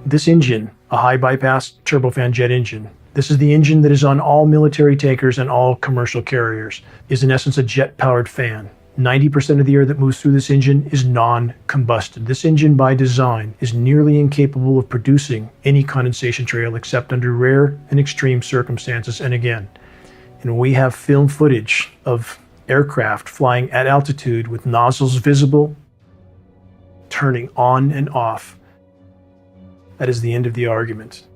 This engine, a high bypass turbofan jet engine, this is the engine that is on all military tankers and all commercial carriers, is in essence a jet-powered fan. 90% of the air that moves through this engine is non-combusted. This engine, by design, is nearly incapable of producing any condensation trail except under rare and extreme circumstances. And again, we have film footage of aircraft flying at altitude with nozzles visible, turning on and off. That is the end of the argument.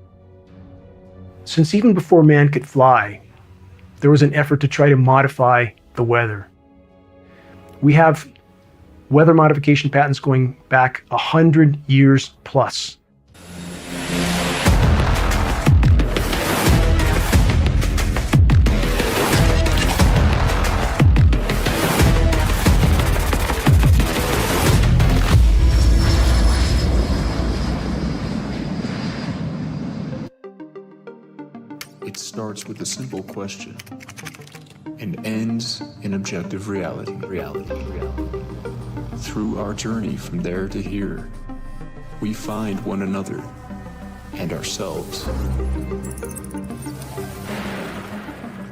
Since even before man could fly, there was an effort to try to modify the weather. We have weather modification patents going back 100 years plus. It starts with a simple question and ends in objective reality. Through our journey from there to here, we find one another and ourselves.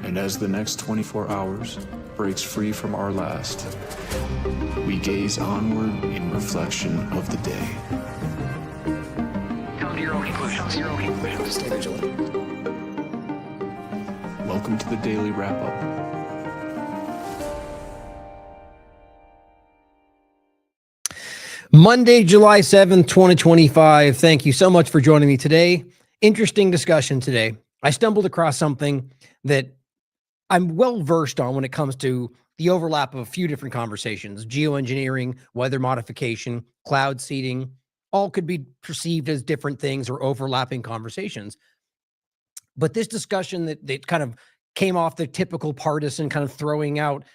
And as the next 24 hours breaks free from our last, we gaze onward in reflection of the day. Come to your own conclusions. Stay vigilant. Welcome to the Daily Wrap-Up. Monday, July 7th, 2025. Thank you so much for joining me today. Interesting discussion today. I stumbled across something that I'm well versed on when it comes to the overlap of a few different conversations. Geoengineering, weather modification, cloud seeding, all could be perceived as different things or overlapping conversations. But this discussion that kind of came off the typical partisan kind of throwing out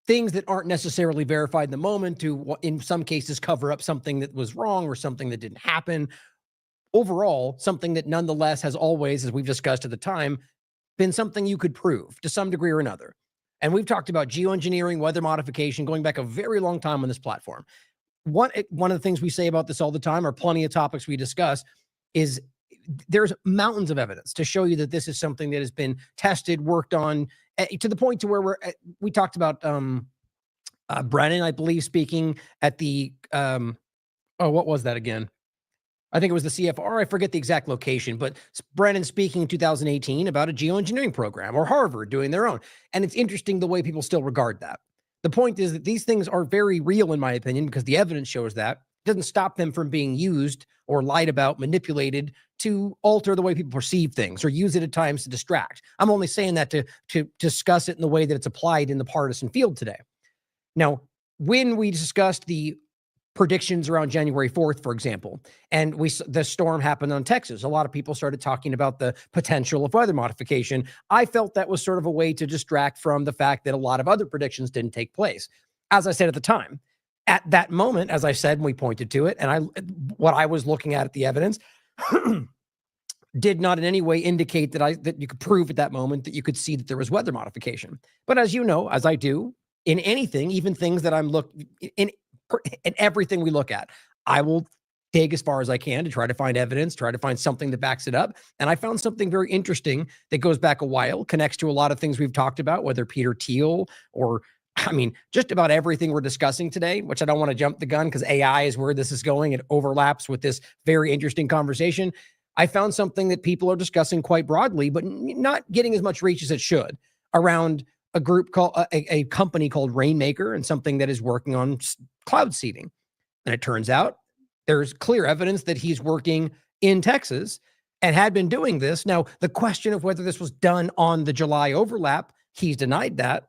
things that aren't necessarily verified in the moment to, in some cases, cover up something that was wrong or something that didn't happen. Overall, something that nonetheless has always, as we've discussed at the time, been something you could prove to some degree or another. And we've talked about geoengineering, weather modification, going back a very long time on this platform. One of the things we say about this all the time, or plenty of topics we discuss, is there's mountains of evidence to show you that this is something that has been tested, worked on, to the point to where we talked about Brennan, I believe, speaking at the what was that again? I think it was the CFR. I forget the exact location, but Brennan speaking in 2018 about a geoengineering program, or Harvard doing their own. And it's interesting the way people still regard that. The point is that these things are very real, in my opinion, because the evidence shows that. It doesn't stop them from being used or lied about, manipulated to alter the way people perceive things or use it at times to distract. I'm only saying that to discuss it in the way that it's applied in the partisan field today. Now, when we discussed the predictions around January 4th, for example, and the storm happened on Texas, a lot of people started talking about the potential of weather modification. I felt that was sort of a way to distract from the fact that a lot of other predictions didn't take place. As I said at the time, at that moment, as I said, we pointed to it, and what I was looking at the evidence did not in any way indicate that you could prove at that moment that you could see that there was weather modification. But as you know, as I do in anything, even things that I'm in everything we look at, I will dig as far as I can to try to find evidence, try to find something that backs it up. And I found something very interesting that goes back a while, connects to a lot of things we've talked about, whether Peter Thiel or, just about everything we're discussing today, which I don't want to jump the gun because AI is where this is going. It overlaps with this very interesting conversation. I found something that people are discussing quite broadly, but not getting as much reach as it should, around a group called a company called Rainmaker, and something that is working on cloud seeding. And it turns out there's clear evidence that he's working in Texas and had been doing this. Now, the question of whether this was done on the July overlap, he's denied that.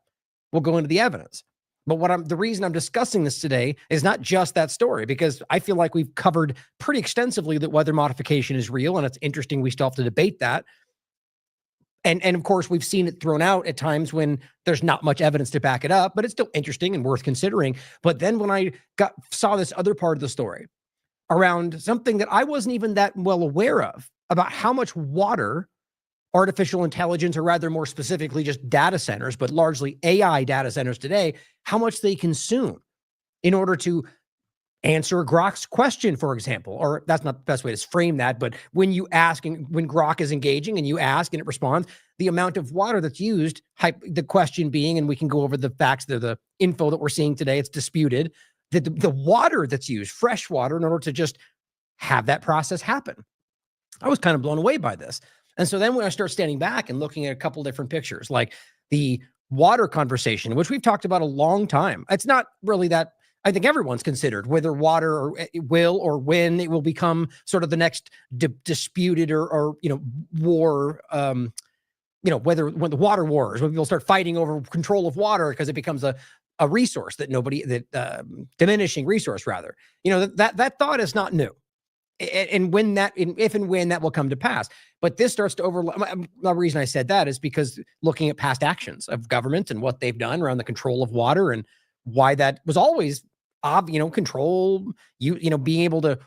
We'll go into the evidence. But the reason I'm discussing this today is not just that story, because I feel like we've covered pretty extensively that weather modification is real, and it's interesting we still have to debate that. And of course, we've seen it thrown out at times when there's not much evidence to back it up, but it's still interesting and worth considering. But then when I saw this other part of the story around something that I wasn't even that well aware of, about how much water artificial intelligence, or rather more specifically just data centers, but largely AI data centers today, how much they consume in order to answer Grok's question, for example, or that's not the best way to frame that, but when you ask and when Grok is engaging and you ask and it responds, the amount of water that's used, the question being, and we can go over the facts, the info that we're seeing today, it's disputed, that the water that's used, fresh water, in order to just have that process happen. I was kind of blown away by this. And so then when I start standing back and looking at a couple different pictures, like the water conversation, which we've talked about a long time, it's not really that, I think everyone's considered whether water will or when it will become sort of the next disputed or war, whether when the water wars, when people start fighting over control of water because it becomes a resource diminishing resource rather, that thought is not new. And if and when that will come to pass. But this starts to overlap. The reason I said that is because looking at past actions of government and what they've done around the control of water and why that was always, control, being able to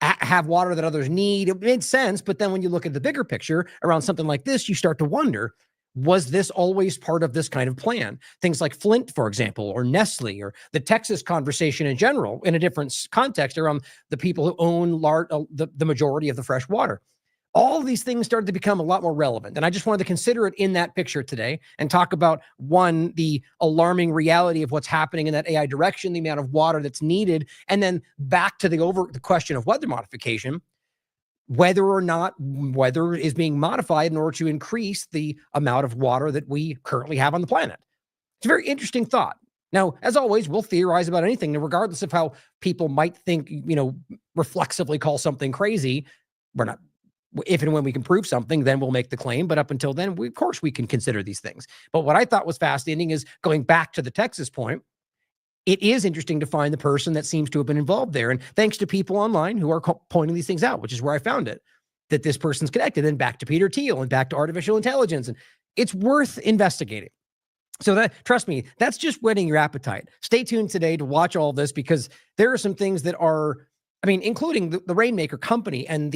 have water that others need. It made sense. But then when you look at the bigger picture around something like this, you start to wonder, was this always part of this kind of plan? Things like Flint, for example, or Nestle, or the Texas conversation in general, in a different context around the people who own the majority of the fresh water. All these things started to become a lot more relevant. And I just wanted to consider it in that picture today and talk about, one, the alarming reality of what's happening in that AI direction, the amount of water that's needed, and then back to the question of weather modification, whether or not weather is being modified in order to increase the amount of water that we currently have on the planet. It's a very interesting thought. Now, as always, we'll theorize about anything, regardless of how people might think, reflexively call something crazy. We're not. If and when we can prove something, then we'll make the claim. But up until then, of course, we can consider these things. But what I thought was fascinating is going back to the Texas point. It is interesting to find the person that seems to have been involved there. And thanks to people online who are pointing these things out, which is where I found it, that this person's connected. And back to Peter Thiel and back to artificial intelligence. And it's worth investigating. So trust me, that's just whetting your appetite. Stay tuned today to watch all this, because there are some things that are, including the Rainmaker company and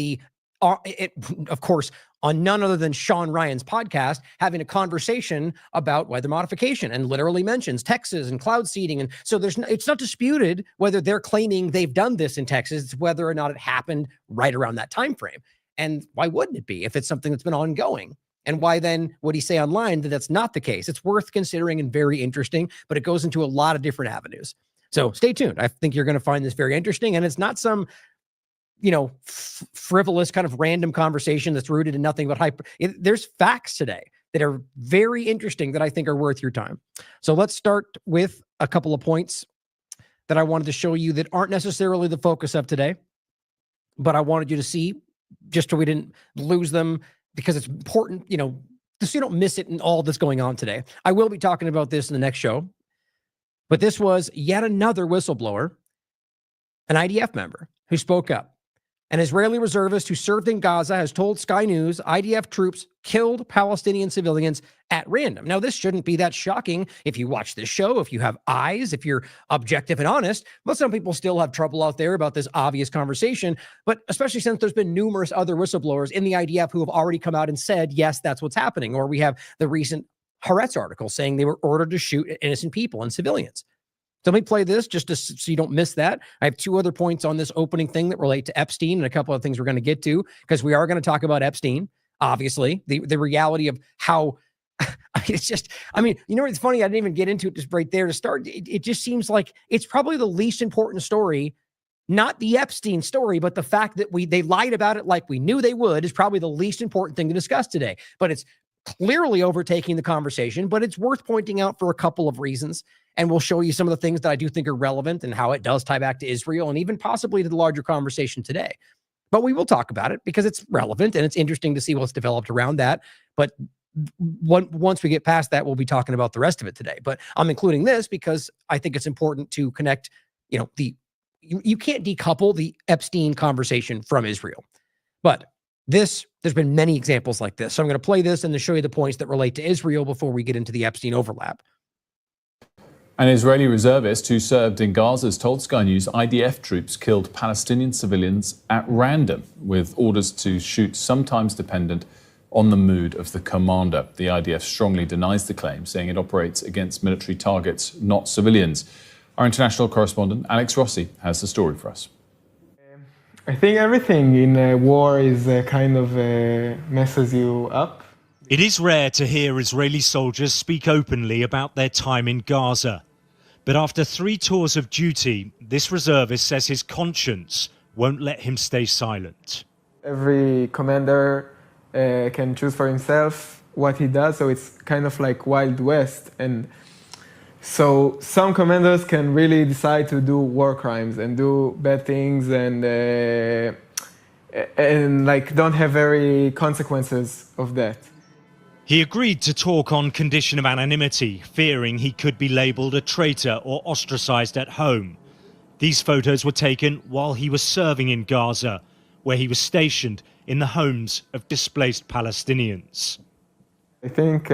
of course, on none other than Sean Ryan's podcast, having a conversation about weather modification, and literally mentions Texas and cloud seeding. And so it's not disputed whether they're claiming they've done this in Texas. It's whether or not it happened right around that time frame. And why wouldn't it be if it's something that's been ongoing? And why then would he say online that that's not the case? It's worth considering and very interesting, but it goes into a lot of different avenues. So stay tuned. I think you're going to find this very interesting. And it's not some frivolous kind of random conversation that's rooted in nothing but hype. There's facts today that are very interesting that I think are worth your time. So let's start with a couple of points that I wanted to show you that aren't necessarily the focus of today, but I wanted you to see just so we didn't lose them, because it's important, just so you don't miss it in all that's going on today. I will be talking about this in the next show, but this was yet another whistleblower, an IDF member who spoke up. An Israeli reservist who served in Gaza has told Sky News IDF troops killed Palestinian civilians at random. Now, this shouldn't be that shocking if you watch this show, if you have eyes, if you're objective and honest, but some people still have trouble out there about this obvious conversation, but especially since there's been numerous other whistleblowers in the IDF who have already come out and said, yes, that's what's happening. Or we have the recent Haaretz article saying they were ordered to shoot at innocent people and civilians. So let me play this just so you don't miss that. I have two other points on this opening thing that relate to Epstein and a couple of things we're going to get to, because we are going to talk about Epstein, obviously, the reality of how it's just, it's funny. I didn't even get into it just right there to start. It just seems like it's probably the least important story, not the Epstein story, but the fact that they lied about it like we knew they would is probably the least important thing to discuss today. But it's clearly overtaking the conversation, but it's worth pointing out for a couple of reasons. And we'll show you some of the things that I do think are relevant and how it does tie back to Israel and even possibly to the larger conversation today. But we will talk about it because it's relevant and it's interesting to see what's developed around that. But once we get past that, we'll be talking about the rest of it today. But I'm including this because I think it's important to connect, you can't decouple the Epstein conversation from Israel. But there's been many examples like this. So I'm going to play this and to show you the points that relate to Israel before we get into the Epstein overlap. An Israeli reservist who served in Gaza has told Sky News IDF troops killed Palestinian civilians at random, with orders to shoot sometimes dependent on the mood of the commander. The IDF strongly denies the claim, saying it operates against military targets, not civilians. Our international correspondent, Alex Rossi, has the story for us. I think everything in a war is kind of messes you up. It is rare to hear Israeli soldiers speak openly about their time in Gaza. But after 3 tours of duty, this reservist says his conscience won't let him stay silent. Every commander can choose for himself what he does, so it's kind of like Wild West. And so some commanders can really decide to do war crimes and do bad things and like don't have very consequences of that. He agreed to talk on condition of anonymity, fearing he could be labelled a traitor or ostracised at home. These photos were taken while he was serving in Gaza, where he was stationed in the homes of displaced Palestinians. I think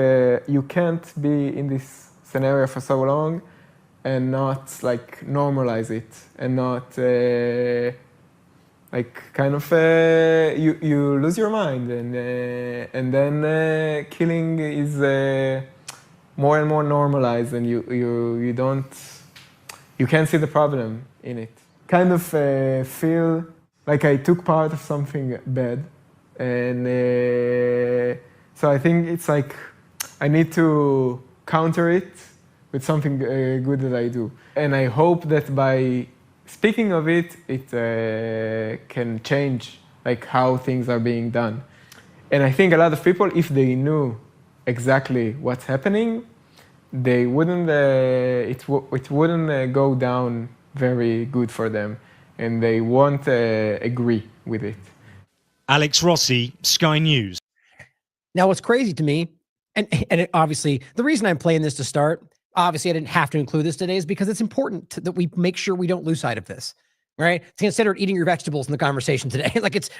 you can't be in this scenario for so long and not like normalize it and not like kind of you lose your mind and then killing is more and more normalized and you can't see the problem in it. Kind of feel like I took part of something bad, and so I think it's like I need to counter it with something good that I do, and I hope that by speaking of it, it can change like how things are being done. And I think a lot of people, if they knew exactly what's happening, they wouldn't. It wouldn't go down very good for them, and they won't agree with it. Alex Rossi, Sky News. Now, what's crazy to me, and obviously, the reason I'm playing this to start, obviously I didn't have to include this today, is because it's important that we make sure we don't lose sight of this, right? Consider eating your vegetables in the conversation today.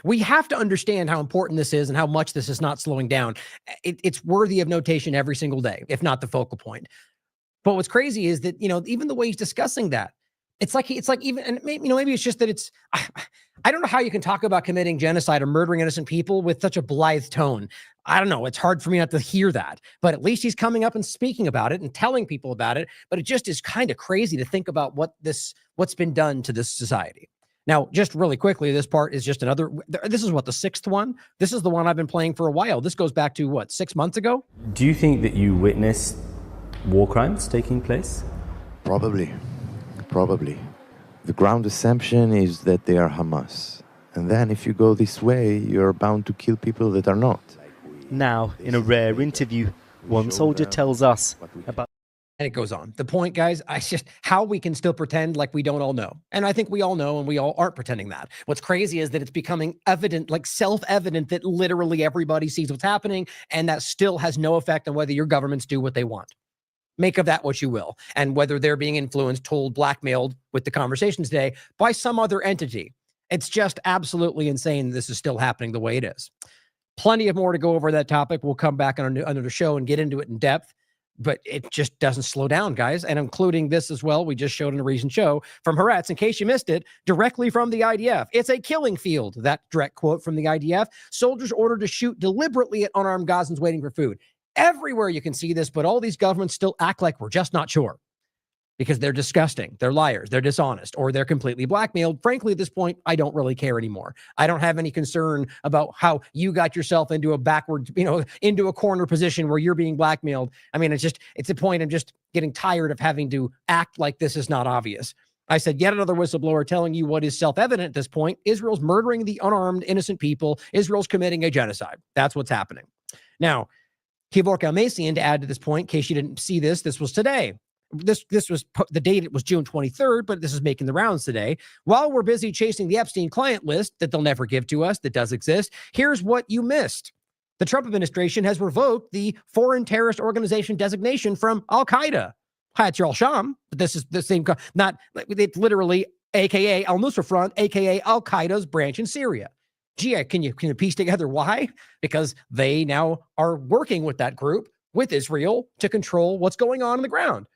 We have to understand how important this is and how much this is not slowing down. It's worthy of notation every single day, if not the focal point. But what's crazy is that, even the way he's discussing that, it's like even, and maybe it's just that it's, I don't know how you can talk about committing genocide or murdering innocent people with such a blithe tone. I don't know. It's hard for me not to hear that, but at least he's coming up and speaking about it and telling people about it. But it just is kind of crazy to think about what's been done to this society. Now, just really quickly, this part is just another, this is what, the 6th one? This is the one I've been playing for a while. This goes back to what, 6 months ago? Do you think that you witnessed war crimes taking place? Probably. The ground assumption is that they are Hamas. And then if you go this way, you're bound to kill people that are not. Now, in a rare interview, one soldier tells us about... And it goes on. The point, guys, I just how we can still pretend like we don't all know. And I think we all know, and we all aren't pretending that. What's crazy is that it's becoming evident, like self-evident, that literally everybody sees what's happening, and that still has no effect on whether your governments do what they want. Make of that what you will. And whether they're being influenced, told, blackmailed with the conversation today by some other entity. It's just absolutely insane this is still happening the way it is. Plenty of more to go over that topic. We'll come back on another show and get into it in depth. But it just doesn't slow down, guys. And including this as well, we just showed in a recent show from Haaretz, in case you missed it, directly from the IDF. It's a killing field, that direct quote from the IDF. Soldiers ordered to shoot deliberately at unarmed Gazans waiting for food. Everywhere you can see this, but all these governments still act like we're just not sure. Because they're disgusting, they're liars, they're dishonest, or they're completely blackmailed. Frankly, at this point, I don't really care anymore. I don't have any concern about how you got yourself into a backward, into a corner position where you're being blackmailed. I mean, it's a point I'm just getting tired of having to act like this is not obvious. I said, yet another whistleblower telling you what is self-evident at this point. Israel's murdering the unarmed, innocent people. Israel's committing a genocide. That's what's happening. Now, Kevork Almacian, to add to this point, in case you didn't see this was today. This was the date, it was June 23rd, but this is making the rounds today. While we're busy chasing the Epstein client list that they'll never give to us, that does exist, here's what you missed. The Trump administration has revoked the foreign terrorist organization designation from Al-Qaeda. Hayat al-Sham, but this is the same, not, it's literally AKA Al-Nusra Front, AKA Al-Qaeda's branch in Syria. Gee, can you piece together why? Because they now are working with that group, with Israel, to control what's going on the ground.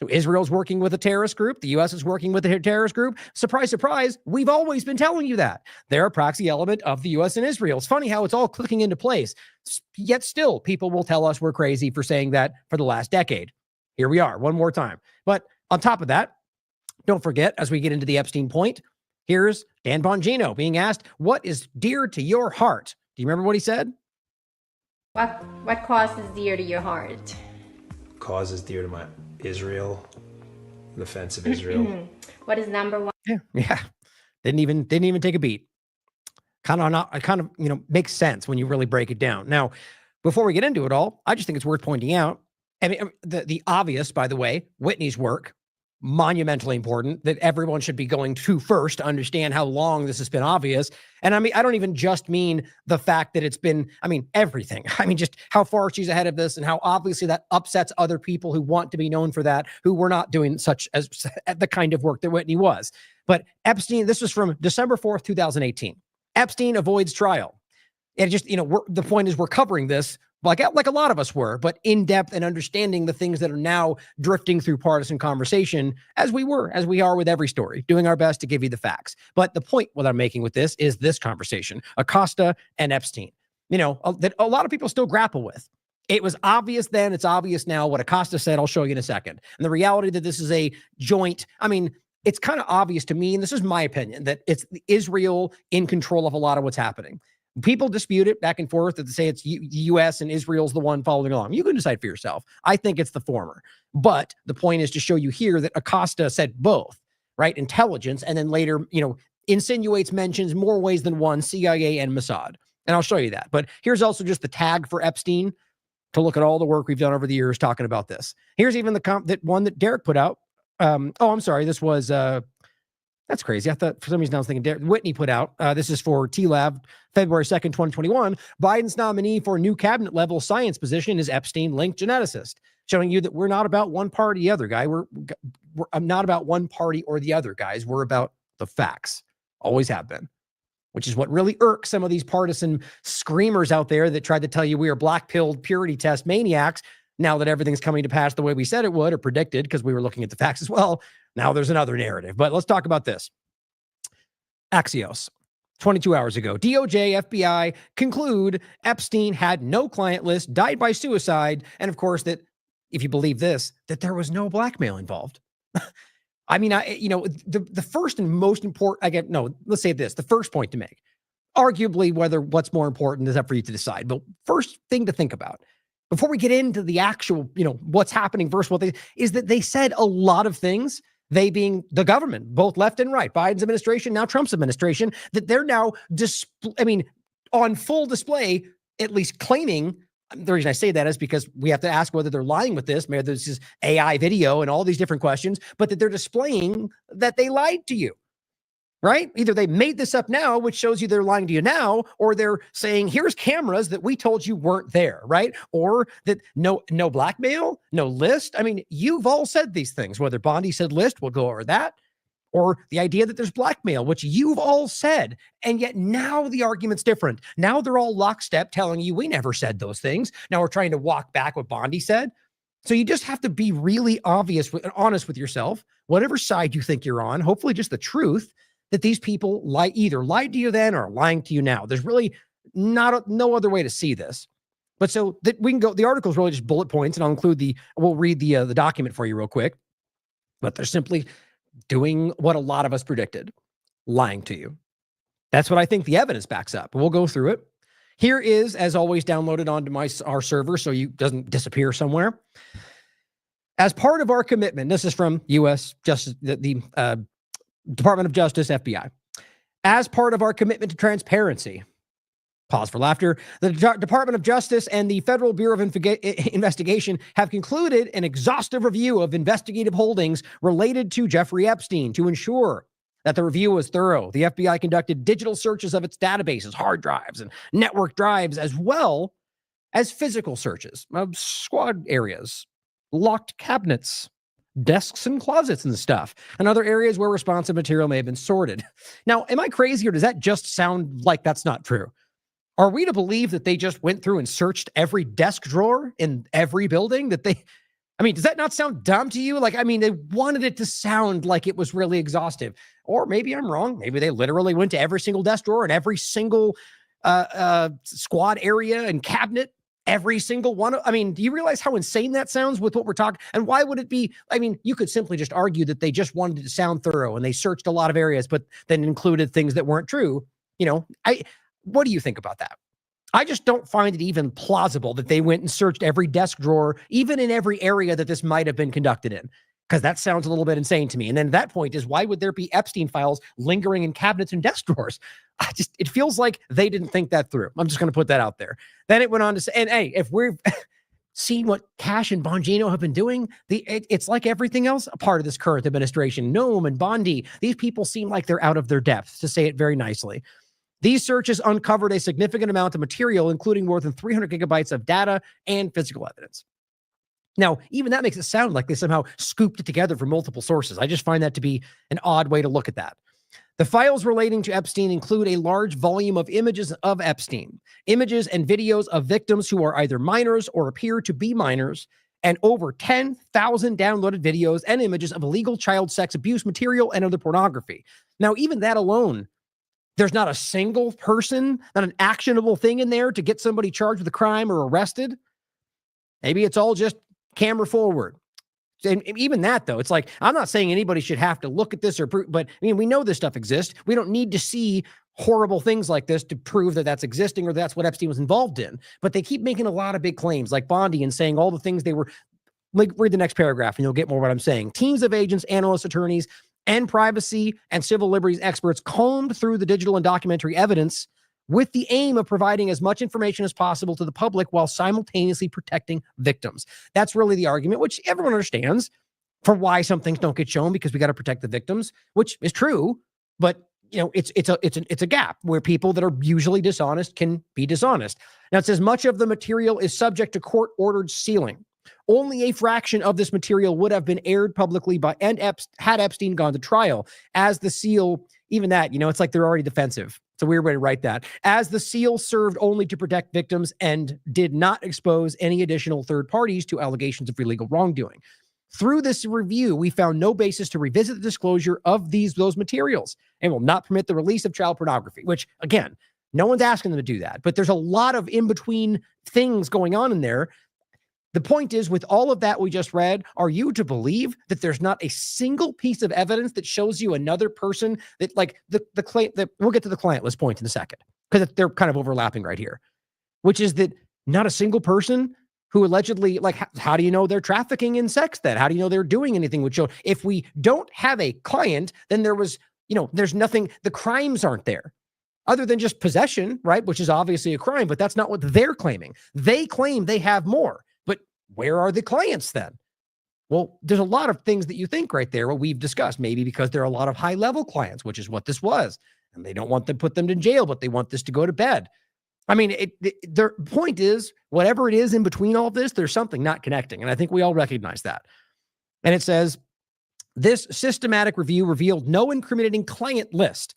So Israel's working with a terrorist group. The U.S. is working with a terrorist group. Surprise, surprise. We've always been telling you that. They're a proxy element of the U.S. and Israel. It's funny how it's all clicking into place. Yet still, people will tell us we're crazy for saying that for the last decade. Here we are, one more time. But on top of that, don't forget, as we get into the Epstein point, here's Dan Bongino being asked, what is dear to your heart? Do you remember what he said? What cause is dear to your heart? Cause is dear to my Israel, the defense of Israel. What is number one? Yeah. Didn't even take a beat. Kind of makes sense when you really break it down. Now, before we get into it all, I just think it's worth pointing out. I mean, the obvious, by the way, Whitney's work, monumentally important, that everyone should be going to first to understand how long this has been obvious. And I mean, I don't even just mean the fact that it's been, everything. I mean, just how far she's ahead of this and how obviously that upsets other people who want to be known for that, who were not doing such as the kind of work that Whitney was. But Epstein, this was from December 4th, 2018. Epstein avoids trial. And just, the point is we're covering this like a lot of us were, but in depth and understanding the things that are now drifting through partisan conversation as we are with every story, doing our best to give you the facts. But the point what I'm making with this is this conversation, Acosta and Epstein, that a lot of people still grapple with. It was obvious then, it's obvious now. What Acosta said, I'll show you in a second. And the reality that this is a joint, it's kind of obvious to me, and this is my opinion, that it's Israel in control of a lot of what's happening. People dispute it back and forth, that they say it's the U.S. and Israel's the one following along. You can decide for yourself. I think it's the former. But the point is to show you here that Acosta said both, right? Intelligence, and then later, insinuates, mentions more ways than one, CIA and Mossad. And I'll show you that. But here's also just the tag for Epstein to look at all the work we've done over the years talking about this. Here's even that one that Derek put out. I'm sorry. This was, that's crazy. I thought for some reason I was thinking Whitney put out. This is for TLAV, February 2nd, 2021. Biden's nominee for a new cabinet level science position is Epstein-linked geneticist, showing you that we're not about one party or the other, guy. I'm not about one party or the other, guys. We're about the facts. Always have been, which is what really irks some of these partisan screamers out there that tried to tell you we are black-pilled purity test maniacs. Now that everything's coming to pass the way we said it would, or predicted, because we were looking at the facts as well, now there's another narrative. But let's talk about this. Axios, 22 hours ago. DOJ, FBI conclude Epstein had no client list, died by suicide, and of course that, if you believe this, that there was no blackmail involved. The first and most important, let's say this, the first point to make, arguably what's more important is up for you to decide. But first thing to think about, before we get into the actual, what's happening versus is that they said a lot of things, they being the government, both left and right, Biden's administration, now Trump's administration, that they're now, on full display, at least claiming. The reason I say that is because we have to ask whether they're lying with this, maybe this is AI video and all these different questions, but that they're displaying that they lied to you. Right? Either they made this up now, which shows you they're lying to you now, or they're saying, here's cameras that we told you weren't there, right? Or that no blackmail, no list. You've all said these things, whether Bondi said list, we'll go over that, or the idea that there's blackmail, which you've all said. And yet now the argument's different. Now they're all lockstep telling you we never said those things. Now we're trying to walk back what Bondi said. So you just have to be really honest with yourself, whatever side you think you're on, hopefully just the truth, that these people either lied to you then or lying to you now. There's really no other way to see this. But so that we can go, the article is really just bullet points, and I'll include we'll read the document for you real quick. But they're simply doing what a lot of us predicted, lying to you. That's what I think the evidence backs up. We'll go through it. Here is, as always, downloaded onto our server so you doesn't disappear somewhere. As part of our commitment, this is from U.S. Justice, the Department of Justice, FBI. As part of our commitment to transparency, pause for laughter, the Department of Justice and the Federal Bureau of Investigation have concluded an exhaustive review of investigative holdings related to Jeffrey Epstein. To ensure that the review was thorough, the FBI conducted digital searches of its databases, hard drives, and network drives, as well as physical searches of squad areas, locked cabinets, desks and closets and stuff, and other areas where responsive material may have been sorted. Now, am I crazy, or does that just sound like that's not true? Are we to believe that they just went through and searched every desk drawer in every building that they, does that not sound dumb to you? They wanted it to sound like it was really exhaustive. Or maybe I'm wrong. Maybe they literally went to every single desk drawer and every single squad area and cabinet Every single one. I mean, do you realize how insane that sounds with what we're talking? And why would it be? I mean, you could simply just argue that they just wanted to sound thorough and they searched a lot of areas, but then included things that weren't true. What do you think about that? I just don't find it even plausible that they went and searched every desk drawer, even in every area that this might have been conducted in, because that sounds a little bit insane to me. And then that point is, why would there be Epstein files lingering in cabinets and desk drawers? It feels like they didn't think that through. I'm just going to put that out there. Then it went on to say, and hey, if we're seeing what Cash and Bongino have been doing, it's like everything else a part of this current administration. Noam and Bondi, these people seem like they're out of their depth, to say it very nicely. These searches uncovered a significant amount of material, including more than 300 gigabytes of data and physical evidence. Now, even that makes it sound like they somehow scooped it together from multiple sources. I just find that to be an odd way to look at that. The files relating to Epstein include a large volume of images of Epstein, images and videos of victims who are either minors or appear to be minors, and over 10,000 downloaded videos and images of illegal child sex abuse material and other pornography. Now, even that alone, there's not a single person, not an actionable thing in there to get somebody charged with a crime or arrested. Maybe it's all just camera forward. And even that, though, it's like, I'm not saying anybody should have to look at this or prove, but I mean, we know this stuff exists. We don't need to see horrible things like this to prove that that's existing or that's what Epstein was involved in. But they keep making a lot of big claims, like Bondi, and saying all the things they were. Like, read the next paragraph and you'll get more what I'm saying. Teams of agents, analysts, attorneys, and privacy and civil liberties experts combed through the digital and documentary evidence with the aim of providing as much information as possible to the public while simultaneously protecting victims. That's really the argument, which everyone understands, for why some things don't get shown, because we got to protect the victims, which is true. But it's a gap where people that are usually dishonest can be dishonest. Now, it says much of the material is subject to court-ordered sealing. Only a fraction of this material would have been aired publicly had Epstein gone to trial. As the seal, even that, it's like they're already defensive. It's a weird way to write that. As the seal served only to protect victims and did not expose any additional third parties to allegations of illegal wrongdoing. Through this review, we found no basis to revisit the disclosure of those materials and will not permit the release of child pornography, which, again, no one's asking them to do that. But there's a lot of in-between things going on in there. The point is, with all of that we just read, are you to believe that there's not a single piece of evidence that shows you another person that, like, the claim that we'll get to the clientless point in a second, because they're kind of overlapping right here, which is that not a single person who allegedly, like, how do you know they're trafficking in sex then? How do you know they're doing anything with children? If we don't have a client, then there's nothing, the crimes aren't there. Other than just possession, right? Which is obviously a crime, but that's not what they're claiming. They claim they have more. Where are the clients then? Well, there's a lot of things that you think right there, what we've discussed, maybe because there are a lot of high-level clients, which is what this was. And they don't want to put them in jail, but they want this to go to bed. I mean, their point is, whatever it is in between all this, there's something not connecting. And I think we all recognize that. And it says, this systematic review revealed no incriminating client list.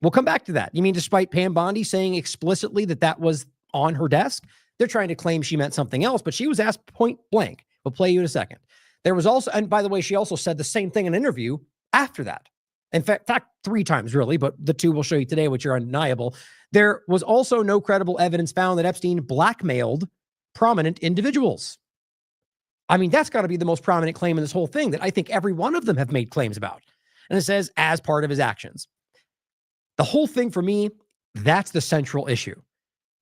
We'll come back to that. You mean despite Pam Bondi saying explicitly that was on her desk? They're trying to claim she meant something else, but she was asked point blank. We'll play you in a second. There was also, and by the way, she also said the same thing in an interview after that. In fact, 3 times really, but the 2 we'll show you today, which are undeniable. There was also no credible evidence found that Epstein blackmailed prominent individuals. I mean, that's got to be the most prominent claim in this whole thing that I think every one of them have made claims about. And it says, as part of his actions. The whole thing for me, that's the central issue.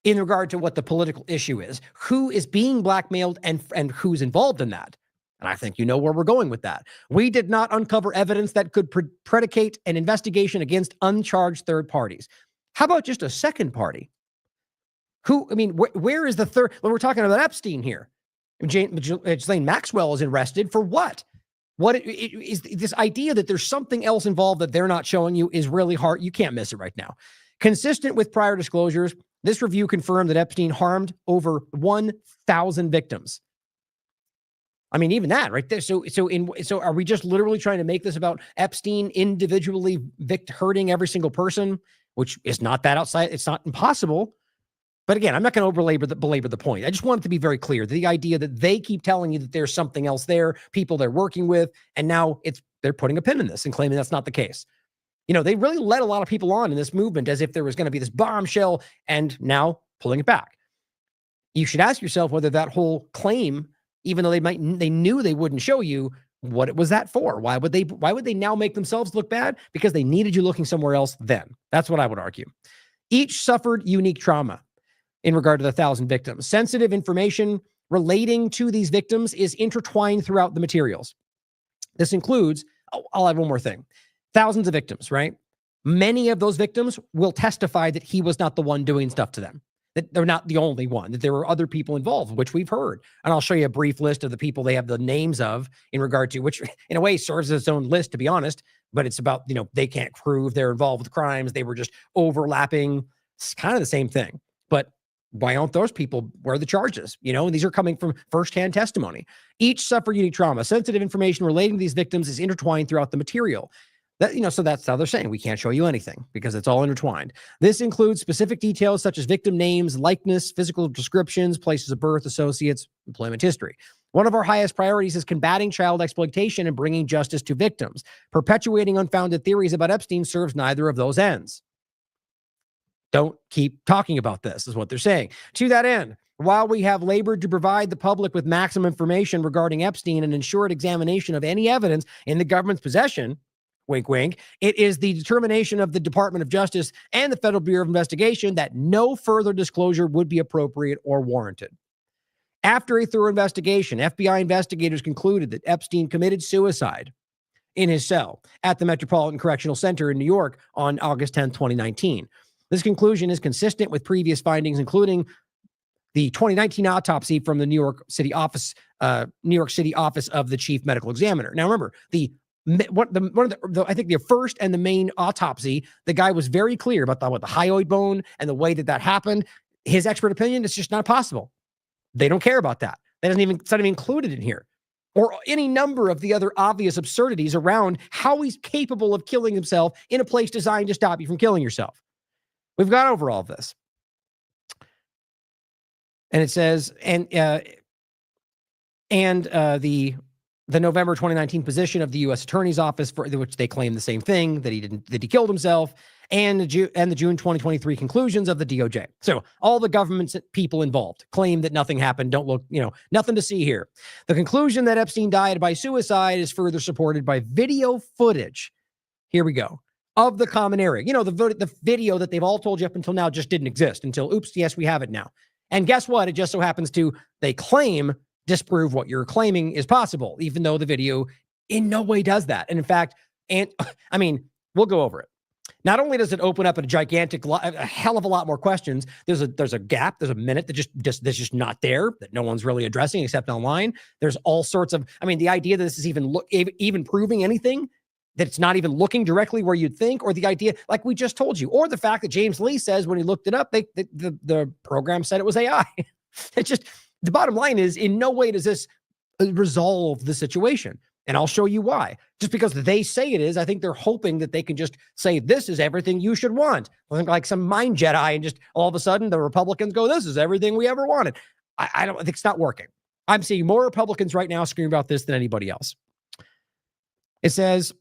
In regard to what the political issue is, who is being blackmailed and who's involved in that. And I think you know where we're going with that. We did not uncover evidence that could predicate an investigation against uncharged third parties. How about just a second party? Where is the third? Well, we're talking about Epstein here. Ghislaine Maxwell is arrested for what? What is this idea that there's something else involved that they're not showing you is really hard. You can't miss it right now. Consistent with prior disclosures, this review confirmed that Epstein harmed over 1,000 victims. I mean, even that right there. So are we just literally trying to make this about Epstein individually hurting every single person, which is not that outside? It's not impossible. But again, I'm not going to belabor the point. I just want it to be very clear. The idea that they keep telling you that there's something else there, people they're working with, and now they're putting a pin in this and claiming that's not the case. They really led a lot of people on in this movement as if there was going to be this bombshell, and now pulling it back. You should ask yourself whether that whole claim, even though they knew they wouldn't show you, what was that for? Why would they now make themselves look bad? Because they needed you looking somewhere else then. That's what I would argue. Each suffered unique trauma in regard to the 1,000 victims. Sensitive information relating to these victims is intertwined throughout the materials. This includes, I'll add one more thing. Thousands of victims, right? Many of those victims will testify that he was not the one doing stuff to them, that they're not the only one, that there were other people involved, which we've heard. And I'll show you a brief list of the people they have the names of in regard to, which in a way serves as its own list, to be honest, but it's about, they can't prove they're involved with crimes. They were just overlapping. It's kind of the same thing. But why aren't those people, where are the charges? These are coming from firsthand testimony. Each suffered unique trauma. Sensitive information relating to these victims is intertwined throughout the material. So that's how they're saying we can't show you anything because it's all intertwined. This includes specific details such as victim names, likeness, physical descriptions, places of birth, associates, employment history. One of our highest priorities is combating child exploitation and bringing justice to victims. Perpetuating unfounded theories about Epstein serves neither of those ends. Don't keep talking about this, is what they're saying. To that end, while we have labored to provide the public with maximum information regarding Epstein and ensured examination of any evidence in the government's possession, wink, wink, it is the determination of the Department of Justice and the Federal Bureau of Investigation that no further disclosure would be appropriate or warranted. After a thorough investigation, FBI investigators concluded that Epstein committed suicide in his cell at the Metropolitan Correctional Center in New York on August 10, 2019. This conclusion is consistent with previous findings, including the 2019 autopsy from the New York City office of the Chief Medical Examiner. Now, remember, I think the first and the main autopsy, the guy was very clear about the hyoid bone and the way that happened. His expert opinion is just not possible. They don't care about that. It's not even included in here. Or any number of the other obvious absurdities around how he's capable of killing himself in a place designed to stop you from killing yourself. We've got over all of this. And it says, the November 2019 position of the U.S. Attorney's Office, for which they claim the same thing, that he killed himself, and the June 2023 conclusions of the DOJ. So all the government people involved claim that nothing happened. Don't look, nothing to see here. The conclusion that Epstein died by suicide is further supported by video footage. Here we go. Of the common area. The video that they've all told you up until now just didn't exist until, oops, yes, we have it now. And guess what? It just so happens to, they claim, disprove what you're claiming is possible, even though the video in no way does that. And in fact, we'll go over it. Not only does it open up a hell of a lot more questions, there's a gap, there's a minute that's just not there, that no one's really addressing except online. There's all sorts of, the idea that this is even proving anything, that it's not even looking directly where you'd think, or the idea, like we just told you, or the fact that James Lee says when he looked it up, the program said it was AI. It's just, the bottom line is, in no way does this resolve the situation. And I'll show you why. Just because they say it is, I think they're hoping that they can just say, this is everything you should want. Like some mind Jedi, and just all of a sudden the Republicans go, this is everything we ever wanted. I don't think it's not working. I'm seeing more Republicans right now screaming about this than anybody else. It says,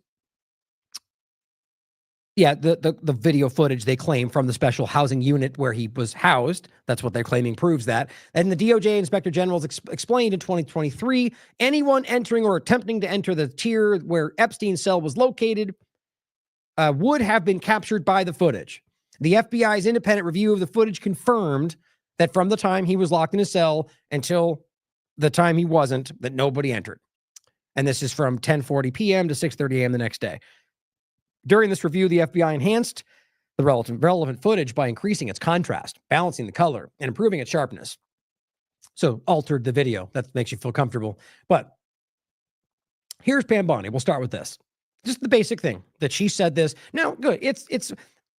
the video footage they claim from the special housing unit where he was housed, that's what they're claiming proves that. And the DOJ Inspector General explained in 2023, anyone entering or attempting to enter the tier where Epstein's cell was located would have been captured by the footage. The FBI's independent review of the footage confirmed that from the time he was locked in his cell until the time he wasn't, that nobody entered. And this is from 10:40 p.m. to 6:30 a.m. the next day. During this review, the FBI enhanced the relevant footage by increasing its contrast, balancing the color, and improving its sharpness. So altered the video. That makes you feel comfortable. But here's Pam Bondi. We'll start with this. Just the basic thing that she said this. Now, good. It's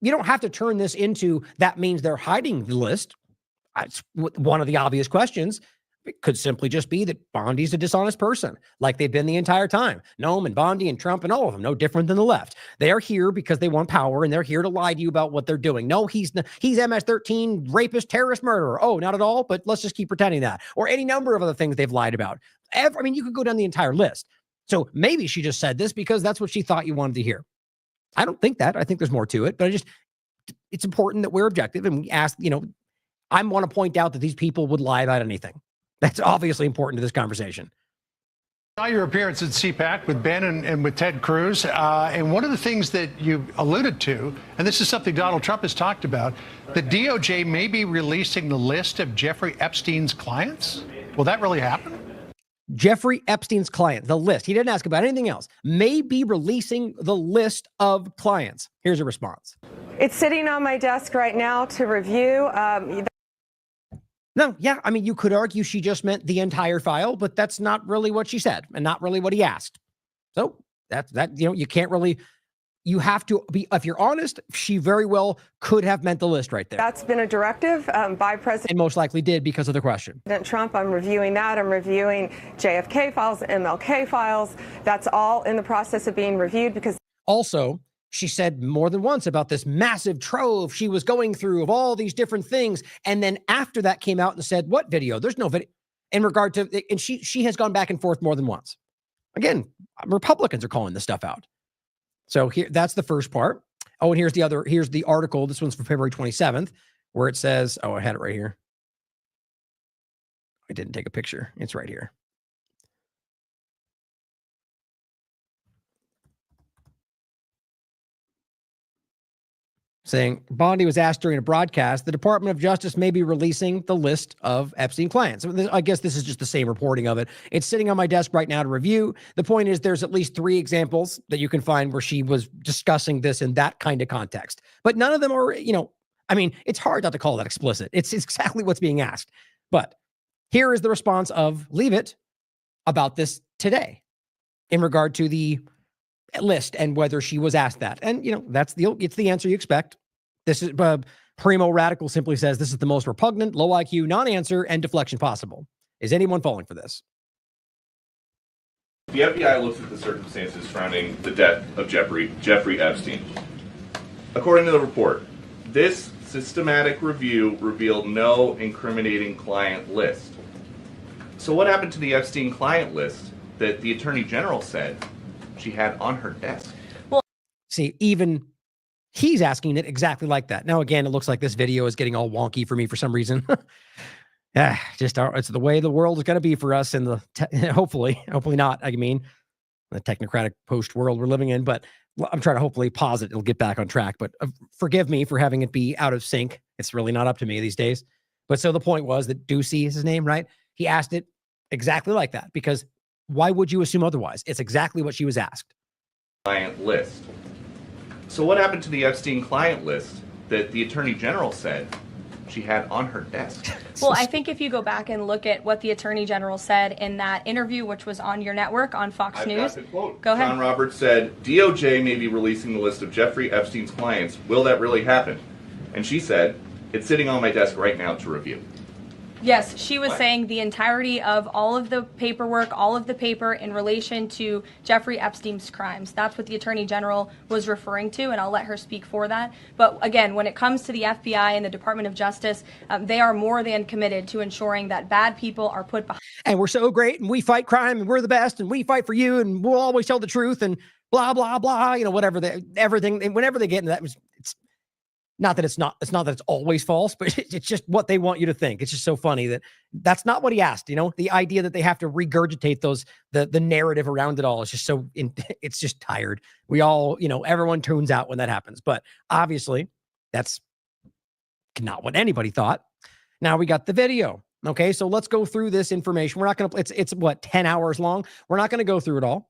you don't have to turn this into that means they're hiding the list. It's one of the obvious questions. It could simply just be that Bondi's a dishonest person, like they've been the entire time. Noam and Bondi and Trump and all of them, no different than the left. They are here because they want power, and they're here to lie to you about what they're doing. No, he's MS-13 rapist, terrorist, murderer. Oh, not at all, but let's just keep pretending that. Or any number of other things they've lied about. You could go down the entire list. So maybe she just said this because that's what she thought you wanted to hear. I don't think that. I think there's more to it, but it's important that we're objective and we ask, I want to point out that these people would lie about anything. That's obviously important to this conversation. Saw your appearance at CPAC with Ben and with Ted Cruz. And one of the things that you alluded to, and this is something Donald Trump has talked about, the DOJ may be releasing the list of Jeffrey Epstein's clients. Will that really happen? Jeffrey Epstein's client, the list. He didn't ask about anything else. May be releasing the list of clients. Here's a response. It's sitting on my desk right now to review. No, yeah, I mean, you could argue she just meant the entire file, but that's not really what she said and not really what he asked. So that you can't really, you have to be, if you're honest, she very well could have meant the list right there. That's been a directive by President. And most likely did because of the question. Trump. I'm reviewing that. I'm reviewing JFK files, MLK files. That's all in the process of being reviewed because. Also, she said more than once about this massive trove she was going through of all these different things. And then after that came out and said, what video? There's no video in regard to, and she has gone back and forth more than once. Again, Republicans are calling this stuff out. So here, that's the first part. Oh, and here's the article. This one's from February 27th, where it says, oh, I had it right here. I didn't take a picture. It's right here. Saying Bondi was asked during a broadcast, the Department of Justice may be releasing the list of Epstein clients. I guess this is just the same reporting of it. It's sitting on my desk right now to review. The point is there's at least 3 examples that you can find where she was discussing this in that kind of context. But none of them are, I mean, it's hard not to call that explicit. It's exactly what's being asked. But here is the response of Leave It about this today in regard to the list and whether she was asked that. And, it's the answer you expect. This is Primo Radical simply says this is the most repugnant, low IQ, non-answer, and deflection possible. Is anyone falling for this? The FBI looks at the circumstances surrounding the death of Jeffrey Epstein. According to the report, this systematic review revealed no incriminating client list. So what happened to the Epstein client list that the Attorney General said she had on her desk? Well, see, even he's asking it exactly like that. Now, again, it looks like this video is getting all wonky for me for some reason. It's the way the world is going to be for us, and hopefully not. I mean, the technocratic post world we're living in. But I'm trying to hopefully pause it. It'll get back on track. But forgive me for having it be out of sync. It's really not up to me these days. But so the point was that Ducey is his name, right? He asked it exactly like that because why would you assume otherwise? It's exactly what she was asked. Client list. So what happened to the Epstein client list that the Attorney General said she had on her desk? Well, I think if you go back and look at what the Attorney General said in that interview, which was on your network on Fox News. Got the quote. Go ahead. John Roberts said, DOJ may be releasing the list of Jeffrey Epstein's clients. Will that really happen? And she said, it's sitting on my desk right now to review. Yes, she was saying the entirety of all of the paperwork, all of the paper in relation to Jeffrey Epstein's crimes. That's what the Attorney General was referring to, and I'll let her speak for that. But again, when it comes to the FBI and the Department of Justice, they are more than committed to ensuring that bad people are put behind. And we're so great, and we fight crime, and we're the best, and we fight for you, and we'll always tell the truth, and blah, blah, blah, whatever, everything. And whenever they get into that, it's not that it's not that it's always false, but it's just what they want you to think. It's just so funny that that's not what he asked. The idea that they have to regurgitate the narrative around it all is just it's just tired. We all, everyone tunes out when that happens. But obviously, that's not what anybody thought. Now we got the video. Okay, so let's go through this information. We're not going to. It's what 10 hours long. We're not going to go through it all.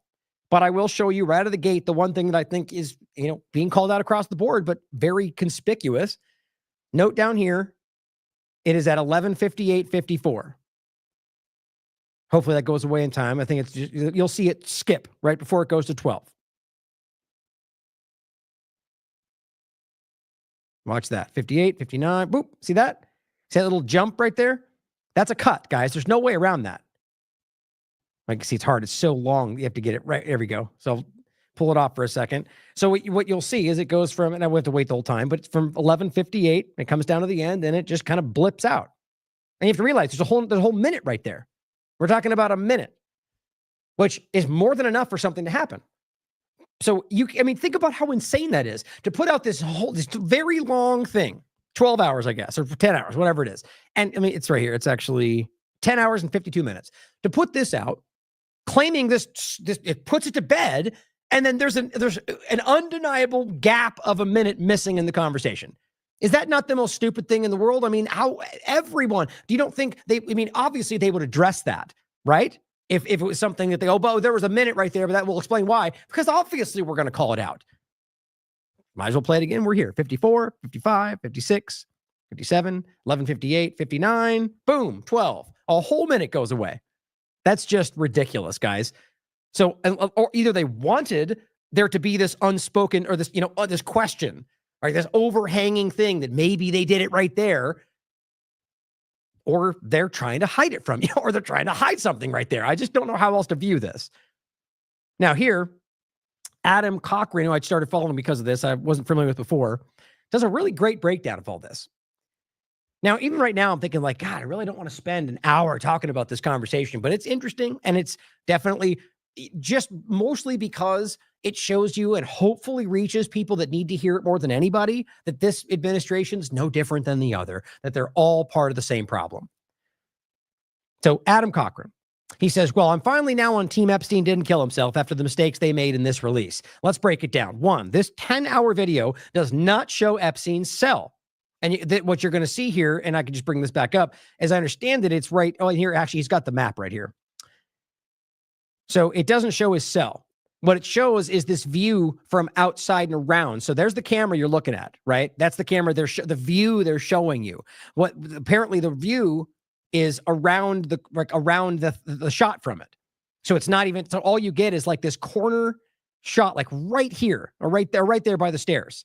But I will show you right out of the gate the one thing that I think is, being called out across the board, but very conspicuous. Note down here, it is at 11:58:54. Hopefully that goes away in time. I think it's you'll see it skip right before it goes to 12. Watch that. 58, 59. Boop. See that? See that little jump right there? That's a cut, guys. There's no way around that. I can see it's hard. It's so long. You have to get it right. There we go. So I'll pull it off for a second. So what you'll see is it goes from, and I won't have to wait the whole time, but it's from 11:58. It comes down to the end, and it just kind of blips out. And you have to realize there's a whole minute right there. We're talking about a minute, which is more than enough for something to happen. So think about how insane that is to put out this very long thing, 12 hours, I guess, or 10 hours, whatever it is. And I mean, it's right here. It's actually 10 hours and 52 minutes to put this out, claiming this it puts it to bed. And then there's an undeniable gap of a minute missing in the conversation. Is that not the most stupid thing in the world? I mean, how everyone, you don't think obviously they would address that, right? If it was something that there was a minute right there, but that will explain why, because obviously we're going to call it out. Might as well play it again. We're here. 54, 55, 56, 57, 11:58, 59, boom, 12. A whole minute goes away. That's just ridiculous, guys. So, or either they wanted there to be this unspoken or this, this question, right? This overhanging thing that maybe they did it right there, or they're trying to hide it from you, or they're trying to hide something right there. I just don't know how else to view this. Now here, Adam Cochran, who I started following because of this, I wasn't familiar with before, does a really great breakdown of all this. Now, even right now, I'm thinking like, God, I really don't want to spend an hour talking about this conversation, but it's interesting. And it's definitely just mostly because it shows you and hopefully reaches people that need to hear it more than anybody, that this administration is no different than the other, that they're all part of the same problem. So Adam Cochran, he says, well, I'm finally now on Team Epstein didn't kill himself after the mistakes they made in this release. Let's break it down. One, this 10-hour video does not show Epstein's cell. And what you're going to see here, and I can just bring this back up, as I understand it, it's right. Oh, here, actually, he's got the map right here. So it doesn't show his cell. What it shows is this view from outside and around. So there's the camera you're looking at, right? That's the camera. The view they're showing you. What apparently the view is around the shot from it. So it's not even. So all you get is like this corner shot, like right here or right there by the stairs.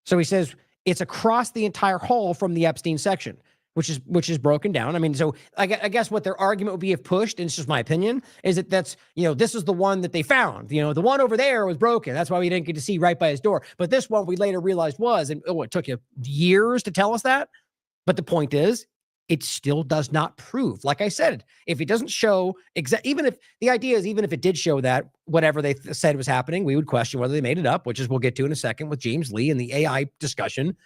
So he says it's across the entire hall from the Epstein section, which is broken down. I mean, so I guess what their argument would be if pushed, and it's just my opinion, is that that's, this is the one that they found. The one over there was broken. That's why we didn't get to see right by his door. But this one we later realized was, and it took you years to tell us that. But the point is, it still does not prove. Like I said, if it doesn't show even if it did show that whatever they said was happening, we would question whether they made it up, which is we'll get to in a second with James Lee and the AI discussion.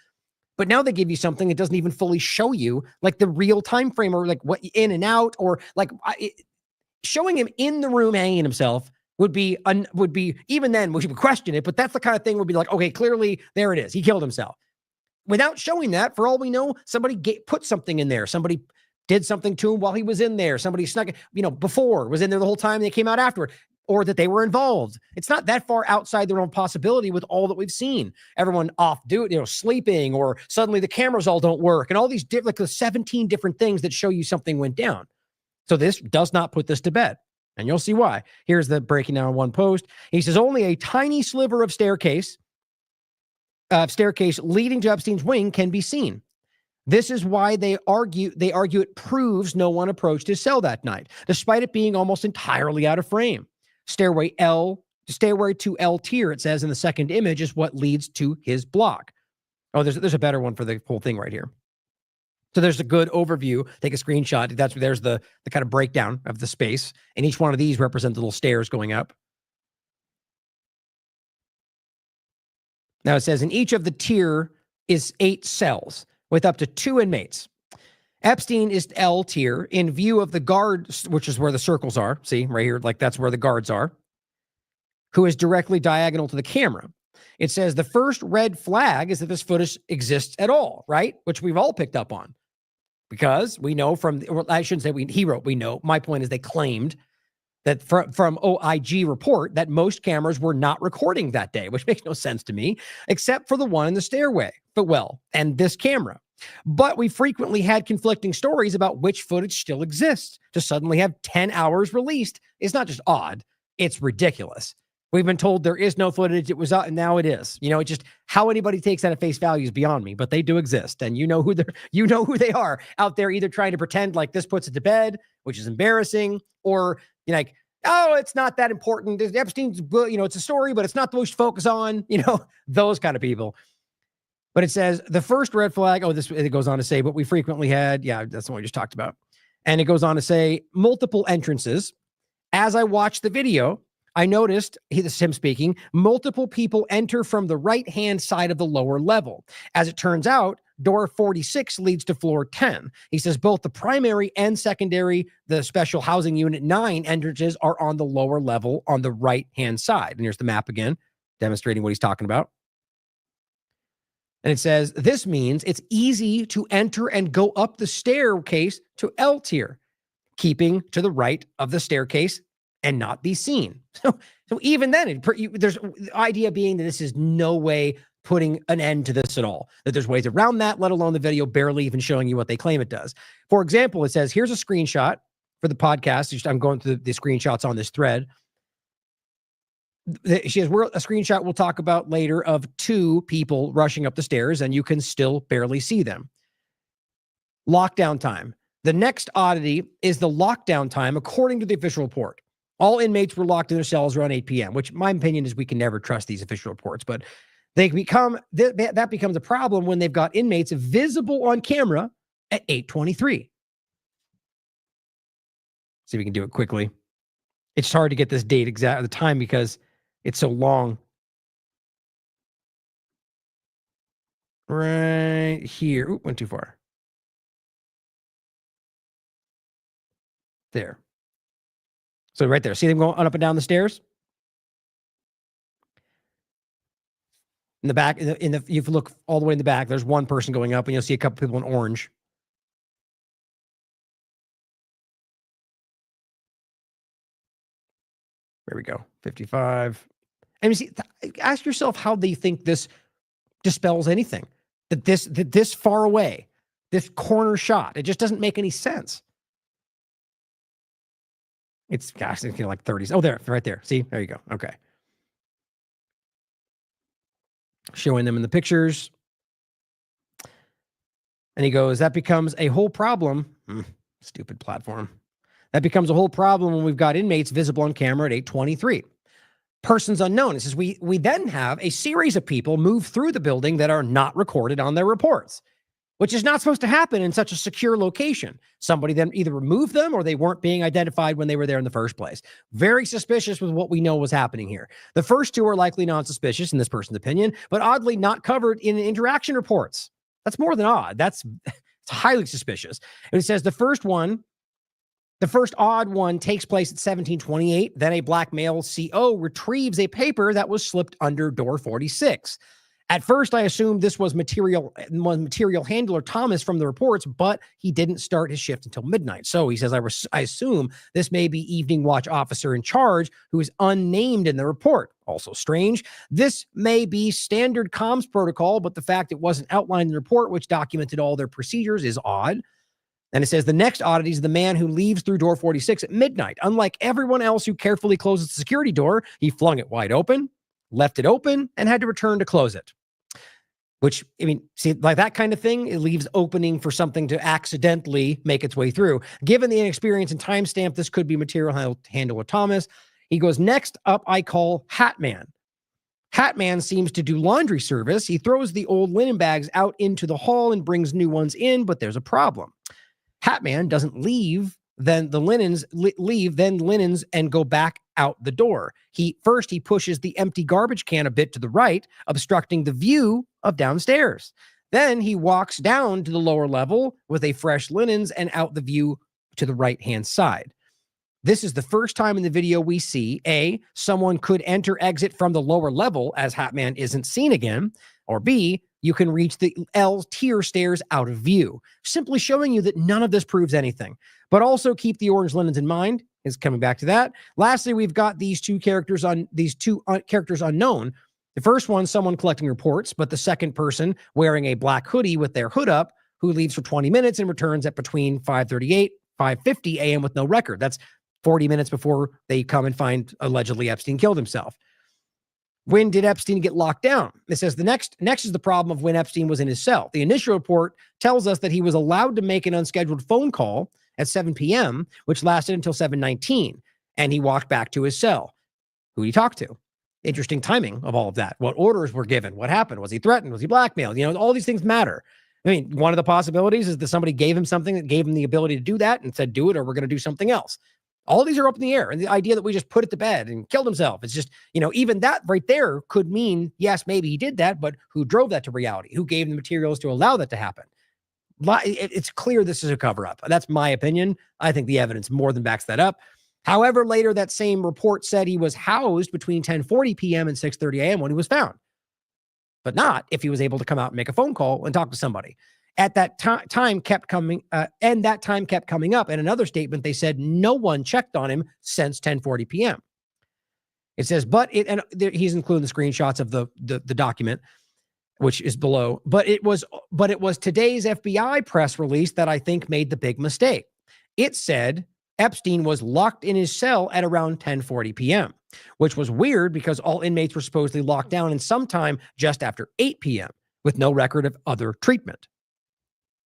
But now they give you something that doesn't even fully show you like the real time frame or like what in and out, or like showing him in the room hanging himself would be even then we should question it. But that's the kind of thing would be like, okay, clearly there it is. He killed himself. Without showing that, for all we know, somebody put something in there. Somebody did something to him while he was in there. Somebody snuck, before, was in there the whole time. They came out afterward, or that they were involved. It's not that far outside their own possibility with all that we've seen. Everyone off duty, sleeping, or suddenly the cameras all don't work, and all these like the 17 different things that show you something went down. So this does not put this to bed, and you'll see why. Here's the breaking down one post. He says only a tiny sliver of staircase leading to Epstein's wing can be seen. This is why they argue it proves no one approached his cell that night, despite it being almost entirely out of frame. Stairway to L tier, it says in the second image, is what leads to his block. Oh, there's a better one for the whole thing right here. So there's a good overview. Take a screenshot. There's the kind of breakdown of the space, and each one of these represents little stairs going up. Now it says in each of the tier is 8 cells with up to 2 inmates. Epstein is L tier in view of the guards, which is where the circles are. See right here, like that's where the guards are, who is directly diagonal to the camera. It says the first red flag is that this footage exists at all, right? Which we've all picked up on because we know I shouldn't say we know. My point is they claimed that from OIG report that most cameras were not recording that day, which makes no sense to me, except for the one in the stairway, and this camera. But we frequently had conflicting stories about which footage still exists. To suddenly have 10 hours released is not just odd, it's ridiculous. We've been told there is no footage, it was out, and now it is. It just how anybody takes that at face value is beyond me, but they do exist, and you know who they are out there, either trying to pretend like this puts it to bed, which is embarrassing, or like, oh, it's not that important. Epstein's, it's a story, but it's not the most focus on, those kind of people. But it says the first red flag. Oh, it goes on to say, but we frequently had, that's the one we just talked about. And it goes on to say multiple entrances. As I watched the video, I noticed, this is him speaking, multiple people enter from the right-hand side of the lower level. As it turns out, door 46 leads to floor 10. He says both the primary and secondary, the special housing unit 9 entrances are on the lower level on the right-hand side. And here's the map again, demonstrating what he's talking about. And it says, this means it's easy to enter and go up the staircase to L tier, keeping to the right of the staircase and not be seen. So even then, there's the idea being that this is no way putting an end to this at all, that there's ways around that, let alone the video barely even showing you what they claim it does. For example, it says, here's a screenshot for the podcast. I'm going through the screenshots on this thread. She has a screenshot we'll talk about later of 2 people rushing up the stairs, and you can still barely see them. Lockdown time. The next oddity is the lockdown time, according to the official report. All inmates were locked in their cells around 8 p.m., which my opinion is we can never trust these official reports, but that becomes a problem when they've got inmates visible on camera at 8:23. See if we can do it quickly. It's hard to get this date exact, the time, because it's so long. Right here. Oop, went too far. There. So right there. See them going up and down the stairs? In the back, if you look all the way in the back, there's one person going up, and you'll see a couple people in orange. There we go. 55. And you see, ask yourself how they think this dispels anything. That this far away, this corner shot, it just doesn't make any sense. It's, gosh, it's like 30s. Oh, there, right there. See, there you go. Okay. Showing them in the pictures. And he goes, that becomes a whole problem. Stupid platform. That becomes a whole problem when we've got inmates visible on camera at 8:23. Persons unknown. It says we then have a series of people move through the building that are not recorded on their reports, which is not supposed to happen in such a secure location. Somebody then either removed them or they weren't being identified when they were there in the first place. Very suspicious with what we know was happening here. The first 2 are likely non-suspicious in this person's opinion, but oddly not covered in interaction reports. That's more than odd. It's highly suspicious. And it says the first odd one takes place at 17:28. Then a Blackmail CO retrieves a paper that was slipped under door 46. At first, I assumed this was material handler Thomas from the reports, but he didn't start his shift until midnight. So he says, I assume this may be evening watch officer in charge who is unnamed in the report. Also strange. This may be standard comms protocol, but the fact it wasn't outlined in the report, which documented all their procedures, is odd. And it says the next oddity is the man who leaves through door 46 at midnight. Unlike everyone else who carefully closes the security door, he flung it wide open, left it open, and had to return to close it. Which, I mean, see, like that kind of thing, it leaves opening for something to accidentally make its way through. Given the inexperience and timestamp, this could be material handler Thomas. He goes, next up, I call Hatman. Hatman seems to do laundry service. He throws the old linen bags out into the hall and brings new ones in, but there's a problem. Hatman doesn't leave, then the linens linens and go back out the door. He pushes the empty garbage can a bit to the right, obstructing the view of downstairs. Then he walks down to the lower level with a fresh linens and out the view to the right-hand side. This is the first time in the video we see, A, someone could exit from the lower level as Hatman isn't seen again, or B, you can reach the L tier stairs out of view, simply showing you that none of this proves anything. But also keep the orange linens in mind, is coming back to that. Lastly, we've got these two characters unknown. The first one, someone collecting reports, but the second person wearing a black hoodie with their hood up, who leaves for 20 minutes and returns at between 5:38, 5:50 a.m. with no record. That's 40 minutes before they come and find allegedly Epstein killed himself. When did Epstein get locked down? It says the next is the problem of when Epstein was in his cell. The initial report tells us that he was allowed to make an unscheduled phone call at 7 p.m., which lasted until 7:19, and he walked back to his cell. Who did he talk to? Interesting timing of all of that. What orders were given? What happened? Was he threatened? Was he blackmailed? You know, all these things matter. I mean, one of the possibilities is that somebody gave him something that gave him the ability to do that and said, do it or we're going to do something else. All these are up in the air. And the idea that we just put it to bed and killed himself, it's just, even that right there could mean, yes, maybe he did that, but who drove that to reality? Who gave him the materials to allow that to happen? It's clear this is a cover-up. That's my opinion. I think the evidence more than backs that up. However, later that same report said he was housed between 10:40 p.m. and 6:30 a.m. when he was found, but not if he was able to come out and make a phone call and talk to somebody. At that time kept coming, and that time kept coming up. In another statement, they said no one checked on him since 10:40 p.m. It says, he's including the screenshots of the document, which is below. But it was today's FBI press release that I think made the big mistake. It said Epstein was locked in his cell at around 10:40 p.m., which was weird because all inmates were supposedly locked down and sometime just after 8 p.m. with no record of other treatment.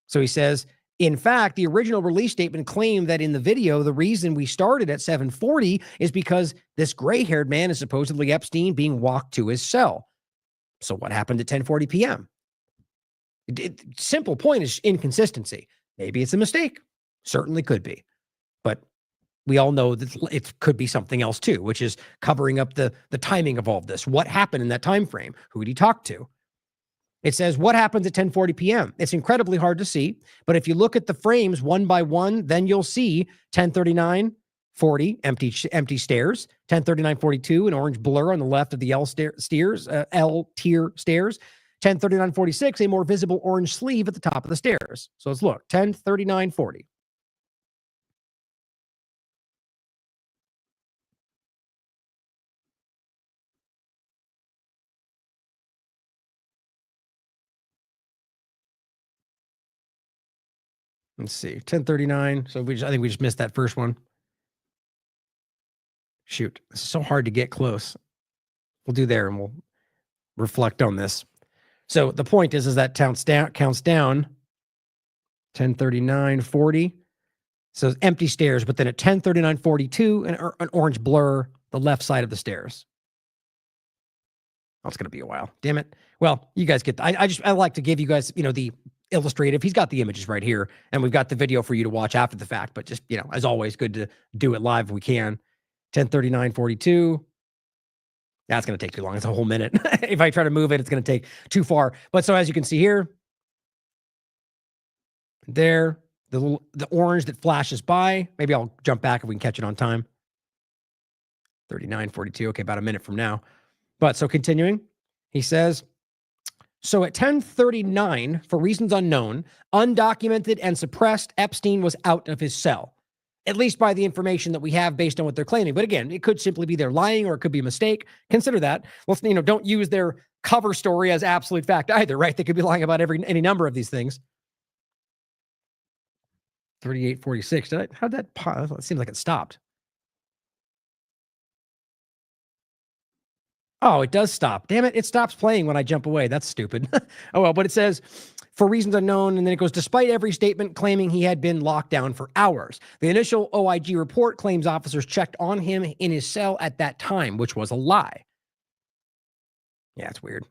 So he says, in fact, the original release statement claimed that in the video, the reason we started at 7:40 is because this gray-haired man is supposedly Epstein being walked to his cell. So what happened at 10:40 p.m.? Simple point is inconsistency. Maybe it's a mistake. Certainly could be. But we all know that it could be something else too, which is covering up the timing of all of this. What happened in that time frame? Who did he talk to? It says, what happens at 10:40 p.m.? It's incredibly hard to see, but if you look at the frames one by one, then you'll see 10:39:40, empty stairs, 10:39:42, an orange blur on the left of the L tier stairs, 10:39:46, a more visible orange sleeve at the top of the stairs. So let's look, 10:39:40. Let's see, 10:39. So I think we just missed that first one. Shoot, it's so hard to get close. We'll do there and we'll reflect on this. So the point is that counts down 10:39:40. So empty stairs, but then at 10:39:42, an orange blur, the left side of the stairs. Oh, it's going to be a while. Damn it. Well, you guys get, I like to give you guys, the illustrative. He's got the images right here, and we've got the video for you to watch after the fact, but just, as always, good to do it live if we can. 10:39:42. That's going to take too long. It's a whole minute. If I try to move it, it's going to take too far. But so as you can see here, there, the orange that flashes by, maybe I'll jump back if we can catch it on time. 39:42. Okay, about a minute from now. But so continuing, he says, so at 10:39, for reasons unknown, undocumented and suppressed, Epstein was out of his cell, at least by the information that we have based on what they're claiming. But again, it could simply be they're lying or it could be a mistake. Consider that. Well, don't use their cover story as absolute fact either, right? They could be lying about any number of these things. 38:46. How'd that pause? It seems like it stopped. Oh, it does stop. Damn it. It stops playing when I jump away. That's stupid. Oh, well, but it says, for reasons unknown, and then it goes, despite every statement claiming he had been locked down for hours. The initial OIG report claims officers checked on him in his cell at that time, which was a lie. Yeah, it's weird.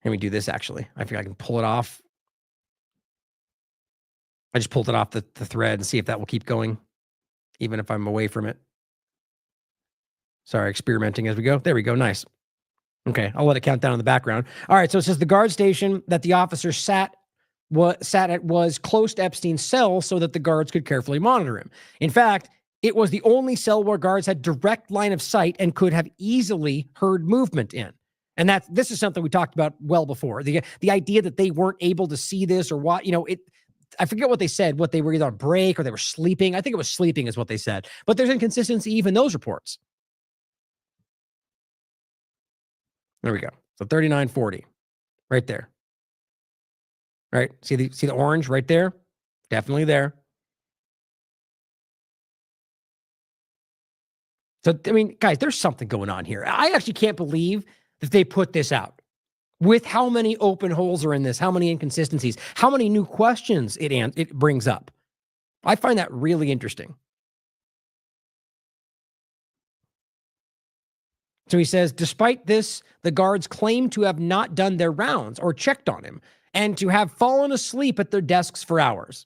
Let me do this, actually. I think I can pull it off. I just pulled it off the thread and see if that will keep going, even if I'm away from it. Sorry, experimenting as we go. There we go. Nice. Okay, I'll let it count down in the background. All right, so it says the guard station that the officer sat at was close to Epstein's cell so that the guards could carefully monitor him. In fact, it was the only cell where guards had direct line of sight and could have easily heard movement in. And this is something we talked about well before. The idea that they weren't able to see this or what, I forget what they said, what they were either on break or they were sleeping. I think it was sleeping is what they said. But there's inconsistency even in those reports. There we go. So 39:40, right there. Right? See the orange right there? Definitely there. So, guys, there's something going on here. I actually can't believe that they put this out with how many open holes are in this, how many inconsistencies, how many new questions it brings up. I find that really interesting. So he says, despite this, the guards claim to have not done their rounds or checked on him and to have fallen asleep at their desks for hours.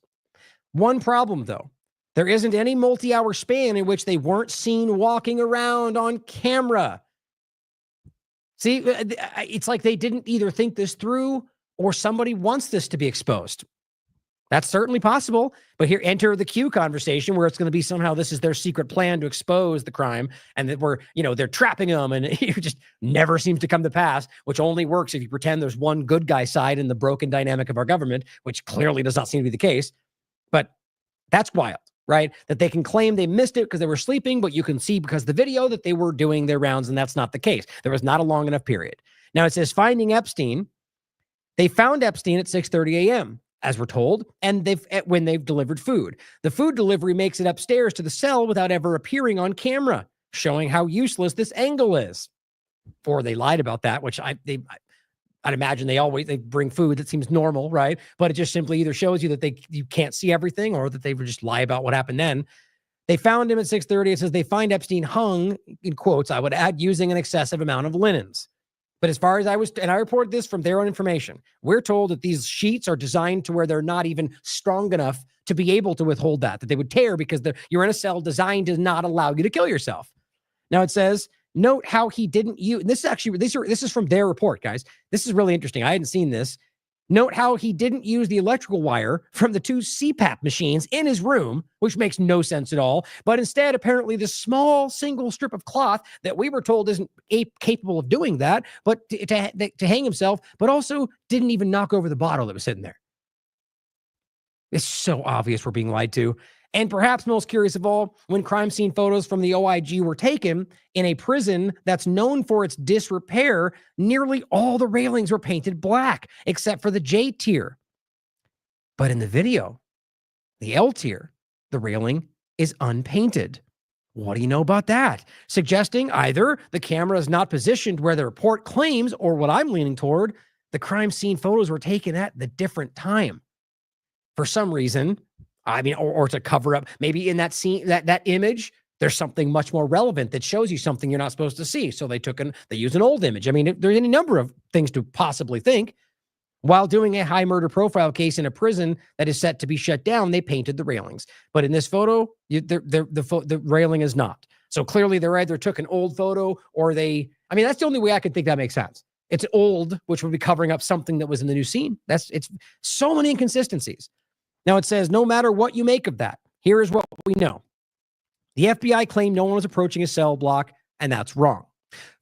One problem, though, There isn't any multi-hour span in which they weren't seen walking around on camera. See, it's like they didn't either think this through or somebody wants this to be exposed. That's certainly possible. But here, enter the Q conversation where it's going to be somehow this is their secret plan to expose the crime and that they're trapping them and it just never seems to come to pass, which only works if you pretend there's one good guy side in the broken dynamic of our government, which clearly does not seem to be the case. But that's wild, right? That they can claim they missed it because they were sleeping, but you can see because of the video that they were doing their rounds, and that's not the case. There was not a long enough period. Now it says finding Epstein. They found Epstein at 6:30 a.m., as we're told, and when they've delivered food. The food delivery makes it upstairs to the cell without ever appearing on camera, showing how useless this angle is. Or they lied about that, which I'd imagine they bring food that seems normal, right? But it just simply either shows you that you can't see everything or that they would just lie about what happened then. They found him at 6:30. It says they find Epstein hung, in quotes, I would add, using an excessive amount of linens. But as far as and I reported this from their own information, we're told that these sheets are designed to where they're not even strong enough to be able to withhold that they would tear because you're in a cell designed to not allow you to kill yourself. Now it says, note how he didn't use, this is from their report, guys. This is really interesting. I hadn't seen this. Note how he didn't use the electrical wire from the 2 CPAP machines in his room, which makes no sense at all. But instead, apparently, this small single strip of cloth that we were told isn't capable of doing that, but to hang himself, but also didn't even knock over the bottle that was sitting there. It's so obvious we're being lied to. And perhaps most curious of all, when crime scene photos from the OIG were taken in a prison that's known for its disrepair, nearly all the railings were painted black, except for the J tier. But in the video, the L tier, the railing is unpainted. What do you know about that? Suggesting either the camera is not positioned where the report claims, or what I'm leaning toward, the crime scene photos were taken at the different time. For some reason, or to cover up, maybe in that scene, that image, there's something much more relevant that shows you something you're not supposed to see. So they used an old image. I mean, there's any number of things to possibly think. While doing a high murder profile case in a prison that is set to be shut down, they painted the railings. But in this photo, the railing is not. So clearly they either took an old photo or that's the only way I could think that makes sense. It's old, which would be covering up something that was in the new scene. It's so many inconsistencies. Now it says, no matter what you make of that, here is what we know. The FBI claimed no one was approaching a cell block, and that's wrong.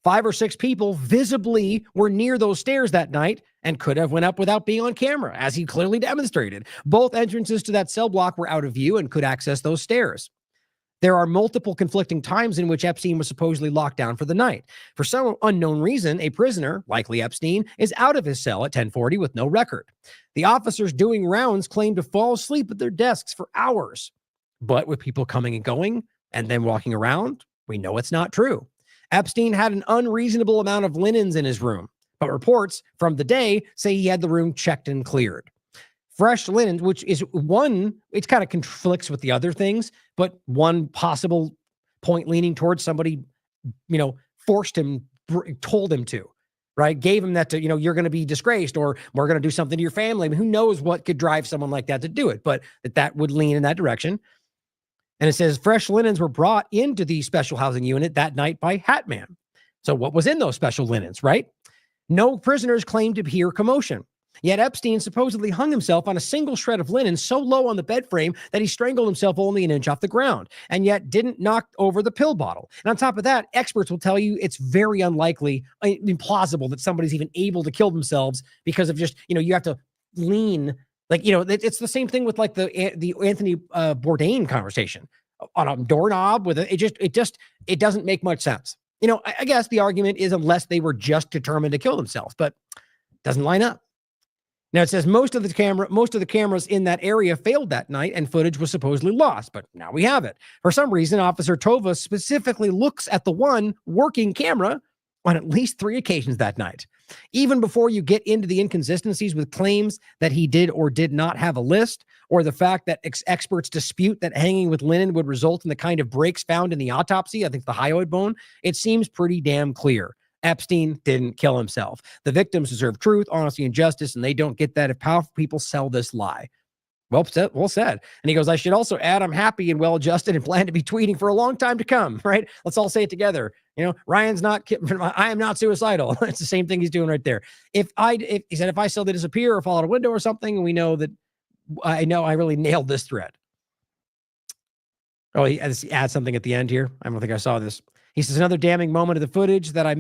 5 or 6 people visibly were near those stairs that night and could have went up without being on camera, as he clearly demonstrated. Both entrances to that cell block were out of view and could access those stairs. There are multiple conflicting times in which Epstein was supposedly locked down for the night. For some unknown reason, a prisoner, likely Epstein, is out of his cell at 10:40 with no record. The officers doing rounds claim to fall asleep at their desks for hours. But with people coming and going and then walking around, we know it's not true. Epstein had an unreasonable amount of linens in his room, but reports from the day say he had the room checked and cleared. Fresh linen, which is it kind of conflicts with the other things, but one possible point leaning towards somebody, forced him, told him to, right? Gave him that you're going to be disgraced or we're going to do something to your family. I mean, who knows what could drive someone like that to do it, but that would lean in that direction. And it says fresh linens were brought into the special housing unit that night by Hatman. So what was in those special linens, right? No prisoners claimed to hear commotion. Yet Epstein supposedly hung himself on a single shred of linen so low on the bed frame that he strangled himself only an inch off the ground, and yet didn't knock over the pill bottle. And on top of that, experts will tell you it's very unlikely, implausible that somebody's even able to kill themselves because of just, you have to lean. It's the same thing with like the Anthony Bourdain conversation on a doorknob with it doesn't make much sense. I guess the argument is unless they were just determined to kill themselves, but it doesn't line up. Now it says most of the cameras in that area failed that night and footage was supposedly lost, but now we have it. For some reason, Officer Tova specifically looks at the one working camera on at least 3 occasions that night. Even before you get into the inconsistencies with claims that he did or did not have a list, or the fact that experts dispute that hanging with linen would result in the kind of breaks found in the autopsy, I think the hyoid bone, it seems pretty damn clear. Epstein didn't kill himself. The victims deserve truth, honesty, and justice, and they don't get that if powerful people sell this lie. Well said. Well said. And he goes, I should also add, I'm happy and well adjusted and plan to be tweeting for a long time to come. Right? Let's all say it together. You know, Ryan's not, I am not suicidal. It's the same thing he's doing right there. He said, if I suddenly disappear or fall out a window or something, and we know that I really nailed this thread. Oh, he adds something at the end here. I don't think I saw this. He says, another damning moment of the footage that I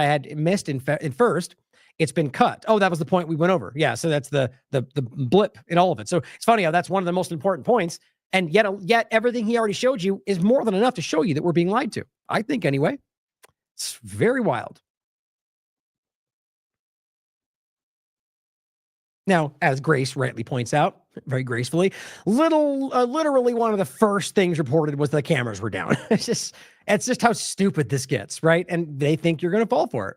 had missed in first. It's been cut. Oh, that was the point we went over. Yeah. So that's the blip in all of it. So it's funny how that's one of the most important points. And yet everything he already showed you is more than enough to show you that we're being lied to. I think anyway. It's very wild. Now, as Grace rightly points out, very gracefully, literally one of the first things reported was the cameras were down. It's just how stupid this gets, right? And they think you're going to fall for it.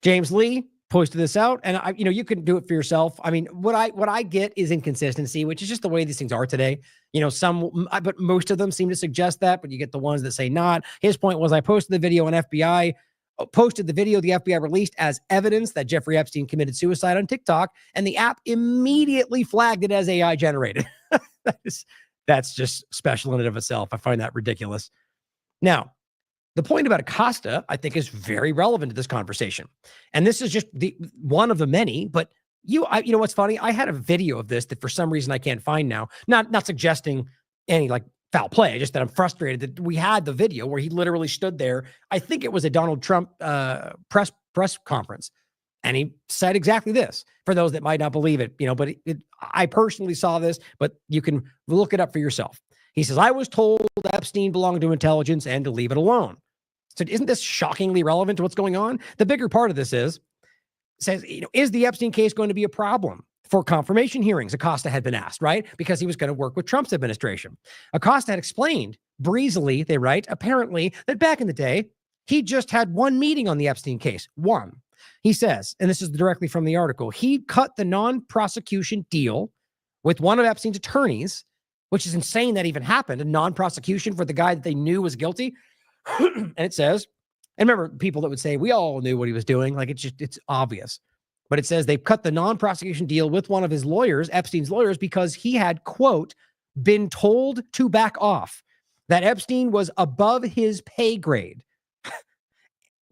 James Lee posted this out, and you can do it for yourself. I mean, what I get is inconsistency, which is just the way these things are today. But most of them seem to suggest that, but you get the ones that say not. His point was, I posted the video on FBI, the FBI released as evidence that Jeffrey Epstein committed suicide on TikTok, and the app immediately flagged it as AI generated. That's just special in and of itself. I find that ridiculous. Now, the point about Acosta, I think, is very relevant to this conversation. And this is just one of the many, but you know what's funny? I had a video of this that for some reason I can't find now. Not suggesting any foul play, just that I'm frustrated that we had the video where he literally stood there. I think it was a Donald Trump press conference. And he said exactly this, for those that might not believe it, but I personally saw this, but you can look it up for yourself. He says, I was told Epstein belonged to intelligence and to leave it alone. So isn't this shockingly relevant to what's going on? The bigger part of this says, is the Epstein case going to be a problem for confirmation hearings? Acosta had been asked, right? Because he was going to work with Trump's administration. Acosta had explained breezily, they write, apparently, that back in the day, he just had one meeting on the Epstein case. One. He says, and this is directly from the article, he cut the non-prosecution deal with one of Epstein's attorneys, which is insane that even happened, a non-prosecution for the guy that they knew was guilty. And it says, and remember people that would say, we all knew what he was doing. It's obvious. But it says they've cut the non-prosecution deal with one of his lawyers, Epstein's lawyers, because he had, quote, been told to back off, that Epstein was above his pay grade.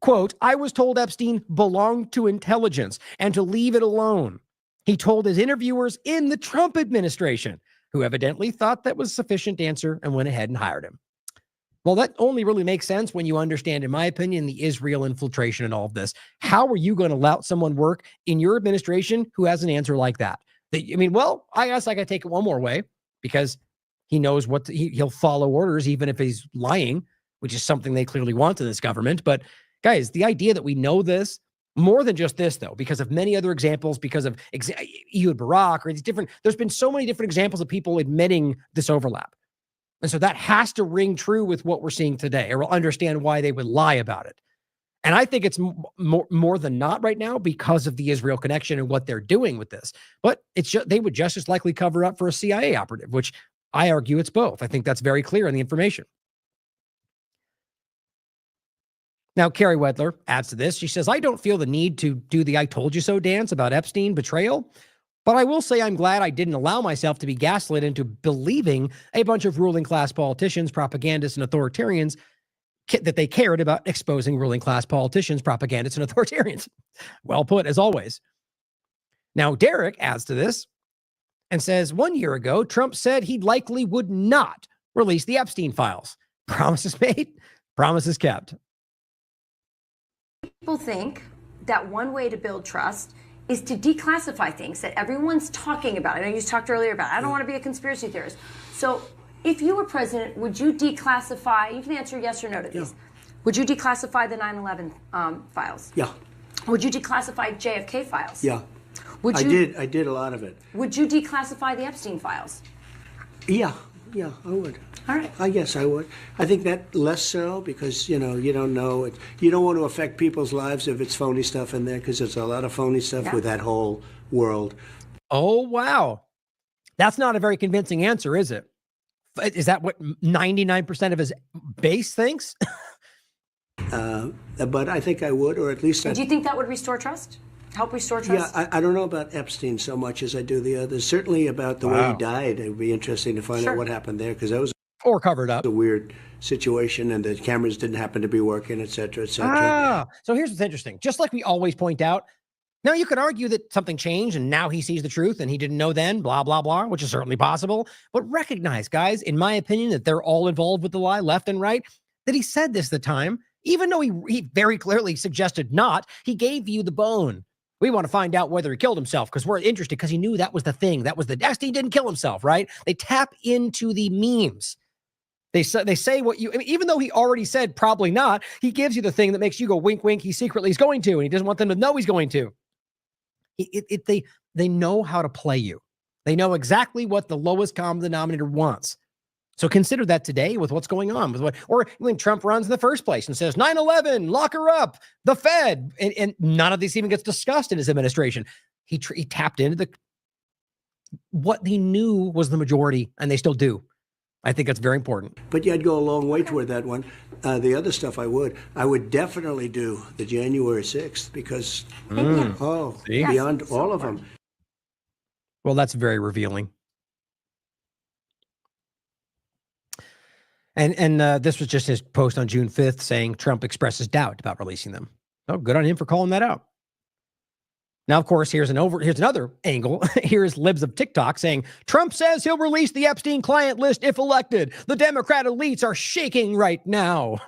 Quote, I was told Epstein belonged to intelligence and to leave it alone. He told his interviewers in the Trump administration, who evidently thought that was sufficient answer and went ahead and hired him. Well, that only really makes sense when you understand, in my opinion, the Israel infiltration and all of this. How are you going to let someone work in your administration who has an answer like that? I guess I got to take it one more way, because he knows he'll follow orders, even if he's lying, which is something they clearly want in this government. But guys, the idea that we know this, more than just this, though, because of many other examples, because of Ehud Barak, or these there's been so many different examples of people admitting this overlap. And so that has to ring true with what we're seeing today, or we'll understand why they would lie about it. And I think it's more than not right now because of the Israel connection and what they're doing with this. But they would just as likely cover up for a CIA operative, which I argue it's both. I think that's very clear in the information. Now, Carrie Wedler adds to this. She says, I don't feel the need to do the I told you so dance about Epstein betrayal, but I will say I'm glad I didn't allow myself to be gaslit into believing a bunch of ruling class politicians, propagandists, and authoritarians that they cared about exposing ruling class politicians, propagandists, and authoritarians. Well put, as always. Now, Derek adds to this and says, 1 year ago, Trump said he likely would not release the Epstein files. Promises made, promises kept. People think that one way to build trust is to declassify things that everyone's talking about. I know you just talked earlier about, I don't want to be a conspiracy theorist. So if you were president, would you declassify, you can answer yes or no to these. Would you declassify the 9/11 files? Yeah. Would you declassify JFK files? Yeah. Would you, I did a lot of it. Would you declassify the Epstein files? Yeah, I would. All right. I guess I would. I think that less so because, you don't know it. You don't want to affect people's lives if it's phony stuff in there, because there's a lot of phony stuff with that whole world. Oh, wow. That's not a very convincing answer, is it? Is that what 99% of his base thinks? But I think I would, or at least... Do you think that would restore trust? help restore trust? Yeah, I don't know about Epstein so much as I do the others. Certainly about the way he died. It would be interesting to find out what happened there, because that was or covered up a weird situation, and the cameras didn't happen to be working, et cetera, et cetera. So here's what's interesting. Just like we always point out, now you could argue that something changed and now he sees the truth and he didn't know then, blah, blah, blah, which is certainly possible. But recognize, guys, in my opinion, that they're all involved with the lie, left and right, that he said this at the time, even though he very clearly suggested not, he gave you the bone. We want to find out whether he killed himself because we're interested, because he knew that was the thing. That was the Epstein didn't kill himself, right? They tap into the memes. They say what you, I mean, even though he already said probably not, he gives you the thing that makes you go wink, wink. He secretly is going to, and he doesn't want them to know he's going to. They know how to play you. They know exactly what the lowest common denominator wants. So consider that today with what's going on with or when Trump runs in the first place and says 9/11, lock her up, the Fed, and none of this even gets discussed in his administration. He tapped into what he knew was the majority, and they still do. I think that's very important. But yeah, I'd go a long way toward that one. The other stuff I would definitely do the January 6th, because, beyond all of them. Well, that's very revealing. And this was just his post on June 5th saying Trump expresses doubt about releasing them. Oh, good on him for calling that out. Now, of course, here's another angle. Here's libs of TikTok saying, Trump says he'll release the Epstein client list if elected. The Democrat elites are shaking right now.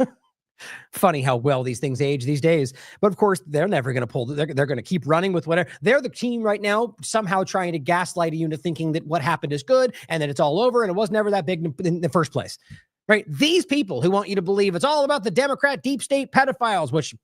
Funny how well these things age these days. But of course, they're never going to pull. They're going to keep running with whatever. They're the team right now, somehow trying to gaslight you into thinking that what happened is good and that it's all over and it was never that big in the first place. Right? These people who want you to believe it's all about the Democrat deep state pedophiles, which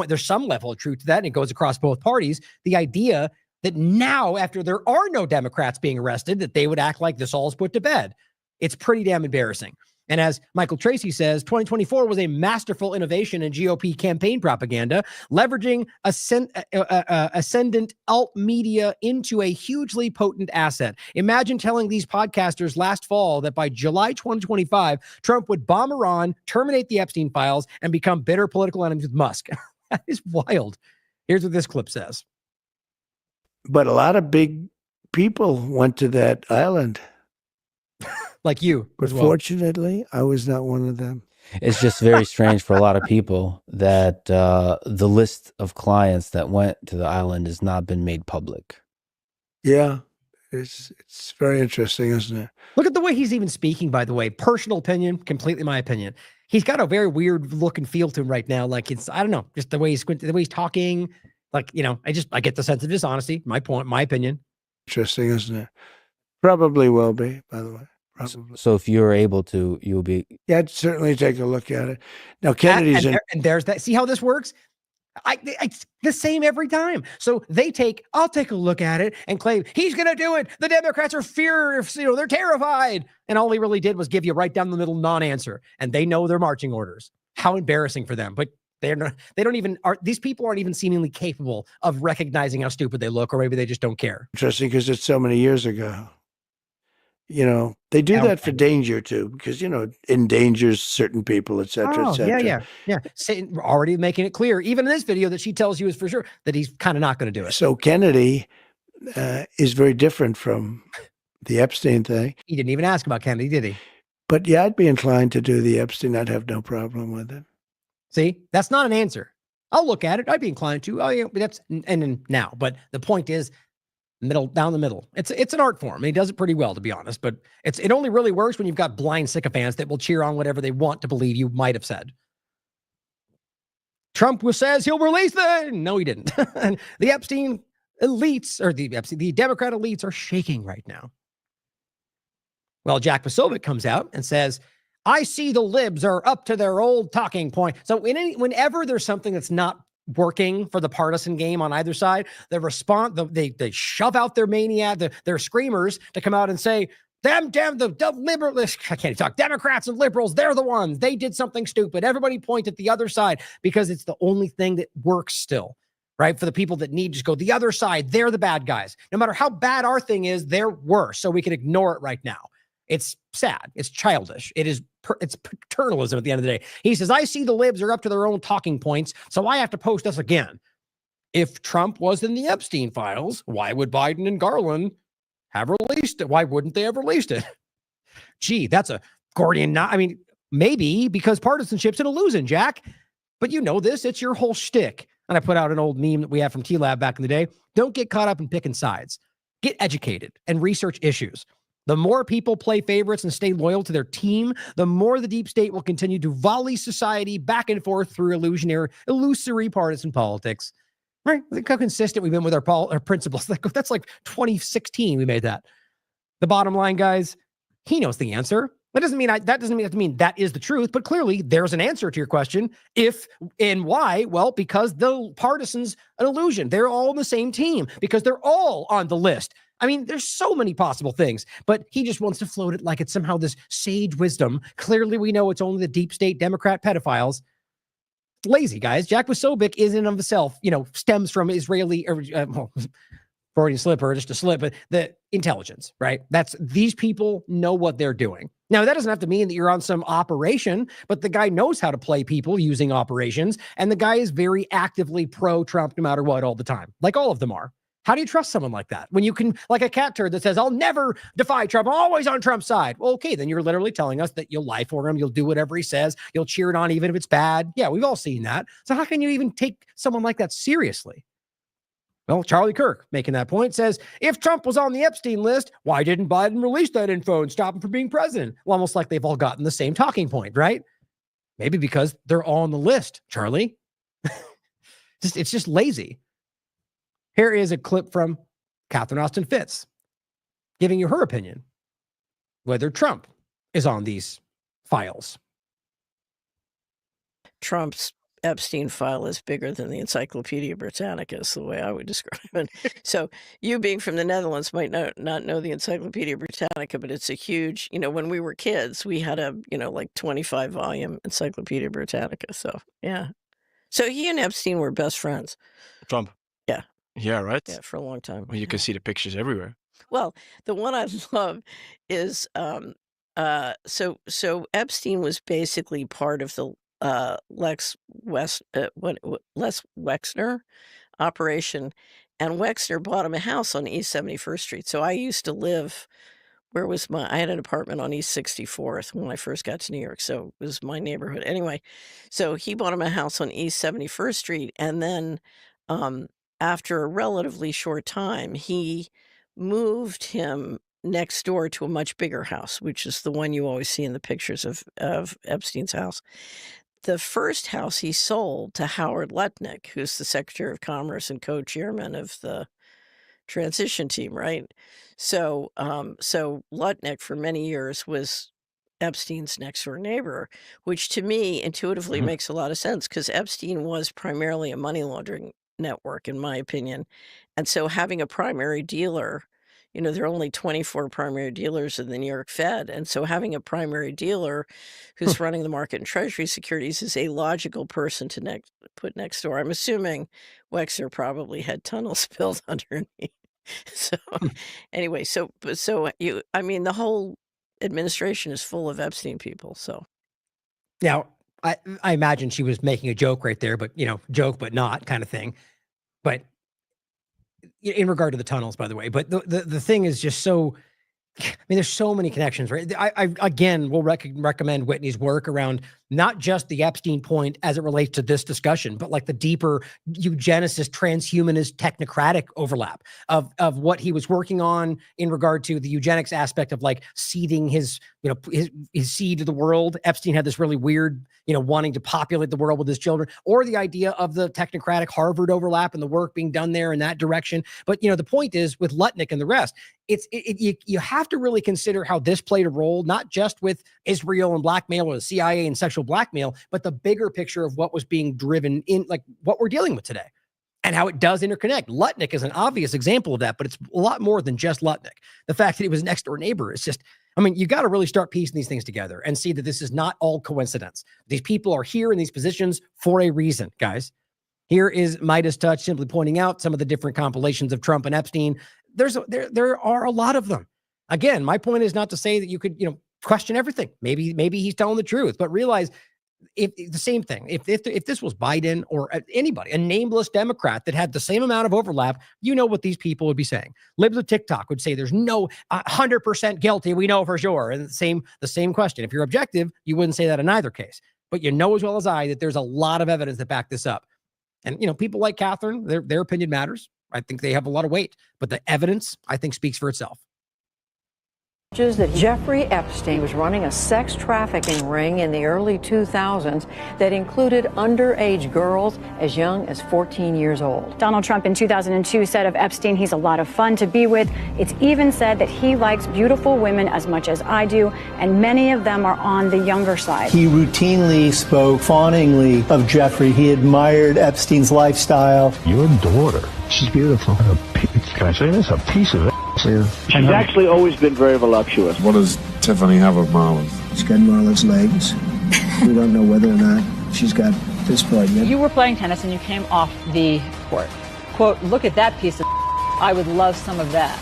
there's some level of truth to that, and it goes across both parties. The idea that now, after there are no Democrats being arrested, that they would act like this all is put to bed. It's pretty damn embarrassing. And as Michael Tracy says, 2024 was a masterful innovation in GOP campaign propaganda, leveraging ascendant alt media into a hugely potent asset. Imagine telling these podcasters last fall that by July 2025, Trump would bomb Iran, terminate the Epstein files, and become bitter political enemies with Musk. That is wild. Here's what this clip says. But a lot of big people went to that island. Like you. But fortunately, I was not one of them. It's just very strange for a lot of people that the list of clients that went to the island has not been made public. Yeah, it's very interesting, isn't it? Look at the way he's even speaking, by the way. Personal opinion, completely my opinion. He's got a very weird look and feel to him right now. Like it's, I don't know, just the way he's talking. Like, you know, I get the sense of dishonesty. My opinion. Interesting, isn't it? Probably will be, by the way. Probably. So if you're able to, you'll be. Yeah, I'd certainly take a look at it. Now, Kennedy's and there's that. See how this works? It's the same every time. So I'll take a look at it and claim he's going to do it. The Democrats are they're terrified. And all he really did was give you right down the middle non-answer. And they know their marching orders. How embarrassing for them. But these people aren't even seemingly capable of recognizing how stupid they look, or maybe they just don't care. Interesting, because it's so many years ago. You know, they do that for danger too, because, you know, endangers certain people, et cetera, et cetera. Yeah. Already making it clear, even in this video, that she tells you is for sure that he's kind of not going to do it. So Kennedy is very different from the Epstein thing. He didn't even ask about Kennedy, did he? But yeah, I'd be inclined to do the Epstein. I'd have no problem with it. See, that's not an answer. I'll look at it. I'd be inclined to. Oh yeah, but that's and now. But the point is, down the middle. It's an art form. He does it pretty well, to be honest. But it only really works when you've got blind sycophants that will cheer on whatever they want to believe you might have said. Trump says he'll release them. No, he didn't. And the Epstein elites, or the Democrat elites, are shaking right now. Well, Jack Posobiec comes out and says, I see the libs are up to their old talking point. So whenever there's something that's not working for the partisan game on either side, they shove out their maniac, their screamers to come out and say, the liberals, I can't talk, Democrats and liberals, they're the ones. They did something stupid. Everybody point at the other side, because it's the only thing that works still, right? For the people that need to just go the other side, they're the bad guys. No matter how bad our thing is, they're worse. So we can ignore it right now. It's sad. It's childish. It's paternalism at the end of the day. He says, I see the libs are up to their own talking points, so I have to post us again. If Trump was in the Epstein files, why would Biden and Garland have released it? Why wouldn't they have released it? Gee, that's a Gordian knot. I mean, maybe because partisanship's an illusion, Jack. But you know this, it's your whole shtick. And I put out an old meme that we had from TLAV back in the day. Don't get caught up in picking sides. Get educated and research issues. The more people play favorites and stay loyal to their team, the more the deep state will continue to volley society back and forth through illusory partisan politics. Right? Look how consistent we've been with our principles. That's like 2016 we made that. The bottom line, guys, he knows the answer. That doesn't mean that is the truth, but clearly there's an answer to your question. If and why? Well, because the partisans, an illusion. They're all on the same team because they're all on the list. I mean, there's so many possible things, but he just wants to float it like it's somehow this sage wisdom. Clearly, we know it's only the deep state Democrat pedophiles. Lazy, guys. Jack Posobiec is in and of himself, stems from Israeli Freudian slip or just a slip, but the intelligence, right? These people know what they're doing. Now, that doesn't have to mean that you're on some operation, but the guy knows how to play people using operations, and the guy is very actively pro-Trump no matter what all the time, like all of them are. How do you trust someone like that? When you can, like a cat turd that says, I'll never defy Trump, I'm always on Trump's side. Well, okay, then you're literally telling us that you'll lie for him, you'll do whatever he says, you'll cheer it on even if it's bad. Yeah, we've all seen that. So how can you even take someone like that seriously? Well, Charlie Kirk, making that point, says, if Trump was on the Epstein list, why didn't Biden release that info and stop him from being president? Well, almost like they've all gotten the same talking point, right? Maybe because they're all on the list, Charlie. It's just lazy. Here is a clip from Catherine Austin Fitts giving you her opinion whether Trump is on these files. Trump's Epstein file is bigger than the Encyclopedia Britannica is the way I would describe it. So you being from the Netherlands might not know the Encyclopedia Britannica, but it's a huge, when we were kids, we had a, like 25 volume Encyclopedia Britannica. So, yeah. So he and Epstein were best friends. Trump. Yeah. Yeah, right? Yeah, for a long time. Well, you can see the pictures everywhere. Well, the one I love is, so Epstein was basically part of the Les Wexner operation, and Wexner bought him a house on East 71st Street. So I used to live, I had an apartment on East 64th when I first got to New York. So it was my neighborhood. Anyway, so he bought him a house on East 71st Street. And then after a relatively short time, he moved him next door to a much bigger house, which is the one you always see in the pictures of Epstein's house. The first house he sold to Howard Lutnick, who's the Secretary of Commerce and co-chairman of the transition team, right? So Lutnick for many years was Epstein's next door neighbor, which to me intuitively makes a lot of sense because Epstein was primarily a money laundering network, in my opinion. And so having a primary dealer, there are only 24 primary dealers in the New York Fed. And so having a primary dealer who's running the market in Treasury securities is a logical person to put next door. I'm assuming Wexner probably had tunnels built underneath. So anyway, the whole administration is full of Epstein people. So now I imagine she was making a joke right there, but joke but not kind of thing. But in regard to the tunnels, by the way, but the thing is just so, there's so many connections, right? I again will recommend Whitney's work around not just the Epstein point as it relates to this discussion, but like the deeper eugenicist, transhumanist, technocratic overlap of what he was working on in regard to the eugenics aspect of like seeding his seed to the world. Epstein had this really weird, wanting to populate the world with his children, or the idea of the technocratic Harvard overlap and the work being done there in that direction. But, the point is with Lutnick and the rest, you have to really consider how this played a role, not just with Israel and blackmail or the CIA and sexual blackmail, but the bigger picture of what was being driven in, like what we're dealing with today and how it does interconnect. Lutnick is an obvious example of that, but it's a lot more than just Lutnick. The fact that he was next door neighbor is just, you got to really start piecing these things together and see that this is not all coincidence. These people are here in these positions for a reason, guys. Here is Midas Touch simply pointing out some of the different compilations of Trump and Epstein. There are a lot of them. Again, my point is not to say that you could, question everything. Maybe he's telling the truth, but realize if the same thing, if this was Biden or anybody, a nameless Democrat that had the same amount of overlap, you know what these people would be saying. Libs of TikTok would say there's no 100% guilty. We know for sure. And the same question. If you're objective, you wouldn't say that in either case. But you know as well as I that there's a lot of evidence that back this up. And, people like Catherine, their opinion matters. I think they have a lot of weight. But the evidence, I think, speaks for itself. That Jeffrey Epstein was running a sex trafficking ring in the early 2000s that included underage girls as young as 14 years old. Donald Trump in 2002 said of Epstein, he's a lot of fun to be with. It's even said that he likes beautiful women as much as I do, and many of them are on the younger side. He routinely spoke fawningly of Jeffrey. He admired Epstein's lifestyle. Your daughter, she's beautiful. Can I say this? A piece of She's actually always been very voluptuous. What does Tiffany have of Marlon's? She's got Marla's legs. We don't know whether or not she's got this part yet. You were playing tennis and you came off the court. Quote, look at that piece of I would love some of that.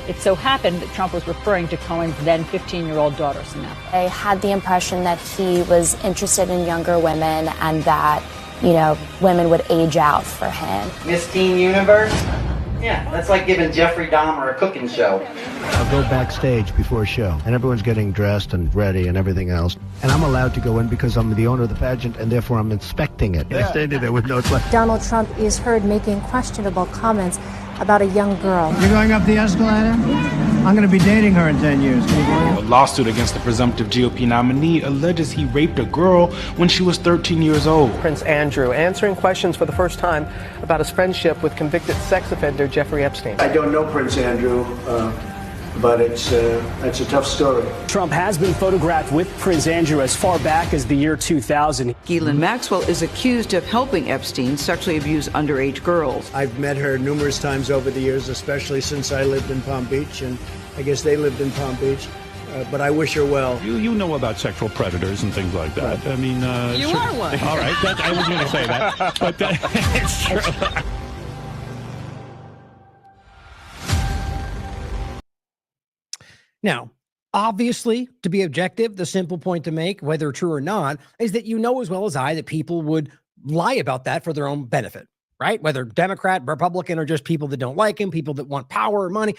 It so happened that Trump was referring to Cohen's then 15-year-old daughter, Samantha. I had the impression that he was interested in younger women and that, women would age out for him. Miss Teen Universe? Yeah, that's like giving Jeffrey Dahmer a cooking show. I'll go backstage before a show, and everyone's getting dressed and ready and everything else. And I'm allowed to go in because I'm the owner of the pageant, and therefore I'm inspecting it. I standing there with notes like... Donald Trump is heard making questionable comments about a young girl. You're going up the escalator? I'm going to be dating her in 10 years. A lawsuit against the presumptive GOP nominee alleges he raped a girl when she was 13 years old. Prince Andrew answering questions for the first time about his friendship with convicted sex offender Jeffrey Epstein. I don't know Prince Andrew, but it's a tough story. Trump has been photographed with Prince Andrew as far back as the year 2000. Ghislaine Maxwell is accused of helping Epstein sexually abuse underage girls. I've met her numerous times over the years, especially since I lived in Palm Beach, and I guess they lived in Palm Beach. But I wish her well. You know about sexual predators and things like that. I mean... You are one. All right, I was going to say that, but it's true. Now, obviously, to be objective, the simple point to make, whether true or not, is that you know as well as I that people would lie about that for their own benefit, right? Whether Democrat, Republican, or just people that don't like him, people that want power or money.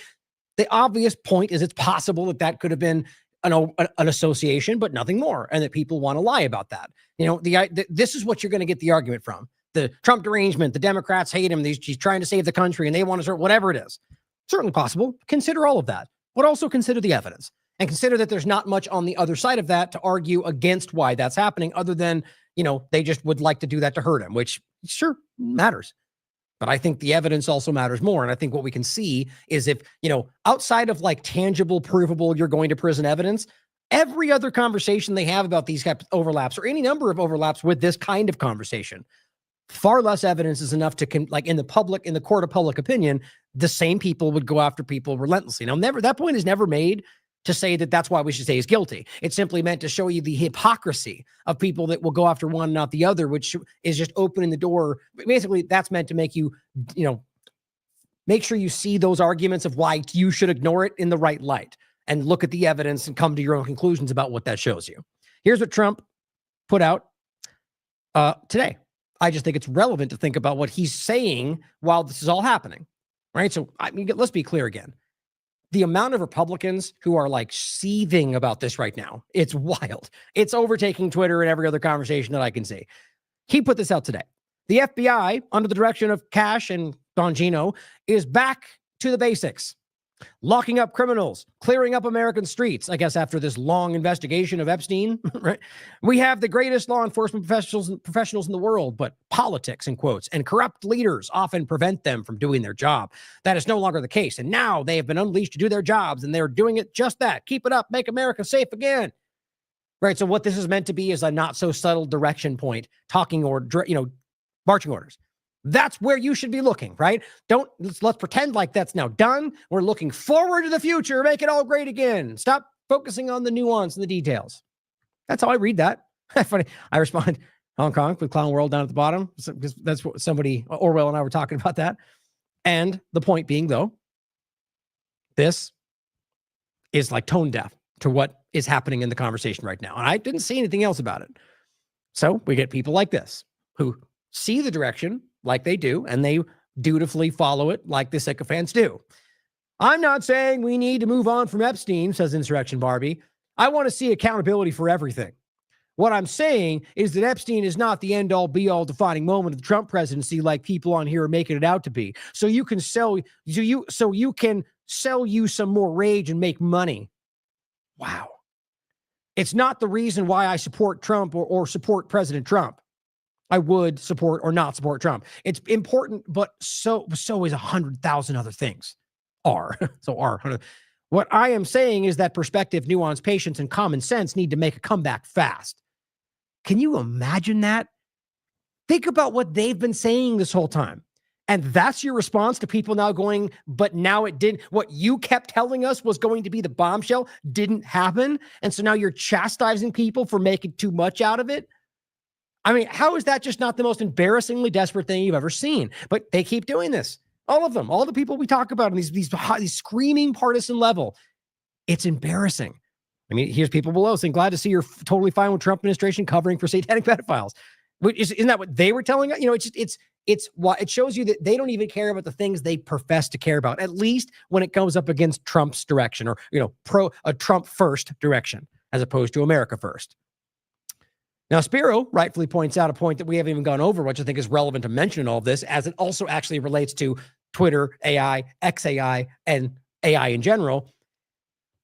The obvious point is it's possible that could have been an association, but nothing more, and that people want to lie about that. This is what you're going to get the argument from. The Trump derangement, the Democrats hate him, he's trying to save the country, and they want to start whatever it is. Certainly possible. Consider all of that. But also consider the evidence and consider that there's not much on the other side of that to argue against why that's happening other than, they just would like to do that to hurt him, which sure matters. But I think the evidence also matters more. And I think what we can see is if, outside of like tangible, provable, you're going to prison evidence, every other conversation they have about these types of overlaps or any number of overlaps with this kind of conversation, far less evidence is enough to in the court of public opinion, the same people would go after people relentlessly. Now, that point is never made to say that that's why we should say he's guilty. It's simply meant to show you the hypocrisy of people that will go after one and not the other, which is just opening the door. Basically, that's meant to make you, make sure you see those arguments of why you should ignore it in the right light and look at the evidence and come to your own conclusions about what that shows you. Here's what Trump put out today. I just think it's relevant to think about what he's saying while this is all happening, right? So, let's be clear again. The amount of Republicans who are like seething about this right now, it's wild. It's overtaking Twitter and every other conversation that I can see. He put this out today. The FBI, under the direction of Cash and Bongino, is back to the basics. Locking up criminals, clearing up American streets. I guess after this long investigation of Epstein, right? We have the greatest law enforcement professionals in the world, but politics, in quotes, and corrupt leaders often prevent them from doing their job. That is no longer the case. And now they have been unleashed to do their jobs, and they're doing it just that. Keep it up. Make America safe again. Right. So what this is meant to be is a not so subtle direction point, talking or, marching orders. That's where you should be looking, right? Let's pretend like that's now done. We're looking forward to the future. Make it all great again. Stop focusing on the nuance and the details. That's how I read that. Funny. I respond, Hong Kong with Clown World down at the bottom. Because that's what Orwell and I were talking about that. And the point being, though, this is like tone deaf to what is happening in the conversation right now. And I didn't see anything else about it. So we get people like this who see the direction like they do, and they dutifully follow it like the sycophants do. I'm not saying we need to move on from Epstein, says Insurrection Barbie. I want to see accountability for everything. What I'm saying is that Epstein is not the end-all, be-all defining moment of the Trump presidency like people on here are making it out to be. So you can sell you some more rage and make money. Wow. It's not the reason why I support Trump or support President Trump. I would support or not support Trump. It's important, but so is 100,000 other things. What I am saying is that perspective, nuance, patience, and common sense need to make a comeback fast. Can you imagine that? Think about what they've been saying this whole time. And that's your response to people now going, but now it didn't. What you kept telling us was going to be the bombshell didn't happen. And so now you're chastising people for making too much out of it. I mean, how is that just not the most embarrassingly desperate thing you've ever seen? But they keep doing this. All of them, all the people we talk about on these screaming partisan level. It's embarrassing. I mean, here's people below saying, glad to see you're totally fine with Trump administration covering for satanic pedophiles. Isn't that what they were telling us? You know, it shows you that they don't even care about the things they profess to care about, at least when it comes up against Trump's direction or, a Trump first direction as opposed to America first. Now, Spiro rightfully points out a point that we haven't even gone over, which I think is relevant to mention in all of this, as it also actually relates to Twitter, AI, XAI, and AI in general.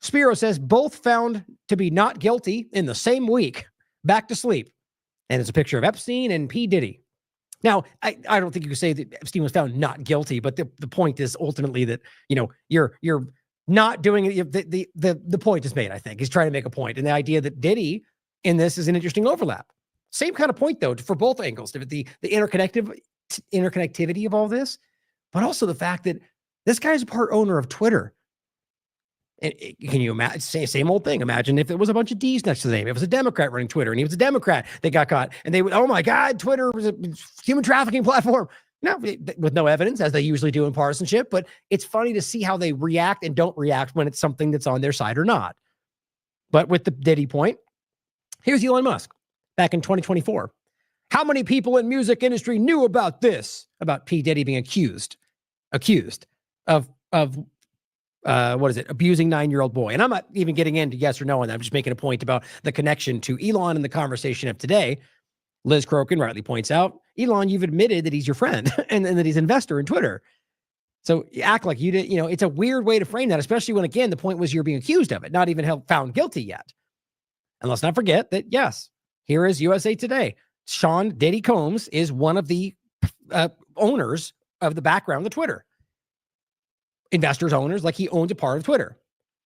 Spiro says both found to be not guilty in the same week. Back to sleep. And it's a picture of Epstein and P. Diddy. Now, I don't think you could say that Epstein was found not guilty, but the point is ultimately that, you're not doing it. The point is made, I think. He's trying to make a point. And the idea that Diddy in this is an interesting overlap. Same kind of point, though, for both angles. The interconnectivity of all this, but also the fact that this guy's a part owner of Twitter. And can you imagine? Same old thing. Imagine if it was a bunch of D's next to the name. If it was a Democrat running Twitter and he was a Democrat that got caught and they would, oh my God, Twitter was a human trafficking platform. No, with no evidence, as they usually do in partisanship. But it's funny to see how they react and don't react when it's something that's on their side or not. But with the Diddy point, here's Elon Musk back in 2024. How many people in music industry knew about this? About P. Diddy being accused of abusing 9-year-old boy. And I'm not even getting into yes or no on that. I'm just making a point about the connection to Elon and the conversation of today. Liz Crokin rightly points out, Elon, you've admitted that he's your friend and that he's an investor in Twitter. So you act like you did, it's a weird way to frame that, especially when, again, the point was you're being accused of it, not even found guilty yet. And let's not forget that, yes, here is USA Today. Sean Diddy Combs is one of the owners of the background of Twitter. Investors, owners, like he owns a part of Twitter.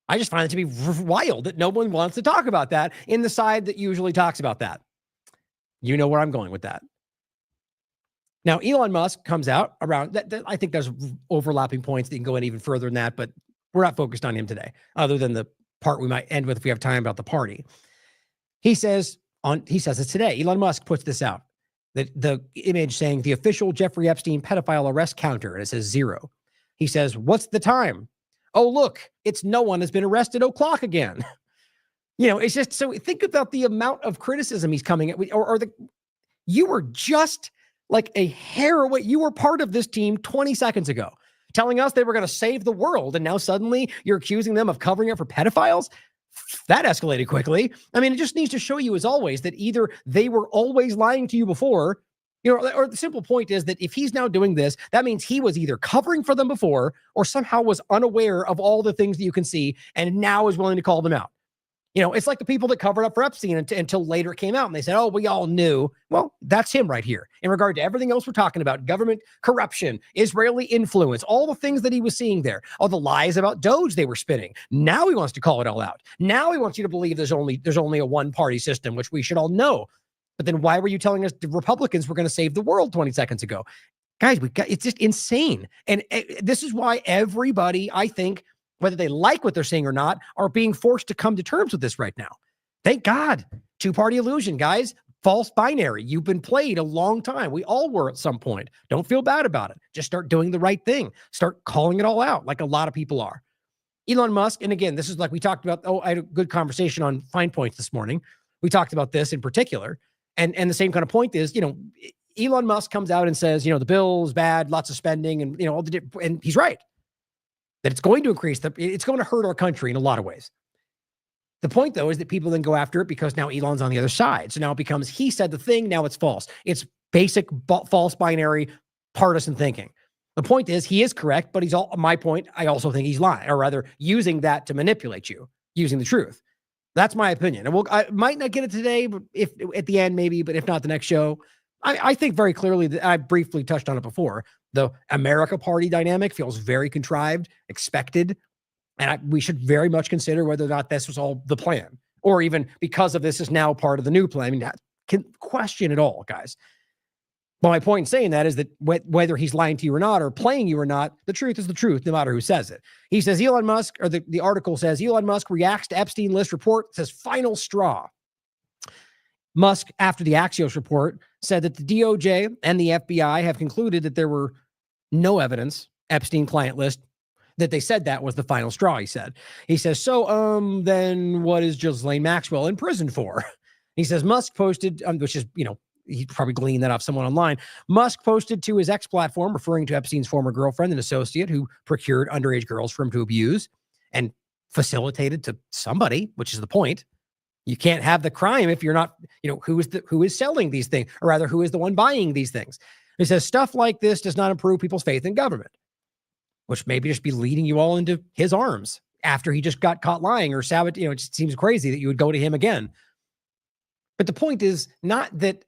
I just find it to be wild that no one wants to talk about that in the side that usually talks about that. You know where I'm going with that. Now, Elon Musk comes out around that. I think there's overlapping points that can go in even further than that, but we're not focused on him today, other than the part we might end with if we have time about the party. He says it today. Elon Musk puts this out. The image saying the official Jeffrey Epstein pedophile arrest counter, and it says 0. He says, what's the time? Oh, look, it's no one has been arrested o'clock again. It's just, so think about the amount of criticism he's coming at, you were just like a hair away. You were part of this team 20 seconds ago, telling us they were going to save the world. And now suddenly you're accusing them of covering up for pedophiles. That escalated quickly. I mean, it just needs to show you, as always, that either they were always lying to you before, or the simple point is that if he's now doing this, that means he was either covering for them before or somehow was unaware of all the things that you can see and now is willing to call them out. It's like the people that covered up for Epstein until later it came out and they said, oh, we all knew. Well, that's him right here. In regard to everything else we're talking about, government corruption, Israeli influence, all the things that he was seeing there, all the lies about DOJ they were spinning. Now he wants to call it all out. Now he wants you to believe there's only a one-party system, which we should all know. But then why were you telling us the Republicans were going to save the world 20 seconds ago? Guys, it's just insane. And this is why everybody, I think, whether they like what they're saying or not, are being forced to come to terms with this right now. Thank God. Two-party illusion, guys. False binary. You've been played a long time. We all were at some point. Don't feel bad about it. Just start doing the right thing. Start calling it all out like a lot of people are. Elon Musk, and again, this is like we talked about, I had a good conversation on Fine Points this morning. We talked about this in particular. And the same kind of point is, Elon Musk comes out and says, the bill is bad, lots of spending, and and he's right that it's going to increase it's going to hurt our country in a lot of ways. The point, though, is that people then go after it because now Elon's on the other side. So now it becomes, he said the thing, now it's false. It's basic false binary partisan thinking. The point is, he is correct, but my point, I also think he's lying, or rather using that to manipulate you, using the truth. That's my opinion. And I might not get it today, but if at the end, maybe, but if not the next show, I think very clearly that I briefly touched on it before. The America Party dynamic feels very contrived, expected. And we should very much consider whether or not this was all the plan, or even because of this is now part of the new plan. I mean, can question it all, guys. But my point in saying that is that whether he's lying to you or not, or playing you or not, the truth is the truth, no matter who says it. He says Elon Musk, or the article says Elon Musk reacts to Epstein list report, says final straw. Musk, after the Axios report, said that the DOJ and the FBI have concluded that there were no evidence, Epstein client list, that they said that was the final straw, he said. He says, so then what is Ghislaine Maxwell in prison for? He says Musk posted, which is, he probably gleaned that off someone online. Musk posted to his X platform, referring to Epstein's former girlfriend and associate who procured underage girls for him to abuse and facilitated to somebody, which is the point. You can't have the crime if you're not, who is selling these things, or rather, who is the one buying these things. He says stuff like this does not improve people's faith in government, which maybe just be leading you all into his arms after he just got caught lying or sabotaged. It just seems crazy that you would go to him again. But the point is not that,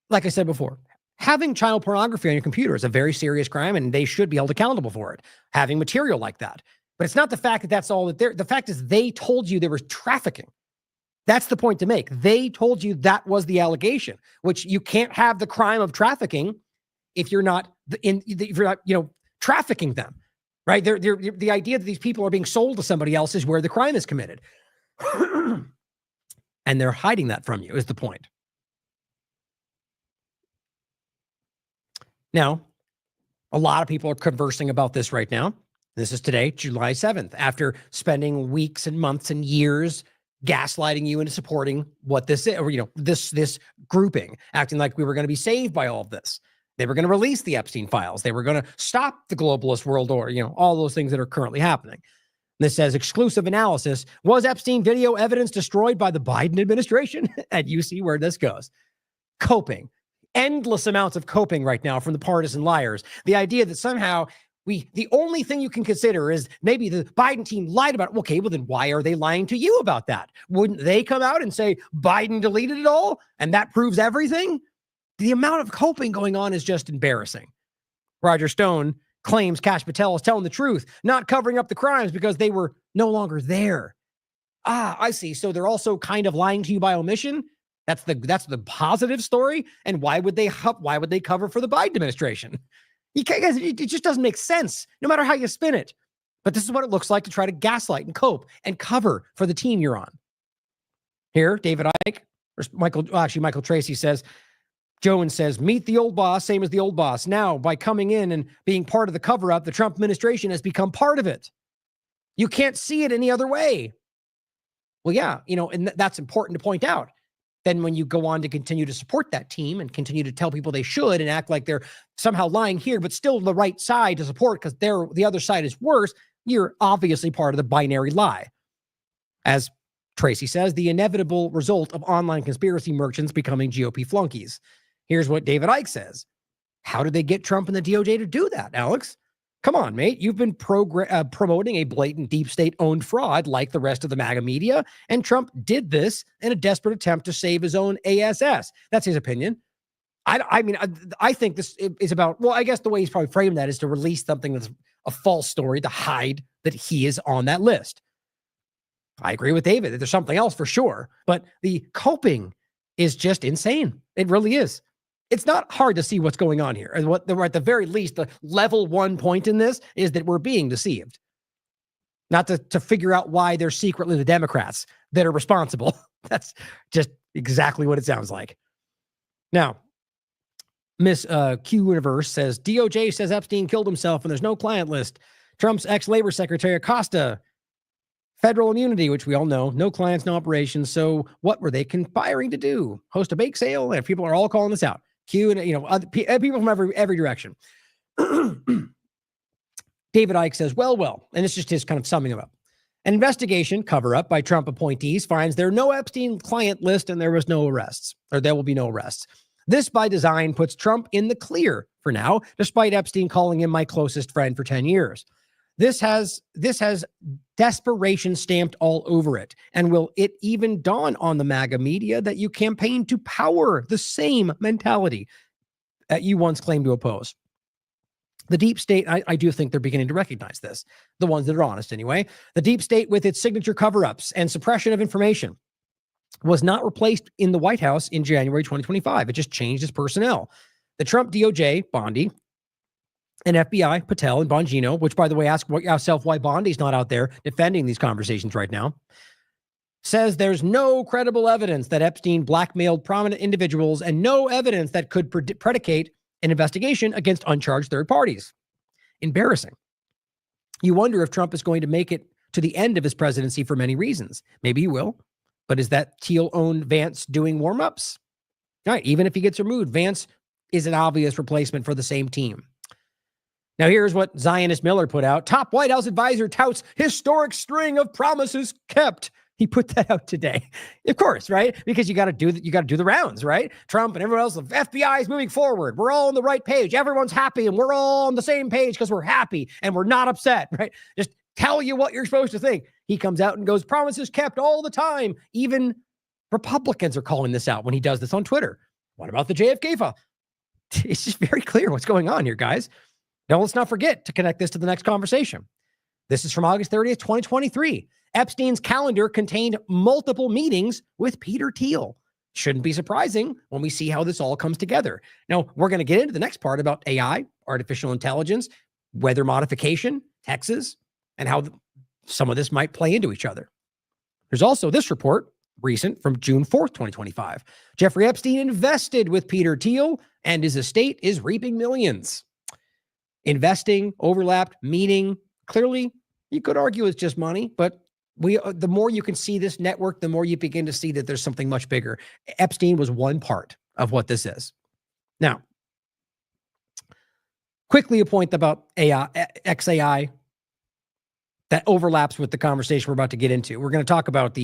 like I said before, having child pornography on your computer is a very serious crime, and they should be held accountable for it, having material like that. But it's not the fact that that's all that the fact is they told you there was trafficking. That's the point to make. They told you that was the allegation, which you can't have the crime of trafficking if you're not trafficking them, right? The idea that these people are being sold to somebody else is where the crime is committed. And they're hiding that from you is the point. Now, a lot of people are conversing about this right now. This is today, July 7th, after spending weeks and months and years gaslighting you into supporting what this is, or, this grouping, acting like we were going to be saved by all of this. They were going to release the Epstein files. They were going to stop the globalist world order, all those things that are currently happening. This says exclusive analysis. Was Epstein video evidence destroyed by the Biden administration? And you see where this goes. Coping. Endless amounts of coping right now from the partisan liars. The idea that somehow the only thing you can consider is maybe the Biden team lied about it. Okay, well then why are they lying to you about that? Wouldn't they come out and say Biden deleted it all and that proves everything? The amount of coping going on is just embarrassing. Roger Stone claims Kash Patel is telling the truth, not covering up the crimes because they were no longer there. Ah, I see. So they're also kind of lying to you by omission. That's the positive story. And why would they cover for the Biden administration? You can't, it just doesn't make sense, no matter how you spin it. But this is what it looks like to try to gaslight and cope and cover for the team you're on. Here, David Icke, or Michael Tracy says, Jones says, meet the old boss, same as the old boss. Now, by coming in and being part of the cover-up, the Trump administration has become part of it. You can't see it any other way. Well, yeah, and that's important to point out. Then when you go on to continue to support that team and continue to tell people they should and act like they're somehow lying here, but still the right side to support because the other side is worse, you're obviously part of the binary lie. As Tracy says, the inevitable result of online conspiracy merchants becoming GOP flunkies. Here's what David Icke says. How did they get Trump and the DOJ to do that, Alex? Come on, mate. You've been promoting a blatant deep state-owned fraud like the rest of the MAGA media, and Trump did this in a desperate attempt to save his own ASS. That's his opinion. I think this is about, well, I guess the way he's probably framed that is to release something that's a false story to hide that he is on that list. I agree with David that there's something else for sure, but the coping is just insane. It really is. It's not hard to see what's going on here. And at the very least, the level 1 point in this is that we're being deceived. Not to figure out why they're secretly the Democrats that are responsible. That's just exactly what it sounds like. Now, Miss Q Universe says, DOJ says Epstein killed himself and there's no client list. Trump's ex-labor secretary Acosta Federal immunity, which we all know, no clients, no operations. So what were they conspiring to do? Host a bake sale? And people are all calling this out. Q and, other people from every direction. David Icke says, well, and it's just his kind of summing them up. An investigation cover-up by Trump appointees finds there are no Epstein client list and there was no arrests, or there will be no arrests. This, by design, puts Trump in the clear for now, despite Epstein calling him my closest friend for 10 years. This has desperation stamped all over it. And will it even dawn on the MAGA media that you campaign to power the same mentality that you once claimed to oppose? The deep state, I do think they're beginning to recognize this. The ones that are honest anyway. The deep state, with its signature cover-ups and suppression of information, was not replaced in the White House in January 2025. It just changed its personnel. The Trump DOJ, Bondi, and FBI, Patel and Bongino, which, by the way, ask yourself why Bondi's not out there defending these conversations right now, says there's no credible evidence that Epstein blackmailed prominent individuals and no evidence that could predicate an investigation against uncharged third parties. Embarrassing. You wonder if Trump is going to make it to the end of his presidency for many reasons. Maybe he will, but is that Thiel-owned Vance doing warm-ups? All right, even if he gets removed, Vance is an obvious replacement for the same team. Now, here's what Zionist Miller put out. Top White House advisor touts historic string of promises kept. He put that out today. Of course, right? Because you got to do the rounds, right? Trump and everyone else, the FBI is moving forward. We're all on the right page. Everyone's happy and we're all on the same page because we're happy and we're not upset, right? Just tell you what you're supposed to think. He comes out and goes, promises kept all the time. Even Republicans are calling this out when he does this on Twitter. What about the JFK file? It's just very clear what's going on here, guys. Now, let's not forget to connect this to the next conversation. This is from August 30th, 2023. Epstein's calendar contained multiple meetings with Peter Thiel. Shouldn't be surprising when we see how this all comes together. Now, we're going to get into the next part about AI, artificial intelligence, weather modification, Texas, and how some of this might play into each other. There's also this report, recent, from June 4th, 2025. Jeffrey Epstein invested with Peter Thiel, and his estate is reaping millions. Investing, overlapped, meaning, clearly, you could argue it's just money, but the more you can see this network, the more you begin to see that there's something much bigger. Epstein was one part of what this is. Now, quickly a point about AI, XAI that overlaps with the conversation we're about to get into. We're going to talk about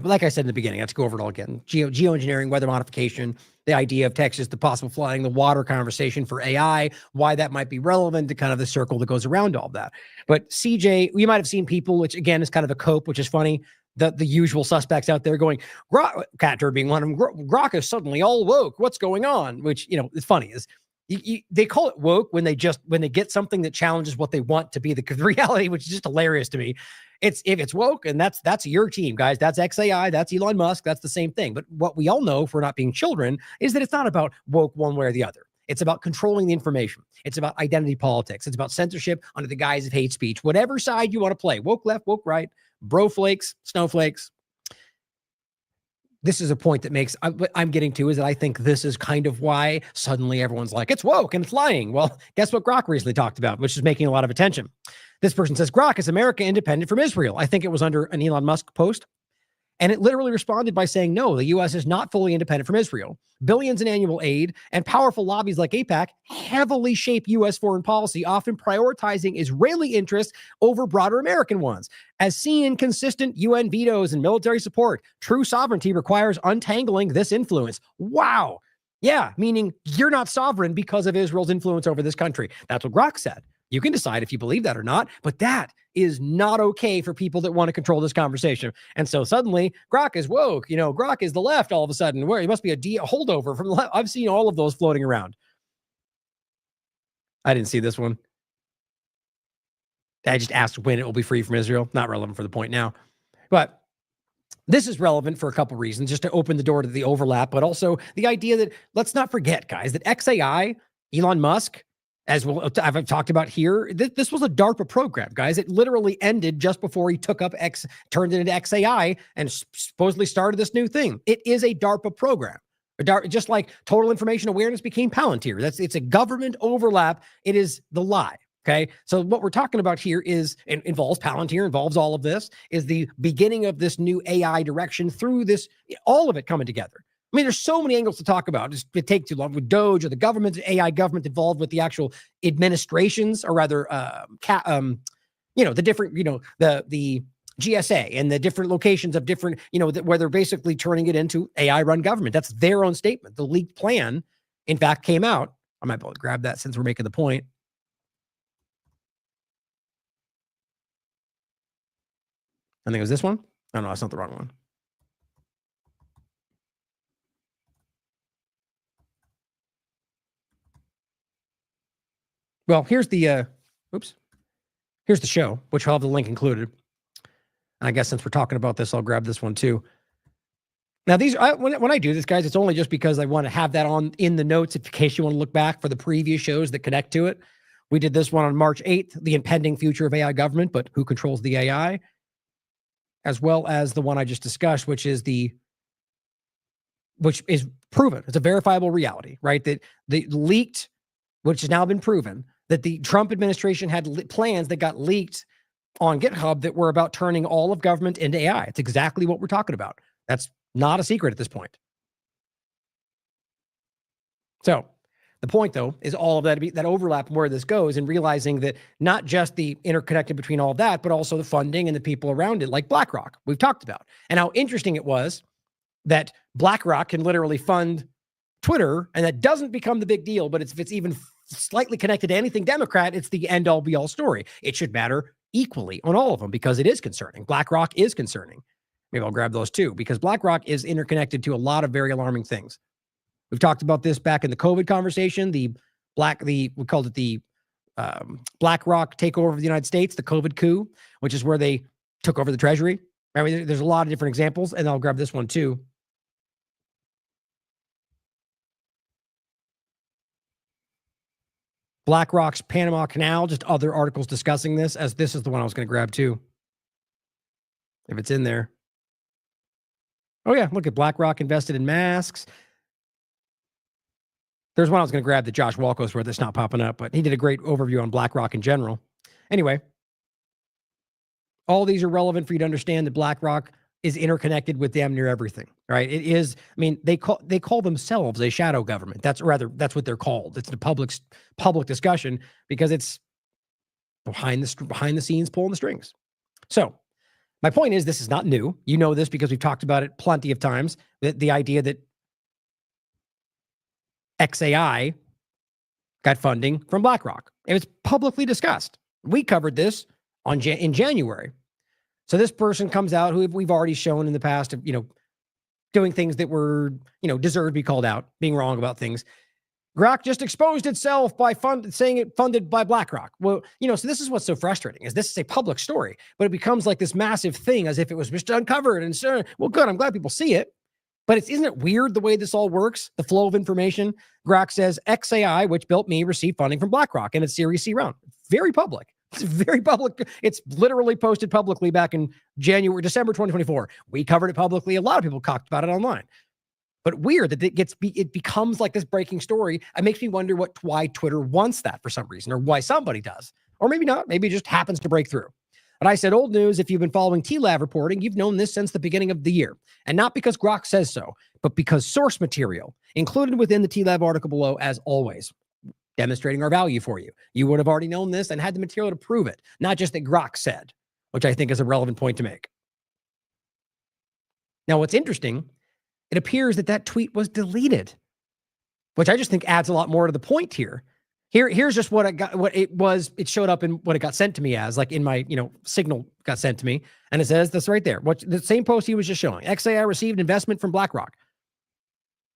like I said in the beginning, let's go over it all again. Geoengineering, weather modification, the idea of Texas, the possible flooding, the water conversation for AI, why that might be relevant to kind of the circle that goes around all that. But CJ, you might have seen people, which again is kind of a cope, which is funny. The usual suspects out there going, Cat Turd being one of them, Grok is suddenly all woke. What's going on? Which, it's funny is they call it woke when they get something that challenges what they want to be the reality, which is just hilarious to me. If it's woke, and that's your team, guys. That's XAI, that's Elon Musk, that's the same thing. But what we all know, if we're not being children, is that it's not about woke one way or the other. It's about controlling the information. It's about identity politics. It's about censorship under the guise of hate speech. Whatever side you want to play, woke left, woke right, bro flakes, snowflakes. This is a point that makes, what I'm getting to is that I think this is kind of why suddenly everyone's like, it's woke and it's lying. Well, guess what Grok recently talked about, which is making a lot of attention. This person says, Grok is America independent from Israel. I think it was under an Elon Musk post. And it literally responded by saying, no, the U.S. is not fully independent from Israel. Billions in annual aid and powerful lobbies like AIPAC heavily shape U.S. foreign policy, often prioritizing Israeli interests over broader American ones. As seen in consistent UN vetoes and military support, true sovereignty requires untangling this influence. Wow. Yeah, meaning you're not sovereign because of Israel's influence over this country. That's what Grok said. You can decide if you believe that or not, but that is not okay for people that want to control this conversation. And so suddenly, Grok is woke. Grok is the left all of a sudden. Where he must be a holdover from the left. I've seen all of those floating around. I didn't see this one. I just asked when it will be free from Israel. Not relevant for the point now. But this is relevant for a couple reasons, just to open the door to the overlap, but also the idea that, let's not forget, guys, that XAI, Elon Musk, as I've talked about here, this was a DARPA program, guys. It literally ended just before he turned it into XAI and supposedly started this new thing. It is a DARPA program. Just like Total Information Awareness became Palantir. It's a government overlap. It is the lie. Okay. So what we're talking about here is, it involves Palantir, involves all of this, is the beginning of this new AI direction through this, all of it coming together. I mean, there's so many angles to talk about. It take too long with DOJ or the government, AI government involved with the actual administrations, or rather, the different, the GSA and the different locations of different, where they're basically turning it into AI run government. That's their own statement. The leaked plan, in fact, came out. I might be able to grab that since we're making the point. I think it was this one. Oh, no, it's not the wrong one. Well, here's the, here's the show, which I'll have the link included. And I guess since we're talking about this, I'll grab this one too. Now, when I do this, guys, it's only just because I want to have that on in the notes in case you want to look back for the previous shows that connect to it. We did this one on March 8th, the impending future of AI government, but who controls the AI? As well as the one I just discussed, which is proven. It's a verifiable reality, right? That the leaked, which has now been proven, that the Trump administration had plans that got leaked on GitHub that were about turning all of government into AI. It's exactly what we're talking about. That's not a secret at this point. So the point, though, is all of that overlap and where this goes, and realizing that not just the interconnected between all of that, but also the funding and the people around it, like BlackRock, we've talked about. And how interesting it was that BlackRock can literally fund Twitter, and that doesn't become the big deal, but if it's even slightly connected to anything Democrat, it's the end-all be-all story. It should matter equally on all of them because it is concerning. BlackRock is concerning. Maybe I'll grab those too, because BlackRock is interconnected to a lot of very alarming things. We've talked about this back in the COVID conversation. We called it the BlackRock takeover of the United States, the COVID coup, which is where they took over the Treasury. I mean, there's a lot of different examples, and I'll grab this one too. BlackRock's Panama Canal, just other articles discussing this, as this is the one I was going to grab too, if it's in there. Oh yeah, look at BlackRock invested in masks. There's one I was going to grab that Josh Walkos wrote that's not popping up, but he did a great overview on BlackRock in general. Anyway, all these are relevant for you to understand that BlackRock is interconnected with damn near everything, right? It is, I mean, they call themselves a shadow government. That's what they're called. It's the public discussion because it's behind the scenes pulling the strings. So my point is, this is not new. You know this because we've talked about it plenty of times, that the idea that XAI got funding from BlackRock. It was publicly discussed. We covered this in January. So this person comes out who we've already shown in the past of, doing things that were, deserved to be called out, being wrong about things. Grok just exposed itself by saying it funded by BlackRock. Well, so this is what's so frustrating, is this is a public story, but it becomes like this massive thing as if it was just uncovered. And so, well, good, I'm glad people see it. But isn't it weird the way this all works? The flow of information. Grok says XAI, which built me, received funding from BlackRock in its Series C round. Very public. It's very public. It's literally posted publicly back in December 2024. We covered it publicly. A lot of people talked about it online. But weird that it becomes like this breaking story. It makes me wonder why Twitter wants that for some reason, or why somebody does. Or maybe not. Maybe it just happens to break through. But I said, old news, if you've been following TLAV reporting, you've known this since the beginning of the year. And not because Grok says so, but because source material included within the TLAV article below, as always, demonstrating our value for you. You would have already known this and had the material to prove it, not just that Grok said, which I think is a relevant point to make. Now, what's interesting, it appears that tweet was deleted, which I just think adds a lot more to the point here. Here's just what it showed up in what it got sent to me as, like in my, signal got sent to me. And it says this right there. The same post he was just showing. XAI received investment from BlackRock.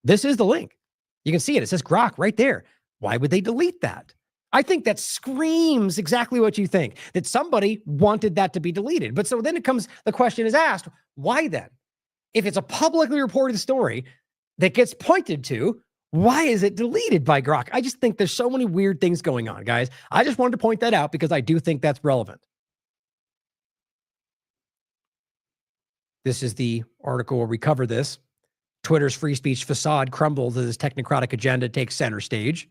This is the link. You can see it. It says Grok right there. Why would they delete that? I think that screams exactly what you think, that somebody wanted that to be deleted. But so then the question is asked, why then? If it's a publicly reported story that gets pointed to, why is it deleted by Grok? I just think there's so many weird things going on, guys. I just wanted to point that out because I do think that's relevant. This is the article where we cover this. Twitter's free speech facade crumbles as its technocratic agenda takes center stage.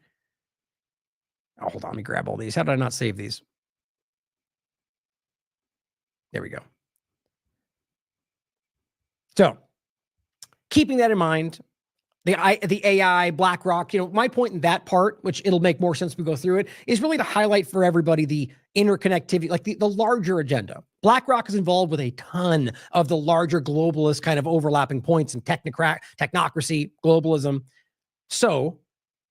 Oh, hold on, let me grab all these. How did I not save these? There we go. So, keeping that in mind, the AI, BlackRock, my point in that part, which it'll make more sense if we go through it, is really to highlight for everybody the interconnectivity, like the larger agenda. BlackRock is involved with a ton of the larger globalist kind of overlapping points in technocracy, globalism. So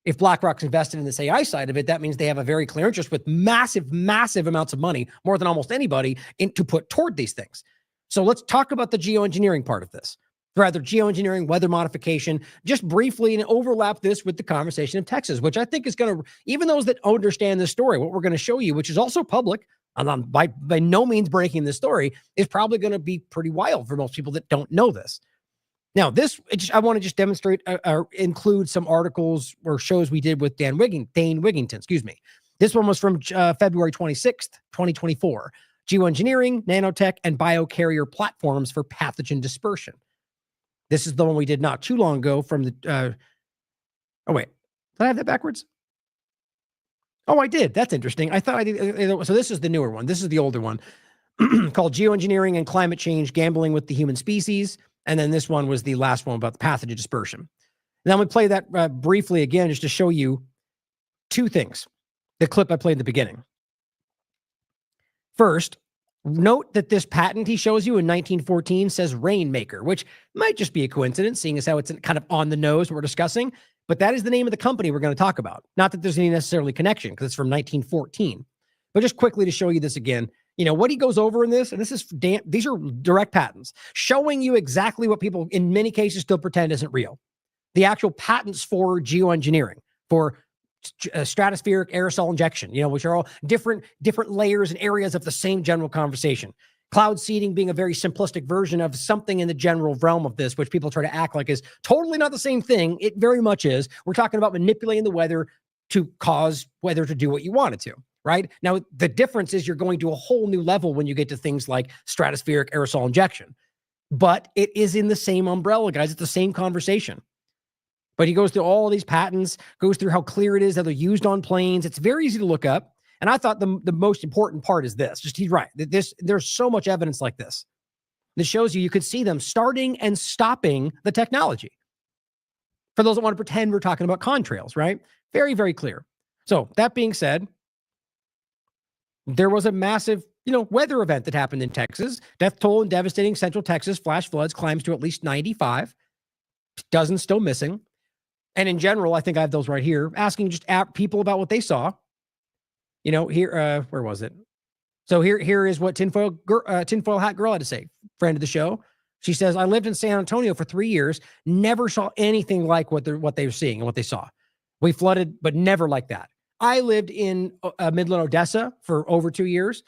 if BlackRock's invested in this AI side of it, that means they have a very clear interest with massive, massive amounts of money, more than almost anybody, to put toward these things. So let's talk about the geoengineering part of this. Rather, geoengineering, weather modification, just briefly, and overlap this with the conversation of Texas, which I think is going to, even those that understand this story, what we're going to show you, which is also public, and I'm by no means breaking this story, is probably going to be pretty wild for most people that don't know this. Now, I want to just demonstrate, include some articles or shows we did with Dane Wigington, excuse me. This one was from February 26th, 2024. Geoengineering, nanotech, and biocarrier platforms for pathogen dispersion. This is the one we did not too long ago from the, oh wait, did I have that backwards? Oh, I did. That's interesting. I thought I did. So this is the newer one. This is the older one called Geoengineering and Climate Change, Gambling with the Human Species. And then this one was the last one about the pathogen dispersion. Now I'm going to play that briefly again, just to show you two things. The clip I played in the beginning. First, note that this patent he shows you in 1914 says Rainmaker, which might just be a coincidence, seeing as how it's kind of on the nose we're discussing, but that is the name of the company we're going to talk about. Not that there's any necessarily connection, because it's from 1914. But just quickly to show you this again, what he goes over in this, and these are direct patents, showing you exactly what people in many cases still pretend isn't real. The actual patents for geoengineering, for stratospheric aerosol injection, which are all different layers and areas of the same general conversation. Cloud seeding being a very simplistic version of something in the general realm of this, which people try to act like is totally not the same thing. It very much is. We're talking about manipulating the weather to cause weather to do what you want it to, right? Now, the difference is you're going to a whole new level when you get to things like stratospheric aerosol injection. But it is in the same umbrella, guys. It's the same conversation. But he goes through all these patents, goes through how clear it is that they're used on planes. It's very easy to look up. And I thought the most important part is this. He's right. There's so much evidence like this. This shows you could see them starting and stopping the technology. For those that want to pretend we're talking about contrails, right? Very, very clear. So that being said, there was a massive, weather event that happened in Texas. Death toll in devastating central Texas flash floods climbs to at least 95. Dozens still missing. And in general, I think I have those right here, asking just people about what they saw. Here, where was it? So here is what tinfoil hat girl had to say. Friend of the show. She says, I lived in San Antonio for 3 years, never saw anything like what they were seeing and what they saw. We flooded, but never like that. I lived in Midland, Odessa for over 2 years.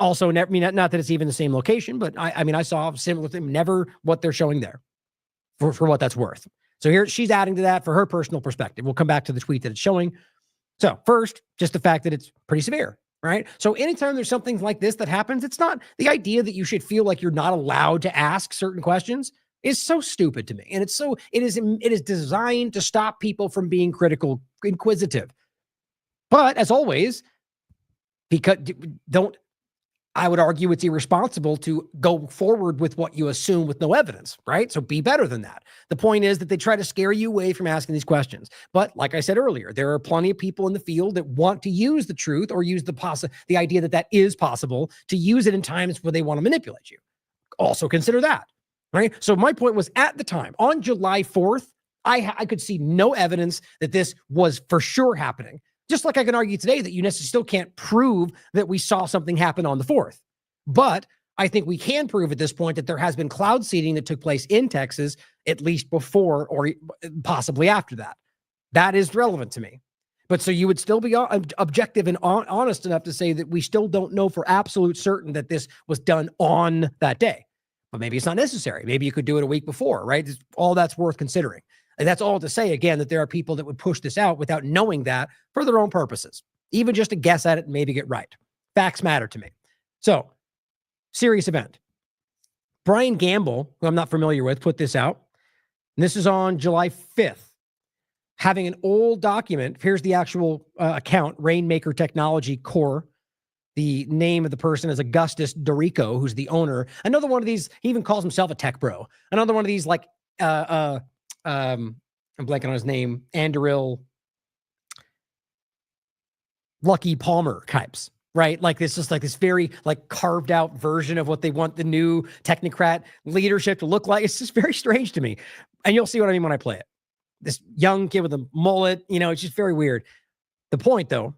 Also, not that it's even the same location, but I saw similar thing, never what they're showing there for what that's worth. So here she's adding to that for her personal perspective. We'll come back to the tweet that it's showing. So first, just the fact that it's pretty severe, right? So anytime there's something like this that happens, it's not the idea that you should feel like you're not allowed to ask certain questions is so stupid to me. And it is designed to stop people from being critical, inquisitive. But as always, I would argue it's irresponsible to go forward with what you assume with no evidence, right? So be better than that. The point is that they try to scare you away from asking these questions. But like I said earlier, there are plenty of people in the field that want to use the truth or use the idea that is possible to use it in times where they want to manipulate you. Also consider that, right? So my point was, at the time, on July 4th, I could see no evidence that this was for sure happening. Just like I can argue today that you still can't prove that we saw something happen on the 4th. But I think we can prove at this point that there has been cloud seeding that took place in Texas, at least before or possibly after that. That is relevant to me. But so you would still be objective and honest enough to say that we still don't know for absolute certain that this was done on that day. But maybe it's not necessary. Maybe you could do it a week before, right? All that's worth considering. And that's all to say, again, that there are people that would push this out without knowing that for their own purposes, even just to guess at it and maybe get right. Facts matter to me. So, serious event. Brian Gamble, who I'm not familiar with, put this out. And this is on July 5th. having an old document. Here's the actual account, Rainmaker Technology Corp. The name of the person is Augustus Dorico, who's the owner. Another one of these, he even calls himself a tech bro. Another one of these, like, I'm blanking on his name, Anduril Lucky Palmer types, right? Like, this just like this very like carved out version of what they want the new technocrat leadership to look like. It's just very strange to me. And you'll see what I mean when I play it. This young kid with a mullet, it's just very weird. The point, though,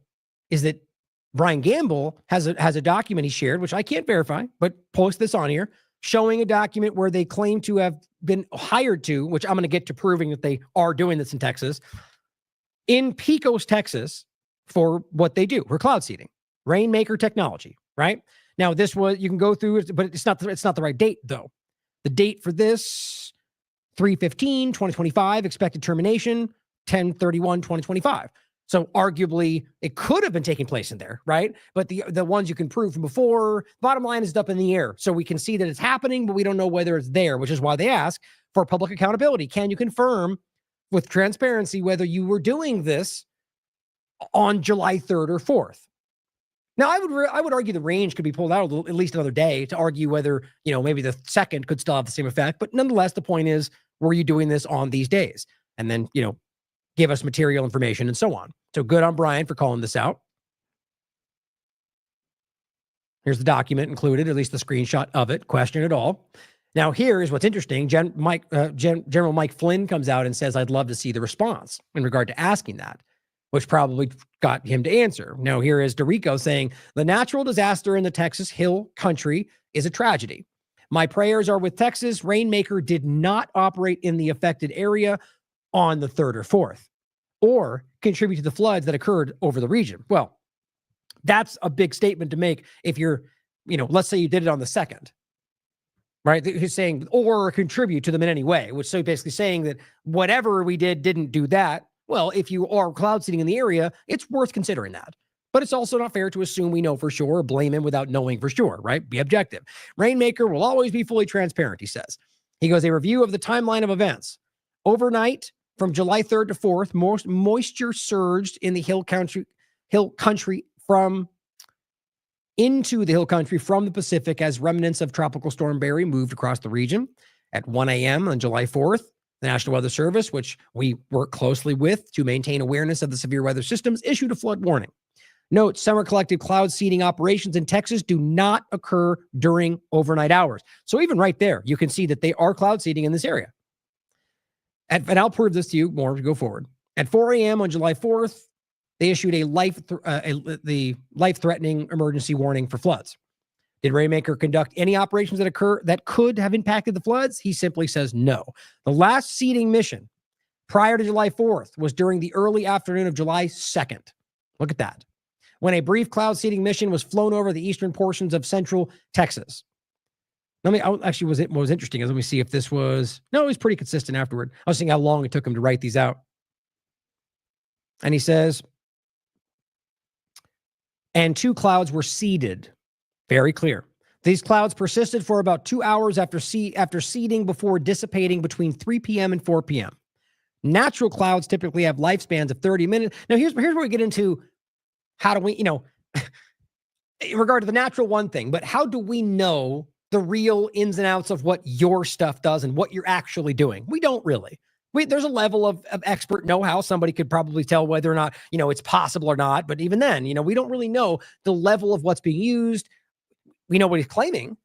is that Brian Gamble has a document he shared, which I can't verify, but post this on here, showing a document where they claim to have been hired to, which I'm going to get to proving that they are doing this in Texas, in Pecos, Texas, for what they do, for cloud seeding, Rainmaker Technology, right? Now, this was, you can go through it, but it's not the right date, though. The date for this, 3/15/2025, expected termination, 10/31/2025. So arguably, it could have been taking place in there, right? But the ones you can prove from before, bottom line is it's up in the air. So we can see that it's happening, but we don't know whether it's there, which is why they ask for public accountability. Can you confirm with transparency whether you were doing this on July 3rd or 4th? Now, I would argue the range could be pulled out at least another day to argue whether, maybe the second could still have the same effect. But nonetheless, the point is, were you doing this on these days? And then, give us material information and so on. So good on Brian for calling this out. Here's the document included, at least the screenshot of it, question at all. Now, here is what's interesting. General Mike Flynn comes out and says, I'd love to see the response in regard to asking that, which probably got him to answer. Now, here is Dorico saying, the natural disaster in the Texas Hill Country is a tragedy. My prayers are with Texas. Rainmaker did not operate in the affected area on the 3rd or 4th, or contribute to the floods that occurred over the region. Well, that's a big statement to make if you're, let's say you did it on the 2nd, right? He's saying, or contribute to them in any way, which so basically saying that whatever we didn't do that. Well, if you are cloud seeding in the area, it's worth considering that. But it's also not fair to assume we know for sure or blame him without knowing for sure, right? Be objective. Rainmaker will always be fully transparent, he says. He goes, a review of the timeline of events. Overnight, from July 3rd to 4th, moisture surged in the hill country from into the hill country from the Pacific as remnants of Tropical Storm Barry moved across the region. At 1 a.m. on July 4th, the National Weather Service, which we work closely with to maintain awareness of the severe weather systems, issued a flood warning. Note, summer collective cloud seeding operations in Texas do not occur during overnight hours. So even right there, you can see that they are cloud seeding in this area. And I'll prove this to you more as we go forward. At 4 a.m. on July 4th, they issued the life-threatening emergency warning for floods. Did Rainmaker conduct any operations that could have impacted the floods? He simply says no. The last seeding mission prior to July 4th was during the early afternoon of July 2nd. Look at that. When a brief cloud seeding mission was flown over the eastern portions of central Texas. What was interesting is, let me see if this was, no, it was pretty consistent afterward. I was seeing how long it took him to write these out. And he says, and 2 clouds were seeded. Very clear. These clouds persisted for about 2 hours after seeding before dissipating between 3 p.m. and 4 p.m. Natural clouds typically have lifespans of 30 minutes. Now, here's where we get into how do we, in regard to the natural one thing, but how do we know the real ins and outs of what your stuff does and what you're actually doing? We don't really. There's a level of expert know-how. Somebody could probably tell whether or not, it's possible or not. But even then, we don't really know the level of what's being used. We know what he's claiming,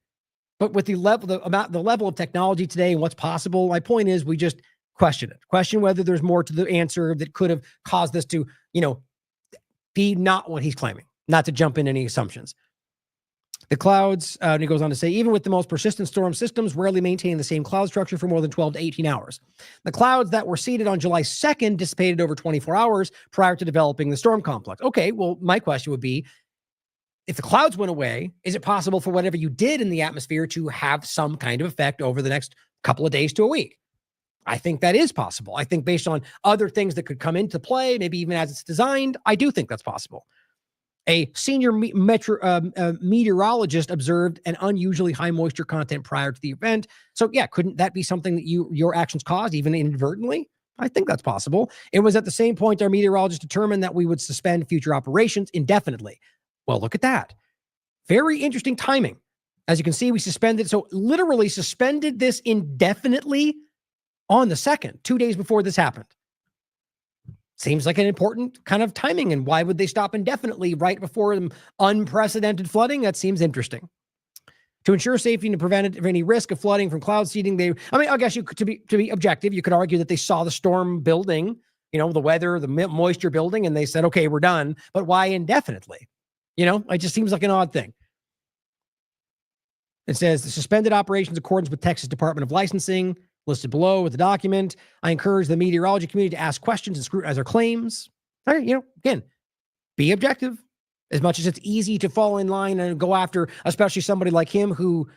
but with the level of technology today and what's possible, my point is we just question it. Question whether there's more to the answer that could have caused this to, be not what he's claiming, not to jump in any assumptions. The clouds, and he goes on to say, even with the most persistent storm systems, rarely maintain the same cloud structure for more than 12 to 18 hours. The clouds that were seeded on July 2nd dissipated over 24 hours prior to developing the storm complex. Okay, well, my question would be, if the clouds went away, is it possible for whatever you did in the atmosphere to have some kind of effect over the next couple of days to a week? I think that is possible. I think based on other things that could come into play, maybe even as it's designed, I do think that's possible. A senior meteorologist observed an unusually high moisture content prior to the event. So yeah, couldn't that be something that your actions caused, even inadvertently? I think that's possible. It was at the same point our meteorologist determined that we would suspend future operations indefinitely. Well, look at that. Very interesting timing. As you can see, we suspended, so literally suspended this indefinitely on the 2nd, 2 days before this happened. Seems like an important kind of timing. And why would they stop indefinitely right before unprecedented flooding? That seems interesting. To ensure safety and to prevent any risk of flooding from cloud seeding, I guess you could, to be objective, you could argue that they saw the storm building, the weather, the moisture building, and they said, okay, we're done. But why indefinitely? It just seems like an odd thing. It says the suspended operations in accordance with Texas Department of Licensing, listed below with the document. I encourage the meteorology community to ask questions and scrutinize their claims. All right, again, be objective. As much as it's easy to fall in line and go after, especially somebody like him who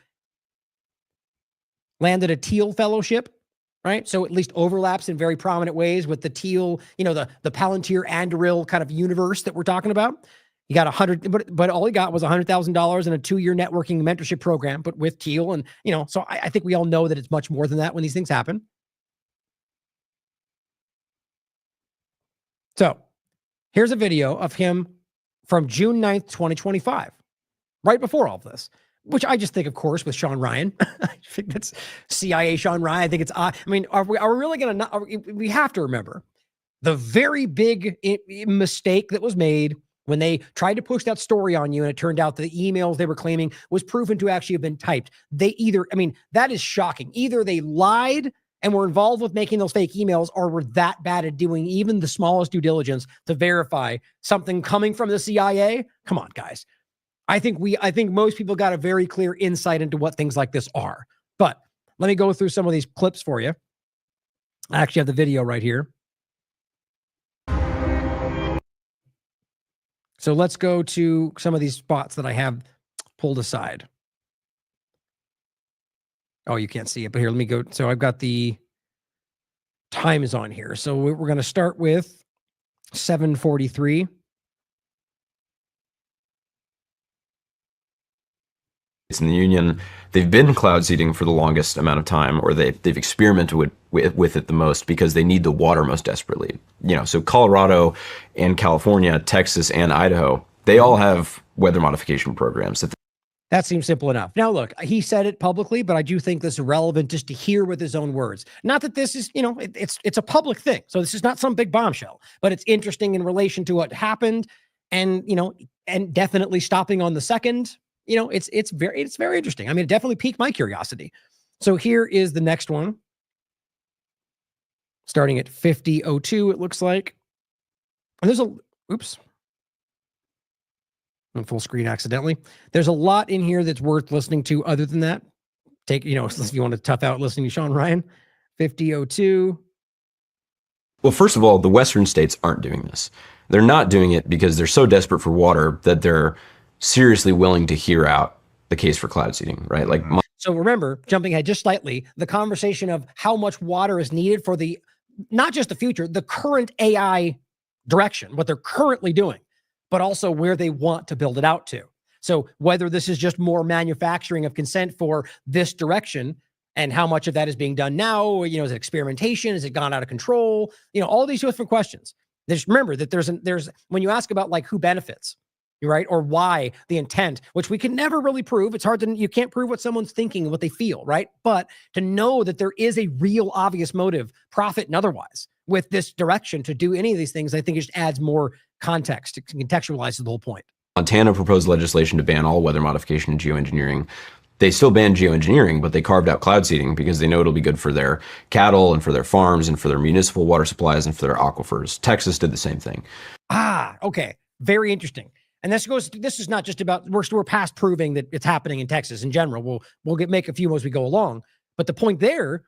landed a Teal fellowship, right? So at least overlaps in very prominent ways with the Teal, the Palantir Anduril kind of universe that we're talking about. He got but all he got was $100,000 in a 2-year networking mentorship program, but with Teal. And, so I think we all know that it's much more than that when these things happen. So here's a video of him from June 9th, 2025, right before all of this, which I just think, of course, with Sean Ryan. I think that's CIA Sean Ryan. I think it's, are we really going to, we have to remember the very big mistake that was made when they tried to push that story on you, and it turned out that the emails they were claiming was proven to actually have been typed. That is shocking. Either they lied and were involved with making those fake emails, or were that bad at doing even the smallest due diligence to verify something coming from the CIA. Come on, guys. I think most people got a very clear insight into what things like this are. But let me go through some of these clips for you. I actually have the video right here. So let's go to some of these spots that I have pulled aside. Oh, you can't see it, but here, let me go. So I've got the times on here. So we're going to start with 7:43. In the union, they've been cloud seeding for the longest amount of time, or they've experimented with it the most because they need the water most desperately. So Colorado and California, Texas and Idaho, they all have weather modification programs. That seems simple enough. Now, look, he said it publicly, but I do think this is relevant just to hear with his own words. Not that this is, it's a public thing. So this is not some big bombshell, but it's interesting in relation to what happened, and, and definitely stopping on the 2nd. It's very interesting. It definitely piqued my curiosity. So here is the next one. Starting at 50:02, it looks like. And there's oops. On full screen accidentally. There's a lot in here that's worth listening to other than that. If you want to tough out listening to Sean Ryan. 50:02. Well, first of all, the Western states aren't doing this. They're not doing it because they're so desperate for water that they're seriously willing to hear out the case for cloud seeding, right? So remember, jumping ahead just slightly, the conversation of how much water is needed for not just the future, the current AI direction, what they're currently doing, but also where they want to build it out to. So whether this is just more manufacturing of consent for this direction, and how much of that is being done now, is it experimentation? Has it gone out of control? All these different questions. Just remember that there's when you ask about who benefits, right? Or why, the intent, which we can never really prove. It's hard you can't prove what someone's thinking and what they feel, right? But to know that there is a real obvious motive, profit and otherwise, with this direction to do any of these things, I think it just adds more context to contextualize the whole point. Montana proposed legislation to ban all weather modification and geoengineering. They still ban geoengineering, but they carved out cloud seeding because they know it'll be good for their cattle and for their farms and for their municipal water supplies and for their aquifers. Texas did the same thing. Okay. Very interesting. And this is not just about, we're past proving that it's happening in Texas in general. We'll make a few more as we go along. But the point there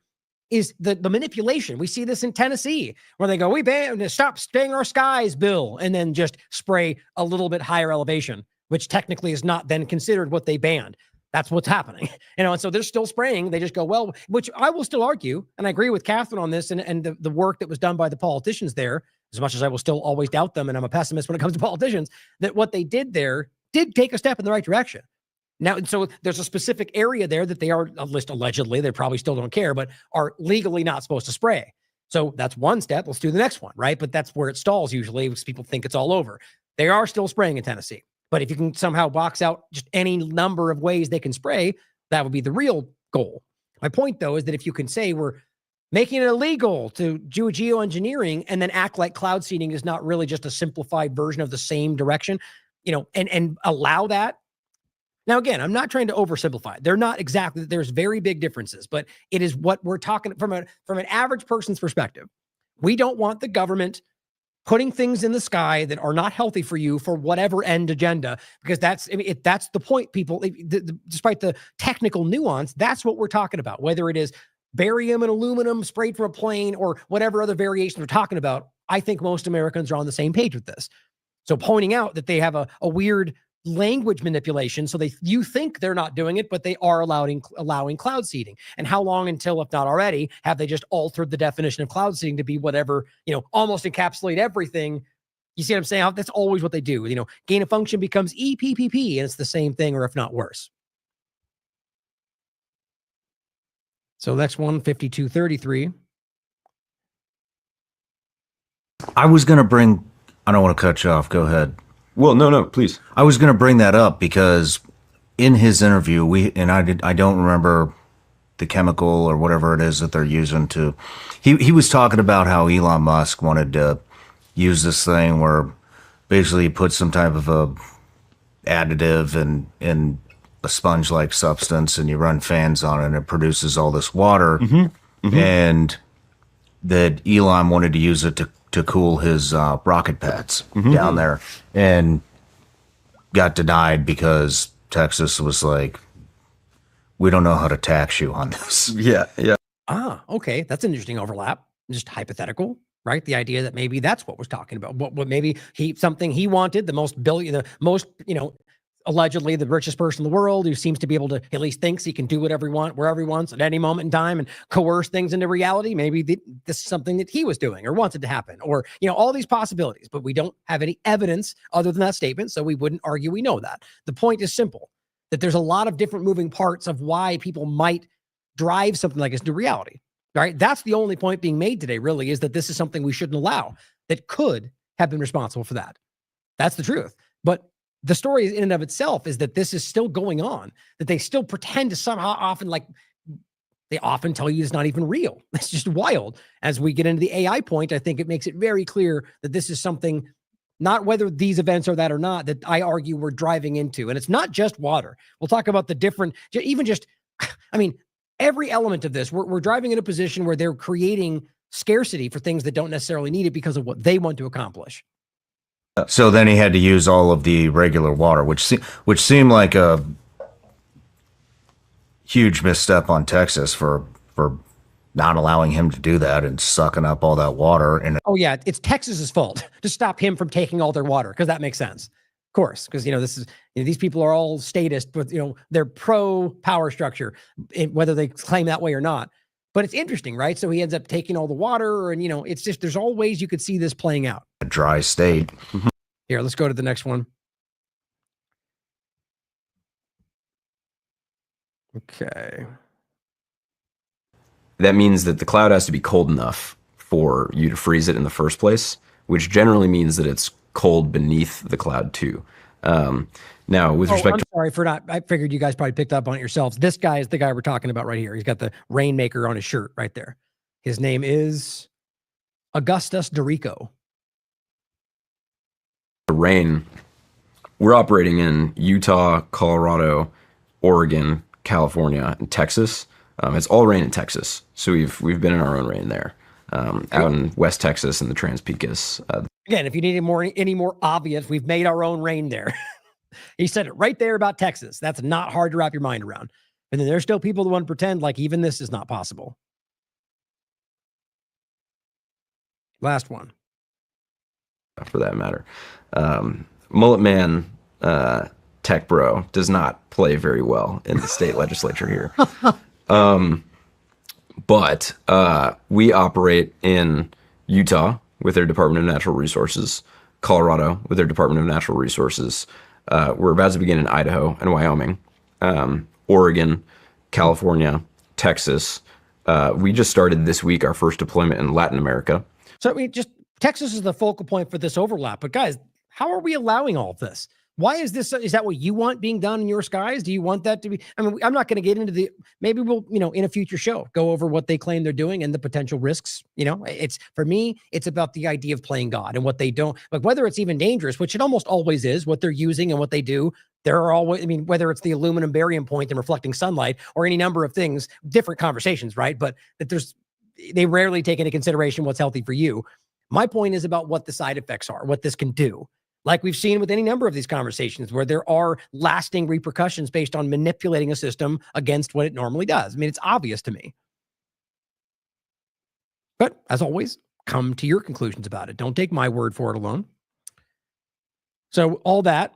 is the manipulation. We see this in Tennessee where they go, stop spraying our skies, Bill, and then just spray a little bit higher elevation, which technically is not then considered what they banned. That's what's happening. And so they're still spraying. They just go, which I will still argue, and I agree with Catherine on this and the work that was done by the politicians there, as much as I will still always doubt them, and I'm a pessimist when it comes to politicians, that what they did there did take a step in the right direction. Now, so there's a specific area there that they are, at least allegedly, they probably still don't care, but are legally not supposed to spray. So that's one step. Let's do the next one, right? But that's where it stalls usually, because people think it's all over. They are still spraying in Tennessee. But if you can somehow box out just any number of ways they can spray, that would be the real goal. My point, though, is that if you can say we're making it illegal to do geoengineering and then act like cloud seeding is not really just a simplified version of the same direction, and allow that. Now, again, I'm not trying to oversimplify it. They're not exactly, there's very big differences, but it is what we're talking from an average person's perspective. We don't want the government putting things in the sky that are not healthy for you for whatever end agenda, because that's the point, people. Despite the technical nuance, that's what we're talking about. Whether it is barium and aluminum sprayed from a plane or whatever other variation we're talking about, I think most Americans are on the same page with this. So pointing out that they have a weird language manipulation, so you think they're not doing it, but they are allowing cloud seeding. And how long until, if not already, have they just altered the definition of cloud seeding to be whatever, almost encapsulate everything? You see what I'm saying? That's always what they do. Gain of function becomes EPPP, and it's the same thing, or if not worse. So next one, 5233. I was going to bring, I don't want to cut you off. Go ahead. Well, no, please. I was going to bring that up because in his interview, I don't remember the chemical or whatever it is that they're using to, he was talking about how Elon Musk wanted to use this thing where basically he puts some type of a additive in a sponge-like substance and you run fans on it and it produces all this water. And that Elon wanted to use it to cool his rocket pads down there, and got denied because Texas was like, we don't know how to tax you on this. Yeah. Okay. That's an interesting overlap. Just hypothetical, right? The idea that maybe that's what we're talking about. What maybe something he wanted, the most, allegedly the richest person in the world, who seems to be able to, at least thinks he can do whatever he wants, wherever he wants, at any moment in time, and coerce things into reality. Maybe this is something that he was doing or wanted to happen, or, all these possibilities, but we don't have any evidence other than that statement. So we wouldn't argue we know that. The point is simple, that there's a lot of different moving parts of why people might drive something like this into reality, right? That's the only point being made today, really, is that this is something we shouldn't allow that could have been responsible for that. That's the truth. But the story in and of itself is that this is still going on, that they still pretend to somehow they often tell you it's not even real. It's just wild. As we get into the AI point, I think it makes it very clear that this is something, not whether these events are that or not, that I argue we're driving into. And it's not just water. We'll talk about the different, every element of this, we're driving in a position where they're creating scarcity for things that don't necessarily need it because of what they want to accomplish. So then he had to use all of the regular water, which seemed like a huge misstep on Texas for not allowing him to do that and sucking up all that water. And it's Texas's fault to stop him from taking all their water, because that makes sense, of course, because this is these people are all statist, but they're pro power structure, whether they claim that way or not. But it's interesting, right? So he ends up taking all the water, and it's just, there's all ways you could see this playing out. A dry state. Here, let's go to the next one. Okay. That means that the cloud has to be cold enough for you to freeze it in the first place, which generally means that it's cold beneath the cloud too. Now, with respect to... sorry for not... I figured you guys probably picked up on it yourselves. This guy is the guy we're talking about right here. He's got the Rainmaker on his shirt right there. His name is Augustus Dorico. The rain, we're operating in Utah, Colorado, Oregon, California, and Texas. It's all rain in Texas. So we've been in our own rain there. Out in West Texas and the Trans-Pecos. Again, if you need any more obvious, we've made our own rain there. He said it right there about Texas. That's not hard to wrap your mind around. And then there's still people that want to pretend like even this is not possible. Last one. For that matter. Mullet Man, Tech Bro, does not play very well in the state legislature here. But we operate in Utah with their Department of Natural Resources, Colorado with their Department of Natural Resources. We're about to begin in Idaho and Wyoming, Oregon, California, Texas, We just started this week our first deployment in Latin America. So I mean, just Texas is the focal point for this overlap. But guys, how are we allowing all of this? Why is this? Is that what you want being done in your skies? Do you want that to be? I mean, I'm not going to get into the. Maybe we'll, in a future show, go over what they claim they're doing and the potential risks. It's for me, it's about the idea of playing God and what they don't, like whether it's even dangerous, which it almost always is, what they're using and what they do. There are always, I mean, whether it's the aluminum barium point and reflecting sunlight or any number of things, different conversations, right? But that they rarely take into consideration what's healthy for you. My point is about what the side effects are, what this can do. Like we've seen with any number of these conversations where there are lasting repercussions based on manipulating a system against what it normally does. I mean, it's obvious to me. But as always, come to your conclusions about it. Don't take my word for it alone. So all that.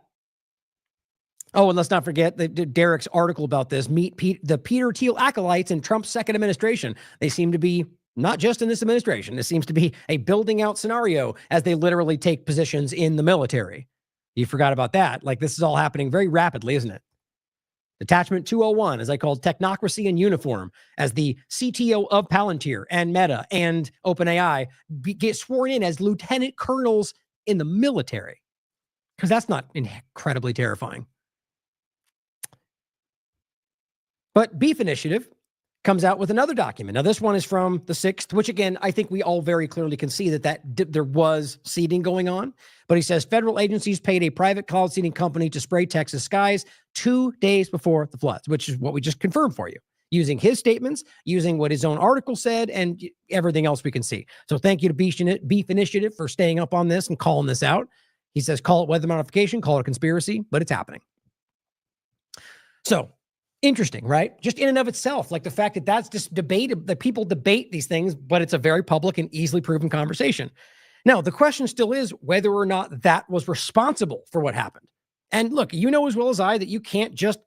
Oh, and let's not forget Derek's article about this. Meet the Peter Thiel acolytes in Trump's second administration. They seem to be not just in this administration. This seems to be a building out scenario as they literally take positions in the military. You forgot about that. Like this is all happening very rapidly, isn't it? Detachment 201, as I called technocracy in uniform, as the CTO of Palantir and Meta and OpenAI get sworn in as lieutenant colonels in the military. Because that's not incredibly terrifying. But Beef Initiative comes out with another document. Now, this one is from the 6th, which again, I think we all very clearly can see that there was seeding going on. But he says federal agencies paid a private cloud seeding company to spray Texas skies 2 days before the floods, which is what we just confirmed for you, using his statements, using what his own article said, and everything else we can see. So thank you to Beef Initiative for staying up on this and calling this out. He says, call it weather modification, call it a conspiracy, but it's happening. So, interesting, right? Just in and of itself, like the fact that that's just debated, that people debate these things, but it's a very public and easily proven conversation. Now, the question still is whether or not that was responsible for what happened. And look, you know as well as I that you can't just,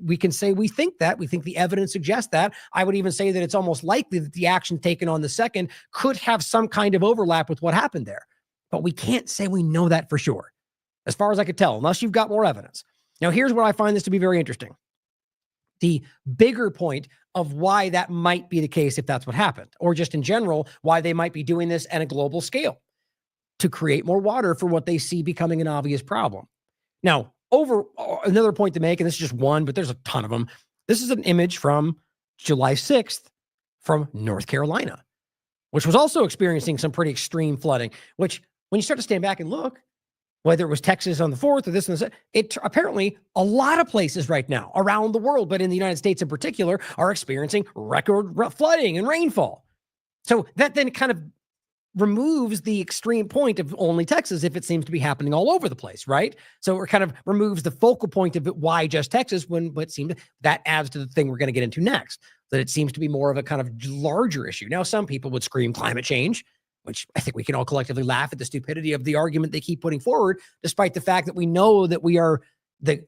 we can say we think the evidence suggests that. I would even say that it's almost likely that the action taken on the second could have some kind of overlap with what happened there. But we can't say we know that for sure, as far as I could tell, unless you've got more evidence. Now, here's where I find this to be very interesting. The bigger point of why that might be the case if that's what happened, or just in general, why they might be doing this at a global scale to create more water for what they see becoming an obvious problem. Now, another point to make, and this is just one, but there's a ton of them. This is an image from July 6th from North Carolina, which was also experiencing some pretty extreme flooding, which when you start to stand back and look, whether it was Texas on the 4th or this and this, apparently a lot of places right now around the world, but in the United States in particular, are experiencing record flooding and rainfall. So that then kind of removes the extreme point of only Texas if it seems to be happening all over the place, right? So it kind of removes the focal point of it, why just Texas, when it seemed that adds to the thing we're going to get into next, that it seems to be more of a kind of larger issue. Now, some people would scream climate change, which I think we can all collectively laugh at the stupidity of the argument they keep putting forward, despite the fact that we know that the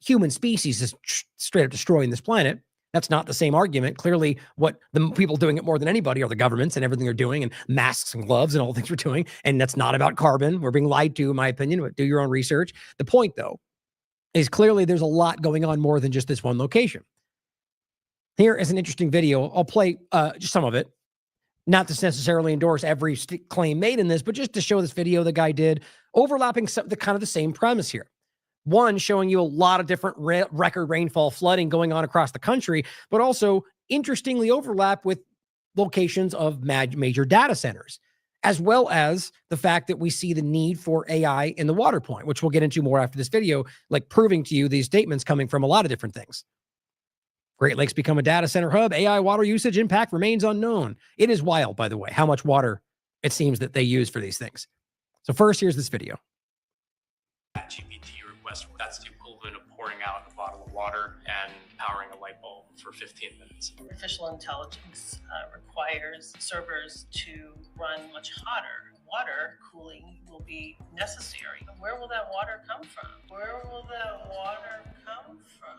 human species is straight up destroying this planet. That's not the same argument. Clearly, what the people doing it more than anybody are the governments and everything they're doing, and masks and gloves and all the things we're doing. And that's not about carbon. We're being lied to, in my opinion, but do your own research. The point, though, is clearly there's a lot going on more than just this one location. Here is an interesting video. I'll play just some of it. Not to necessarily endorse every claim made in this, but just to show this video the guy did, overlapping the same premise here. One, showing you a lot of different record rainfall flooding going on across the country, but also interestingly overlap with locations of major data centers, as well as the fact that we see the need for AI in the water point, which we'll get into more after this video, like proving to you these statements coming from a lot of different things. Great Lakes become a data center hub. AI water usage impact remains unknown. It is wild, by the way, how much water it seems that they use for these things. So first, here's this video. GPT request, that's the equivalent of pouring out a bottle of water and powering a light bulb for 15 minutes. Artificial intelligence requires servers to run much hotter. Water cooling will be necessary. Where will that water come from? Where will that water come from?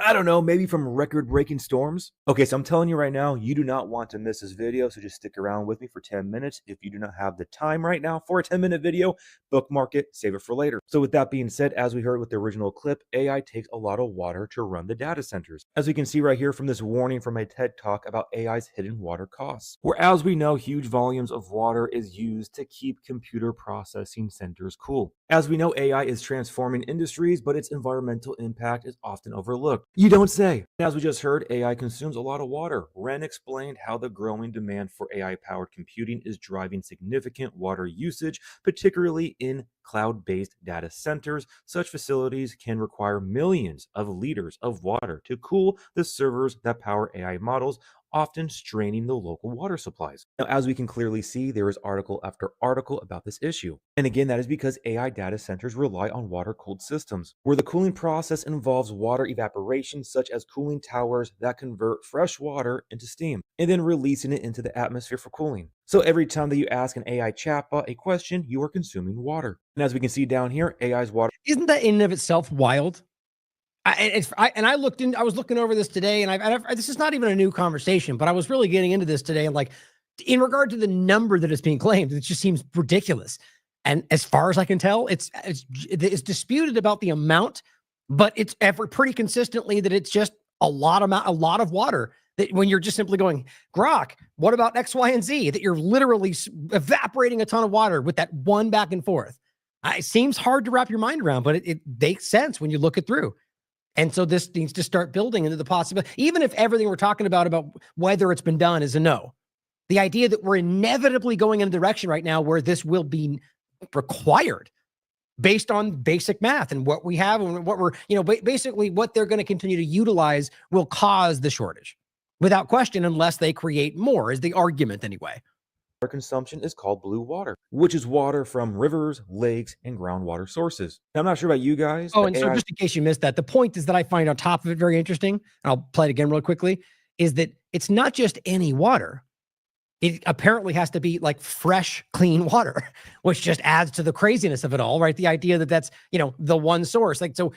I don't know, maybe from record-breaking storms? Okay, so I'm telling you right now, you do not want to miss this video, so just stick around with me for 10 minutes. If you do not have the time right now for a 10-minute video, bookmark it, save it for later. So with that being said, as we heard with the original clip, AI takes a lot of water to run the data centers. As we can see right here from this warning from a TED Talk about AI's hidden water costs, where as we know, huge volumes of water is used to keep computer processing centers cool. As we know, AI is transforming industries, but its environmental impact is often overlooked. You don't say. As we just heard, AI consumes a lot of water. Ren explained how the growing demand for AI-powered computing is driving significant water usage, particularly in cloud-based data centers. Such facilities can require millions of liters of water to cool the servers that power AI models, often straining the local water supplies. Now, as we can clearly see, there is article after article about this issue. And again, that is because AI data centers rely on water-cooled systems, where the cooling process involves water evaporation, such as cooling towers that convert fresh water into steam, and then releasing it into the atmosphere for cooling. So every time that you ask an AI chatbot a question, you are consuming water. And as we can see down here, AI's water... Isn't that in and of itself wild? I was looking over this today, and this is not even a new conversation, but I was really getting into this today, and like, in regard to the number that is being claimed, it just seems ridiculous. And as far as I can tell, it's disputed about the amount, but it's pretty consistently that it's just a lot of water. That when you're just simply going, Grok, what about X, Y, and Z? That you're literally evaporating a ton of water with that one back and forth. It seems hard to wrap your mind around, but it makes sense when you look it through. And so this needs to start building into the possibility, even if everything we're talking about whether it's been done is a no. The idea that we're inevitably going in a direction right now where this will be required based on basic math and what we have and what we're, basically what they're going to continue to utilize will cause the shortage without question, unless they create more, is the argument anyway. Consumption is called blue water, which is water from rivers, lakes, and groundwater sources. Now, I'm not sure about you guys. Oh, and so just in case you missed that, the point is that I find on top of it very interesting, and I'll play it again real quickly, is that it's not just any water. It apparently has to be like fresh, clean water, which just adds to the craziness of it all, right? The idea that that's, the one source. Like, so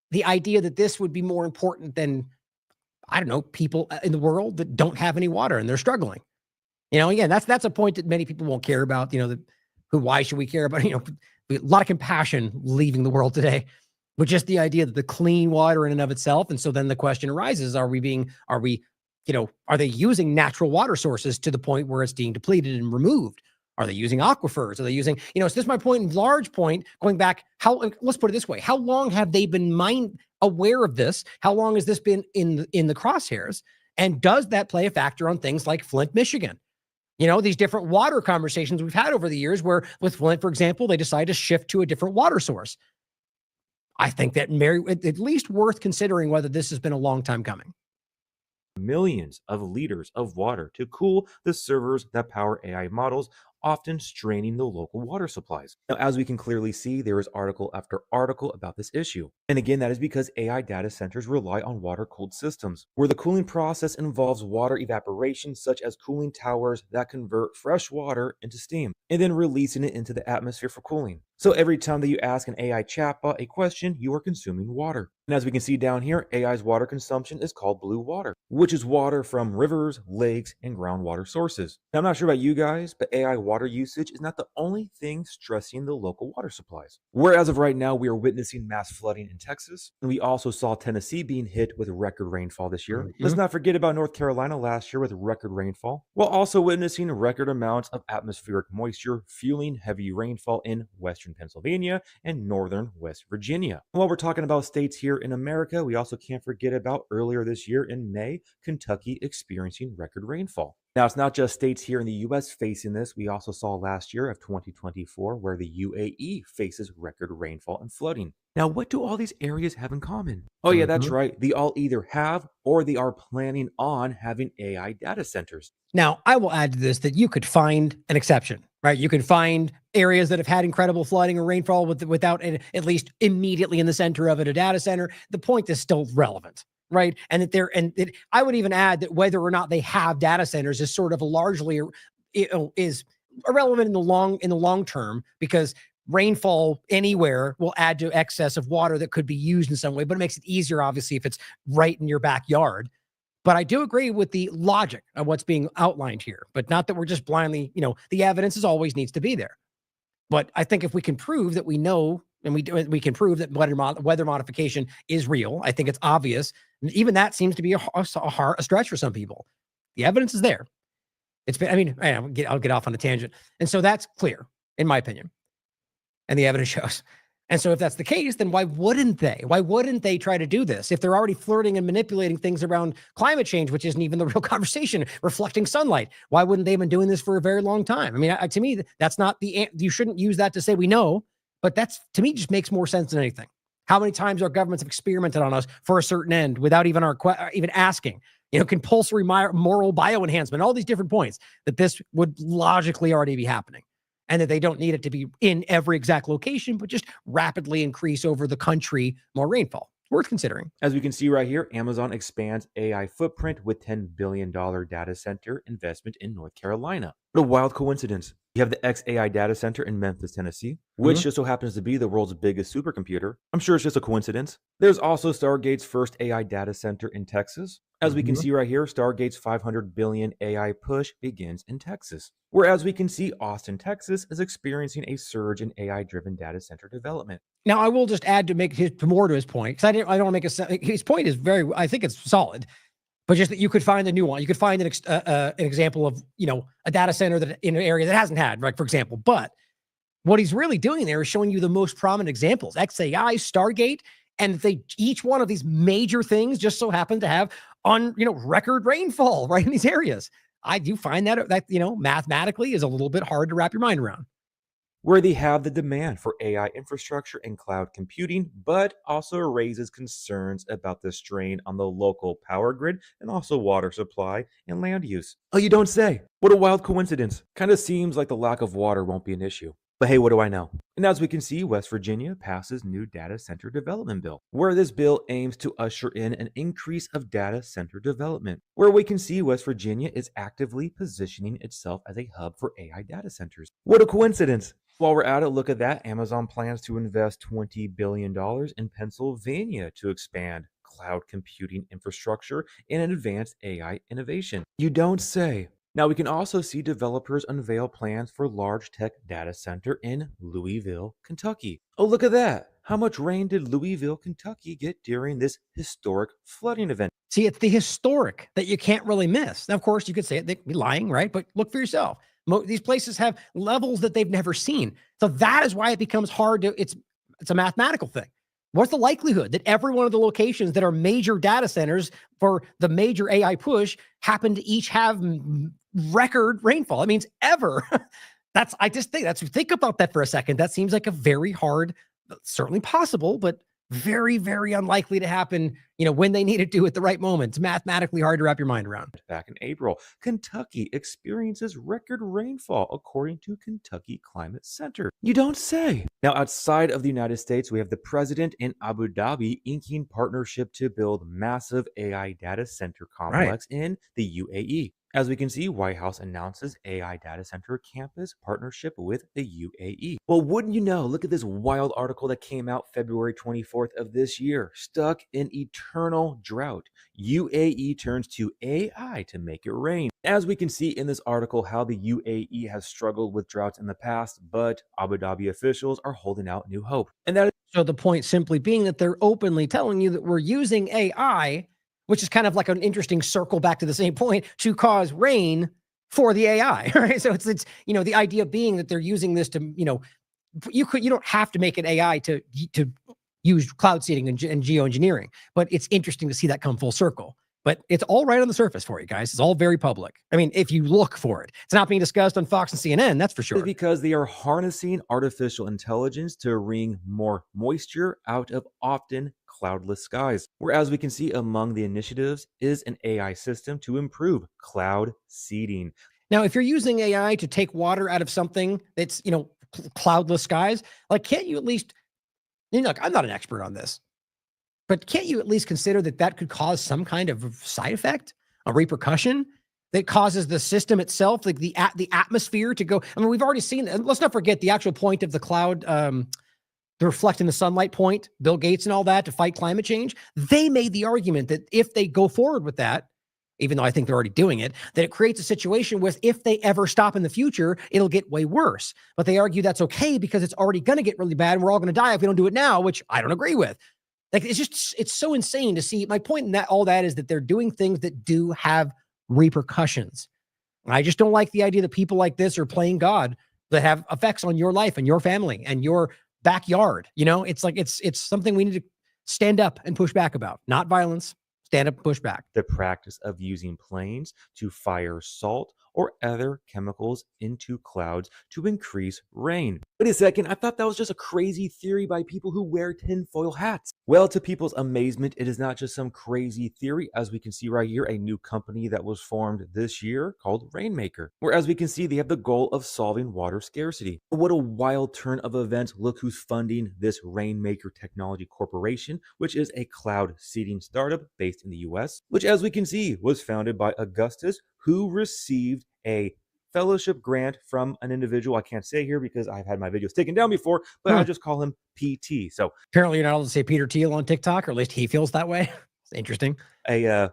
the idea that this would be more important than, I don't know, people in the world that don't have any water and they're struggling. Again, that's a point that many people won't care about, why should we care about, a lot of compassion leaving the world today, but just the idea that the clean water in and of itself. And so then the question arises, are they using natural water sources to the point where it's being depleted and removed? Are they using aquifers? Are they using, so this is my point, large point, going back, let's put it this way. How long have they been aware of this? How long has this been in the crosshairs? And does that play a factor on things like Flint, Michigan? These different water conversations we've had over the years where with Flint, for example, they decide to shift to a different water source. I think that at least worth considering whether this has been a long time coming. Millions of liters of water to cool the servers that power AI models, often straining the local water supplies. Now, as we can clearly see, there is article after article about this issue. And again, that is because AI data centers rely on water-cooled systems, where the cooling process involves water evaporation, such as cooling towers that convert fresh water into steam, and then releasing it into the atmosphere for cooling. So every time that you ask an AI chatbot a question, you are consuming water. And as we can see down here, AI's water consumption is called blue water, which is water from rivers, lakes, and groundwater sources. Now, I'm not sure about you guys, but AI water usage is not the only thing stressing the local water supplies. Where as of right now, we are witnessing mass flooding in Texas, and we also saw Tennessee being hit with record rainfall this year. Let's not forget about North Carolina last year with record rainfall, while also witnessing record amounts of atmospheric moisture fueling heavy rainfall in western Pennsylvania and northern West Virginia. And while we're talking about states here in America, we also can't forget about earlier this year in May, Kentucky experiencing record rainfall. Now, it's not just states here in the U.S. facing this. We also saw last year of 2024 where the UAE faces record rainfall and flooding. Now, what do all these areas have in common? Oh yeah, that's right. They all either have or they are planning on having AI data centers. Now, I will add to this that you could find an exception, right? You can find areas that have had incredible flooding or rainfall without at least immediately in the center of it a data center. The point is still relevant, right? And that I would even add that whether or not they have data centers is sort of largely is irrelevant in the long term, because rainfall anywhere will add to excess of water that could be used in some way, but it makes it easier, obviously, if it's right in your backyard. But I do agree with the logic of what's being outlined here, but not that we're just blindly, the evidence is always needs to be there. But I think if we can prove that we know, and we can prove that weather modification is real, I think it's obvious. And even that seems to be a stretch for some people. The evidence is there. I'll get off on a tangent. And so that's clear, in my opinion. And the evidence shows. And so if that's the case, then why wouldn't they? Why wouldn't they try to do this? If they're already flirting and manipulating things around climate change, which isn't even the real conversation, reflecting sunlight, why wouldn't they have been doing this for a very long time? I mean, to me, that's not you shouldn't use that to say we know, but that's, to me, just makes more sense than anything. How many times our governments have experimented on us for a certain end without even even asking? Compulsory moral bioenhancement, all these different points that this would logically already be happening. And that they don't need it to be in every exact location, but just rapidly increase over the country more rainfall. Worth considering. As we can see right here, Amazon expands AI footprint with $10 billion data center investment in North Carolina. What a wild coincidence. You have the XAI data center in Memphis, Tennessee, which just so happens to be the world's biggest supercomputer. I'm sure it's just a coincidence. There's also Stargate's first AI data center in Texas. As we can see right here, Stargate's 500 billion AI push begins in Texas. Whereas we can see Austin, Texas is experiencing a surge in AI-driven data center development. Now, I will just add to make more to his point, because I don't make his point is I think it's solid, but just that you could find a new one. You could find an example of, a data center that in an area that hasn't had, right, for example. But what he's really doing there is showing you the most prominent examples, XAI, Stargate, and each one of these major things just so happen to have record rainfall right in these areas. I do find that mathematically is a little bit hard to wrap your mind around. Where they have the demand for AI infrastructure and cloud computing, but also raises concerns about the strain on the local power grid and also water supply and land use. Oh, you don't say. What a wild coincidence. Kind of seems like the lack of water won't be an issue. But hey, what do I know? And as we can see, West Virginia passes new data center development bill, where this bill aims to usher in an increase of data center development, where we can see West Virginia is actively positioning itself as a hub for AI data centers. What a coincidence. While we're at it, look at that. Amazon plans to invest $20 billion in Pennsylvania to expand cloud computing infrastructure and advanced AI innovation. You don't say. Now, we can also see developers unveil plans for large tech data center in Louisville, Kentucky. Oh, look at that. How much rain did Louisville, Kentucky get during this historic flooding event? See, it's the historic that you can't really miss. Now, of course, you could say they'd be lying, right? But look for yourself. These places have levels that they've never seen. So that is why it becomes hard to, it's a mathematical thing. What's the likelihood that every one of the locations that are major data centers for the major AI push happen to each have record rainfall? That means ever. Think about that for a second. That seems like a very hard, certainly possible, but very, very unlikely to happen, when they need to do it at the right moment. It's mathematically hard to wrap your mind around. Back in April, Kentucky experiences record rainfall, according to Kentucky Climate Center. You don't say. Now, outside of the United States, we have the president in Abu Dhabi inking partnership to build massive AI data center complex in the UAE. As we can see, White House announces AI data center campus partnership with the UAE. Well, wouldn't you know, look at this wild article that came out February 24th of this year. Stuck in eternal drought. UAE turns to AI to make it rain. As we can see in this article, how the UAE has struggled with droughts in the past, but Abu Dhabi officials are holding out new hope. And that is so the point simply being that they're openly telling you that we're using AI, which is kind of like an interesting circle back to the same point, to cause rain for the AI, right? So it's the idea being that they're using this to, you don't have to make an AI to use cloud seeding and geoengineering, but it's interesting to see that come full circle. But it's all right on the surface for you guys. It's all very public. I mean, if you look for it, it's not being discussed on Fox and CNN, that's for sure. Because they are harnessing artificial intelligence to wring more moisture out of often cloudless skies. Whereas we can see among the initiatives is an AI system to improve cloud seeding. Now, if you're using AI to take water out of something that's, cloudless skies, like, can't you at least, look, I'm not an expert on this, but can't you at least consider that could cause some kind of side effect, a repercussion? that causes the system itself, like the atmosphere to go. I mean, we've already seen, and let's not forget the actual point of the cloud, the reflecting the sunlight point, Bill Gates and all that to fight climate change. They made the argument that if they go forward with that, even though I think they're already doing it, that it creates a situation where if they ever stop in the future, it'll get way worse. But they argue that's okay because it's already going to get really bad and we're all going to die if we don't do it now, which I don't agree with. Like, it's so insane to see. My point in that, all that is that they're doing things that do have repercussions. I just don't like the idea that people like this are playing God that have effects on your life and your family and your backyard. You know, it's like, it's something we need to stand up and push back about. Not violence, stand up, push back. The practice of using planes to fire salt or other chemicals into clouds to increase rain. Wait a second, I thought that was just a crazy theory by people who wear tinfoil hats. Well, to people's amazement, it is not just some crazy theory. As we can see right here, a new company that was formed this year called Rainmaker, where as we can see, they have the goal of solving water scarcity. What a wild turn of events. Look who's funding this Rainmaker Technology Corporation, which is a cloud seeding startup based in the US, which as we can see was founded by Augustus, who received a fellowship grant from an individual I can't say here because I've had my videos taken down before, but I'll just call him PT. So apparently you're not allowed to say Peter Thiel on TikTok, or at least he feels that way. It's interesting. A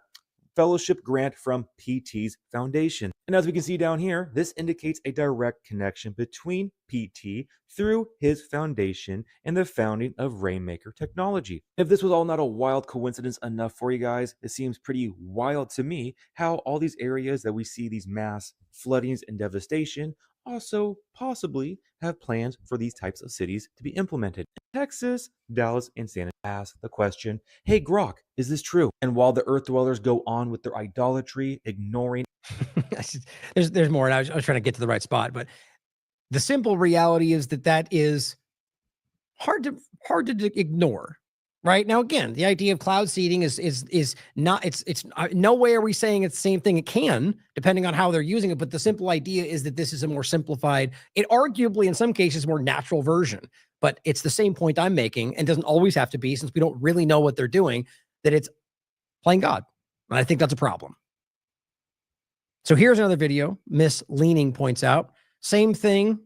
fellowship grant from PT's foundation. And as we can see down here, this indicates a direct connection between PT through his foundation and the founding of Rainmaker Technology. If this was all not a wild coincidence enough for you guys, it seems pretty wild to me how all these areas that we see these mass floodings and devastation also possibly have plans for these types of cities to be implemented. Texas, Dallas, and San Antonio ask the question, hey Grok, is this true? And while the Earth dwellers go on with their idolatry, ignoring there's more, and I was trying to get to the right spot, but the simple reality is that is hard to ignore. Right now, again, the idea of cloud seeding is not, it's no way are we saying it's the same thing. It can, depending on how they're using it. But the simple idea is that this is a more simplified, it arguably in some cases more natural version, but it's the same point I'm making and doesn't always have to be, since we don't really know what they're doing, that it's playing God. And I think that's a problem. So here's another video. Miss Leaning points out, same thing.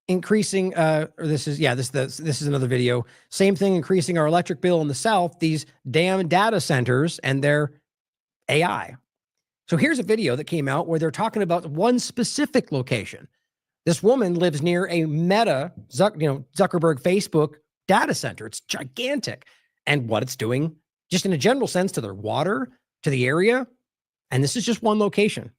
Increasing, this is another video. Same thing, increasing our electric bill in the South, these damn data centers and their AI. So here's a video that came out where they're talking about one specific location. This woman lives near a Meta, Zuckerberg Facebook data center. It's gigantic. And what it's doing, just in a general sense, to their water, to the area. And this is just one location.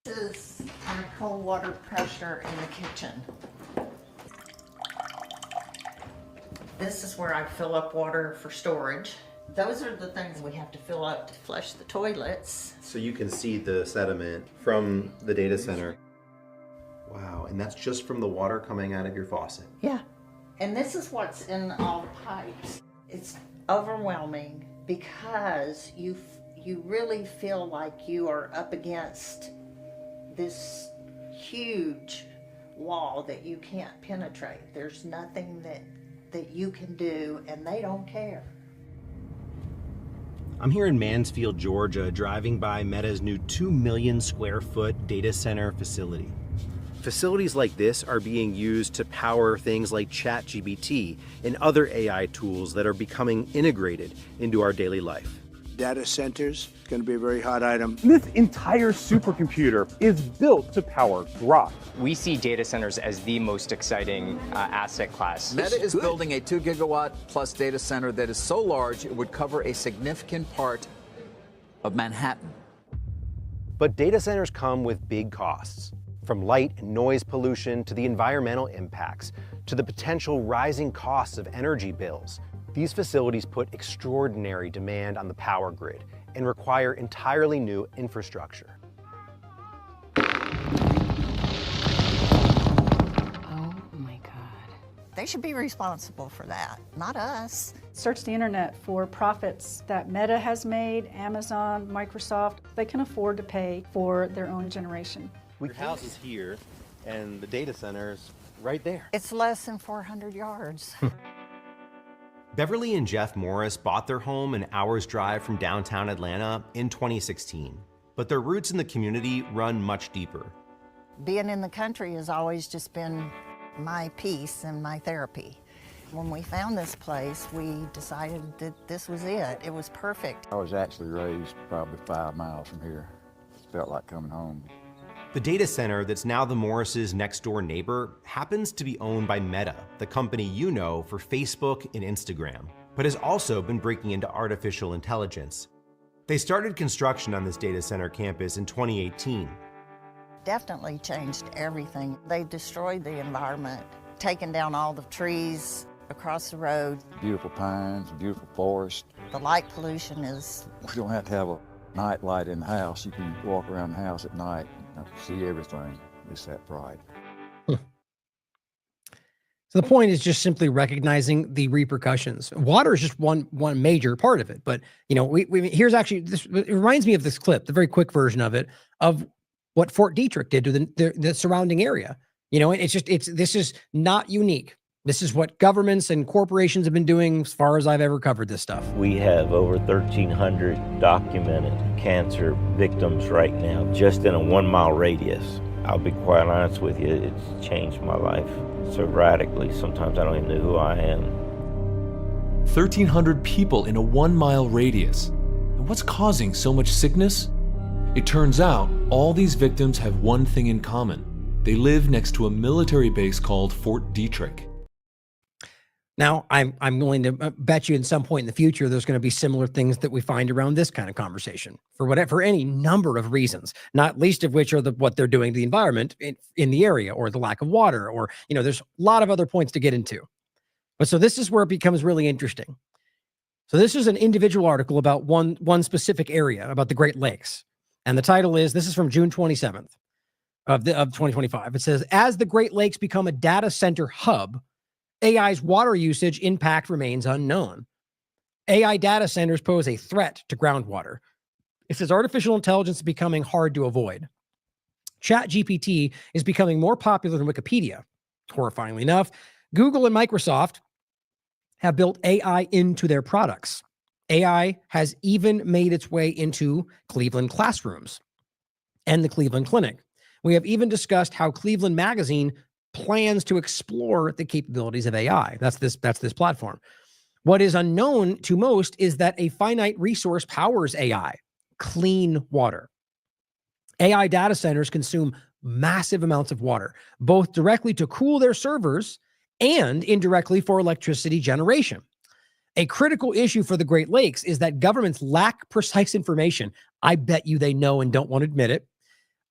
This is our cold water pressure in the kitchen. This is where I fill up water for storage. Those are the things we have to fill up to flush the toilets. So you can see the sediment from the data center. Wow, and that's just from the water coming out of your faucet. Yeah, and this is what's in all the pipes. It's overwhelming because you really feel like you are up against this huge wall that you can't penetrate. There's nothing that you can do, and they don't care. I'm here in Mansfield, Georgia, driving by Meta's new 2 million square foot data center facility. Facilities like this are being used to power things like ChatGPT and other AI tools that are becoming integrated into our daily life. Data centers, going to be a very hot item. This entire supercomputer is built to power Grok. We see data centers as the most exciting asset class. Meta is building a 2 gigawatt plus data center that is so large it would cover a significant part of Manhattan. But data centers come with big costs, from light and noise pollution to the environmental impacts, to the potential rising costs of energy bills. These facilities put extraordinary demand on the power grid and require entirely new infrastructure. Oh my God. They should be responsible for that, not us. Search the internet for profits that Meta has made, Amazon, Microsoft. They can afford to pay for their own generation. Your house is here and the data center is right there. It's less than 400 yards. Beverly and Jeff Morris bought their home an hour's drive from downtown Atlanta in 2016, but their roots in the community run much deeper. Being in the country has always just been my peace and my therapy. When we found this place, we decided that this was it. It was perfect. I was actually raised probably 5 miles from here. It felt like coming home. The data center that's now the Morris' next door neighbor happens to be owned by Meta, the company you know for Facebook and Instagram, but has also been breaking into artificial intelligence. They started construction on this data center campus in 2018. Definitely changed everything. They destroyed the environment, taking down all the trees across the road. Beautiful pines, beautiful forest. The light pollution is... You don't have to have a night light in the house. You can walk around the house at night and see everything. It's that bright. So the point is just simply recognizing the repercussions. Water is just one major part of it. But, you know, here's actually, this, it reminds me of this clip, the very quick version of it, of what Fort Detrick did to the surrounding area. You know, this is not unique. This is what governments and corporations have been doing as far as I've ever covered this stuff. We have over 1,300 documented cancer victims right now, just in a 1 mile radius. I'll be quite honest with you, it's changed my life so radically. Sometimes I don't even know who I am. 1,300 people in a 1 mile radius. And what's causing so much sickness? It turns out all these victims have one thing in common. They live next to a military base called Fort Detrick. Now, I'm willing to bet you in some point in the future, there's going to be similar things that we find around this kind of conversation for any number of reasons, not least of which are what they're doing to the environment in the area, or the lack of water, or, you know, there's a lot of other points to get into. But so this is where it becomes really interesting. So this is an individual article about one specific area, about the Great Lakes. And the title is, this is from June 27th of 2025. It says, as the Great Lakes become a data center hub, AI's water usage impact remains unknown. AI data centers pose a threat to groundwater. It says artificial intelligence is becoming hard to avoid. ChatGPT is becoming more popular than Wikipedia. Horrifyingly enough, Google and Microsoft have built AI into their products. AI has even made its way into Cleveland classrooms and the Cleveland Clinic. We have even discussed how Cleveland Magazine plans to explore the capabilities of AI. That's this platform. What is unknown to most is that a finite resource powers AI, clean water. AI data centers consume massive amounts of water, both directly to cool their servers and indirectly for electricity generation. A critical issue for the Great Lakes is that governments lack precise information. I bet you they know and don't want to admit it.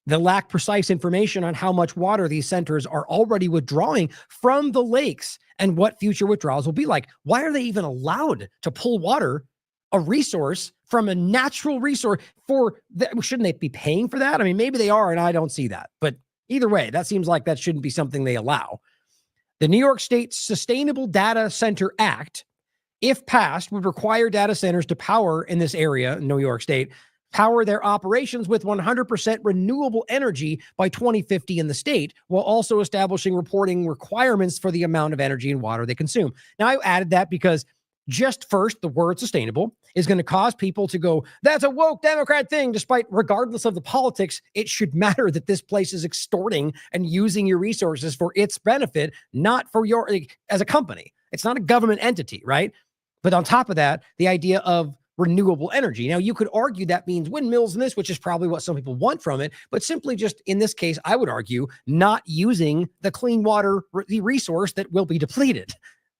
They lack precise information on how much water these centers are already withdrawing from the lakes and what future withdrawals will be like. Why are they even allowed to pull water, a resource, from a natural resource? Shouldn't they be paying for that? I mean, maybe they are, and I don't see that. But either way, that seems like that shouldn't be something they allow. The New York State Sustainable Data Center Act, if passed, would require data centers to power in this area, New York State, power their operations with 100% renewable energy by 2050 in the state, while also establishing reporting requirements for the amount of energy and water they consume. Now, I added that because just first, the word sustainable is going to cause people to go, that's a woke Democrat thing, despite regardless of the politics, it should matter that this place is extorting and using your resources for its benefit, not for your, as a company. It's not a government entity, right? But on top of that, the idea of renewable energy. Now, you could argue that means windmills in this, which is probably what some people want from it, but simply just in this case, I would argue not using the clean water, the resource that will be depleted.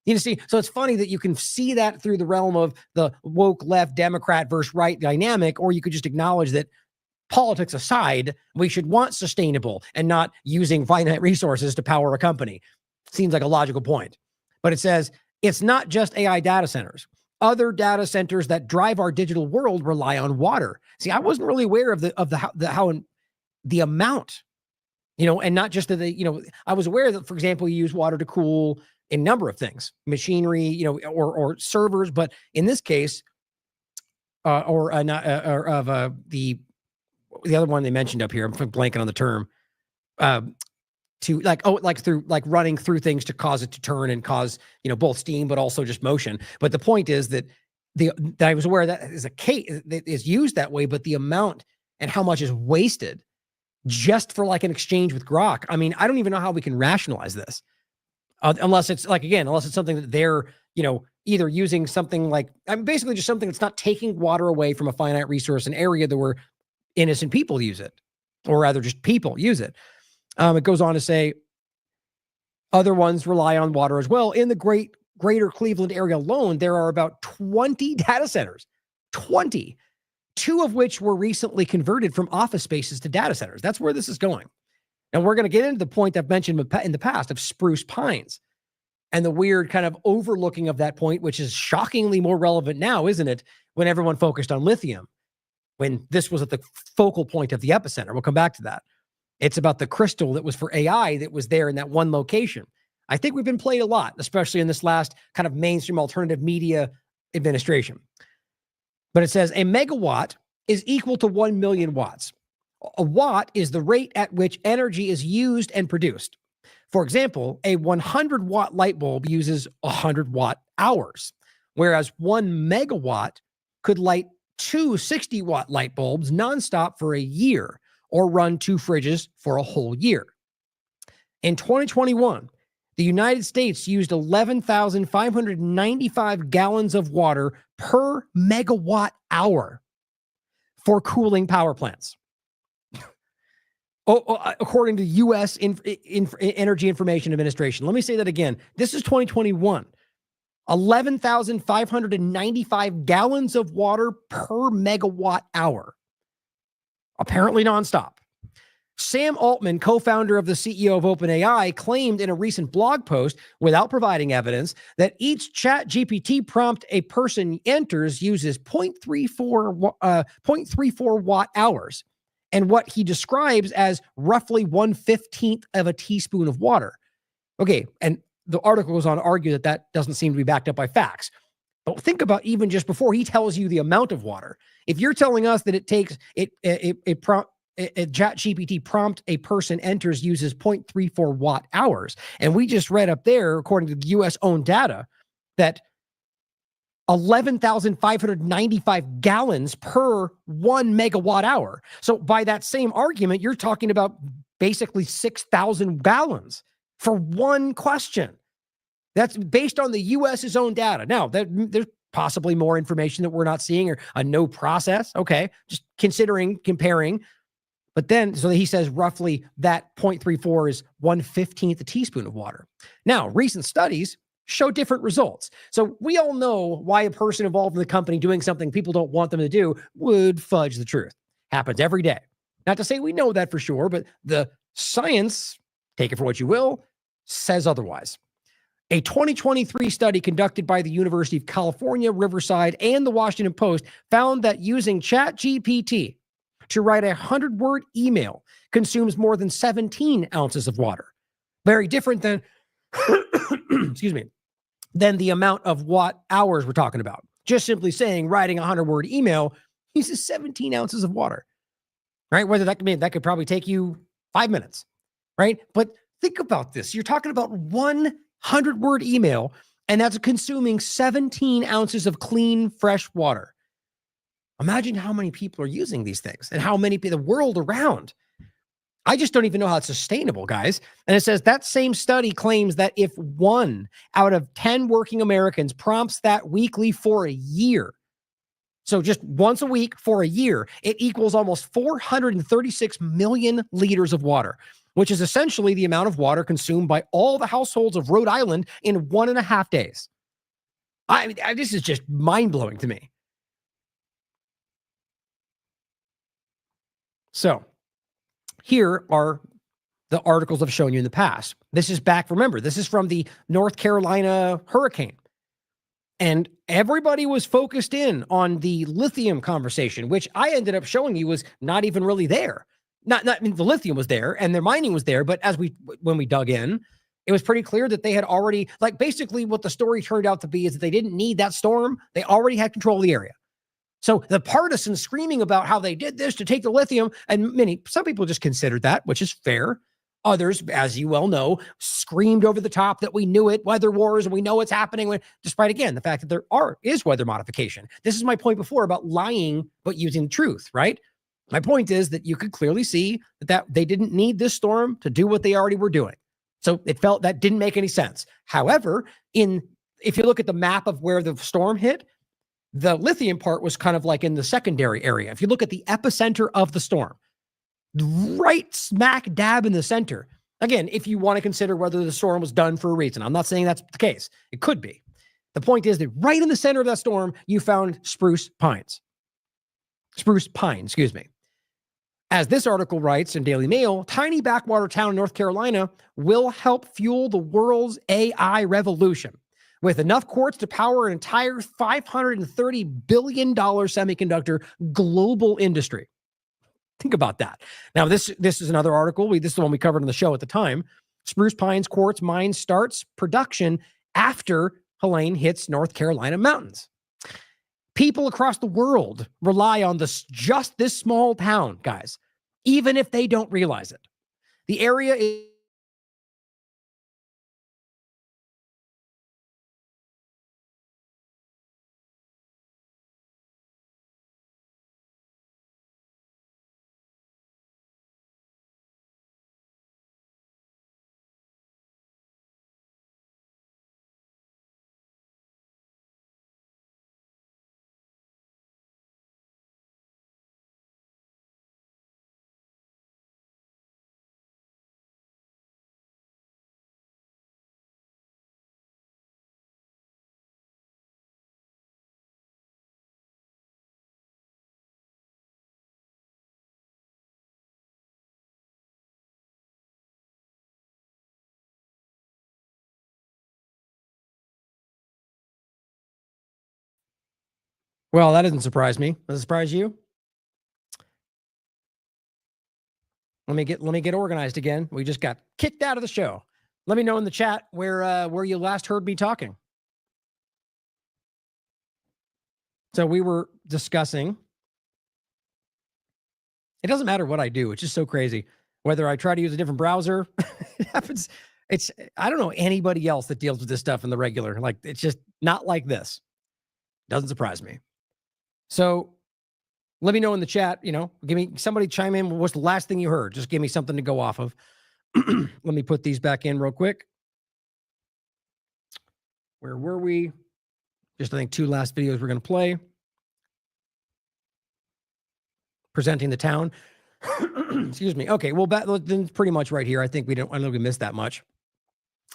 You see, so it's funny that you can see that through the realm of the woke left Democrat versus right dynamic, or you could just acknowledge that politics aside, we should want sustainable and not using finite resources to power a company. Seems like a logical point. But it says it's not just AI data centers. Other data centers that drive our digital world rely on water. See, I wasn't really aware of the amount, you know, and not just that I was aware that, for example, you use water to cool a number of things, machinery, you know, or servers. But in this case, the other one they mentioned up here, I'm blanking on the term, to running through things to cause it to turn and cause, both steam, but also just motion. But the point is that that I was aware that is a case that is used that way, but the amount and how much is wasted just for like an exchange with grok. I mean, I don't even know how we can rationalize this unless it's something that they're, either using something like, basically just something that's not taking water away from a finite resource, an area that where innocent people use it, or rather just people use it. It goes on to say other ones rely on water as well. In the greater Cleveland area alone, there are about 20 data centers, 20, 2 of which were recently converted from office spaces to data centers. That's where this is going. And we're going to get into the point I've mentioned in the past of spruce pines and the weird kind of overlooking of that point, which is shockingly more relevant now, isn't it? When everyone focused on lithium, when this was at the focal point of the epicenter. We'll come back to that. It's about the crystal that was for AI that was there in that one location. I think we've been played a lot, especially in this last kind of mainstream alternative media administration. But it says a megawatt is equal to 1 million watts. A watt is the rate at which energy is used and produced. For example, a 100 watt light bulb uses 100 watt hours, whereas 1 megawatt could light 2 60 watt light bulbs nonstop for a year, or run 2 fridges for a whole year. In 2021, the United States used 11,595 gallons of water per megawatt hour for cooling power plants. According to U.S. Energy Information Administration. Let me say that again. This is 2021. 11,595 gallons of water per megawatt hour. Apparently nonstop. Sam Altman, co-founder of the CEO of OpenAI, claimed in a recent blog post, without providing evidence, that each ChatGPT prompt a person enters uses 0.34 watt hours, and what he describes as roughly 1/15 of a teaspoon of water. Okay, and the article goes on to argue that that doesn't seem to be backed up by facts. But think about even just before he tells you the amount of water. If you're telling us that it takes a ChatGPT prompt a person enters uses 0.34 watt hours, and we just read up there, according to the U.S. owned data, that 11,595 gallons per 1 megawatt hour. So by that same argument, you're talking about basically 6,000 gallons for one question. That's based on the U.S.'s own data. Now, there's possibly more information that we're not seeing, or a no process. Okay, just comparing. But then, so he says roughly that 0.34 is 1/15 a teaspoon of water. Now, recent studies show different results. So we all know why a person involved in the company doing something people don't want them to do would fudge the truth. Happens every day. Not to say we know that for sure, but the science, take it for what you will, says otherwise. A 2023 study conducted by the University of California, Riverside, and the Washington Post found that using ChatGPT to write a 100-word email consumes more than 17 ounces of water. Very different than, than the amount of watt hours we're talking about. Just simply saying writing a 100-word email uses 17 ounces of water, right? Whether that could probably take you 5 minutes, right? But think about this. You're talking about 100-word email, and that's consuming 17 ounces of clean, fresh water. Imagine how many people are using these things and how many people, the world around. I just don't even know how it's sustainable, guys. And it says that same study claims that if 1 out of 10 working Americans prompts that weekly for a year, so just once a week for a year, it equals almost 436 million liters of water, which is essentially the amount of water consumed by all the households of Rhode Island in 1.5 days. I mean, this is just mind-blowing to me. So here are the articles I've shown you in the past. This is back, remember, this is from the North Carolina hurricane. And everybody was focused in on the lithium conversation, which I ended up showing you was not even really there. I mean, the lithium was there and their mining was there, but when we dug in, it was pretty clear that they had already, like, basically what the story turned out to be is that they didn't need that storm. They already had control of the area. So the partisans screaming about how they did this to take the lithium, and some people just considered that, which is fair. Others, as you well know, screamed over the top that we knew it, weather wars, and we know what's happening, despite, again, the fact that there is weather modification. This is my point before about lying, but using truth, right? My point is that you could clearly see that they didn't need this storm to do what they already were doing. So it felt that didn't make any sense. However, if you look at the map of where the storm hit, the lithium part was kind of like in the secondary area. If you look at the epicenter of the storm, right smack dab in the center. Again, if you want to consider whether the storm was done for a reason, I'm not saying that's the case. It could be. The point is that right in the center of that storm, you found spruce pines. Spruce pine, excuse me. As this article writes in Daily Mail, tiny backwater town in North Carolina will help fuel the world's AI revolution with enough quartz to power an entire $530 billion semiconductor global industry. Think about that. Now, this is another article. This is the one we covered on the show at the time. Spruce Pines quartz mine starts production after Helene hits North Carolina mountains. People across the world rely on just this small town, guys, even if they don't realize it. The area is well, that doesn't surprise me. Does it surprise you? Let me get organized again. We just got kicked out of the show. Let me know in the chat where you last heard me talking. So we were discussing. It doesn't matter what I do. It's just so crazy. Whether I try to use a different browser, it happens. I don't know anybody else that deals with this stuff in the regular. Like, it's just not like this. Doesn't surprise me. So let me know in the chat, give me somebody chime in. What's the last thing you heard? Just give me something to go off of. Let me put these back in real quick. Where were we? Just, I think, 2 last videos we're going to play. Presenting the town. Excuse me. Okay. Well, then pretty much right here. I think I don't think we missed that much.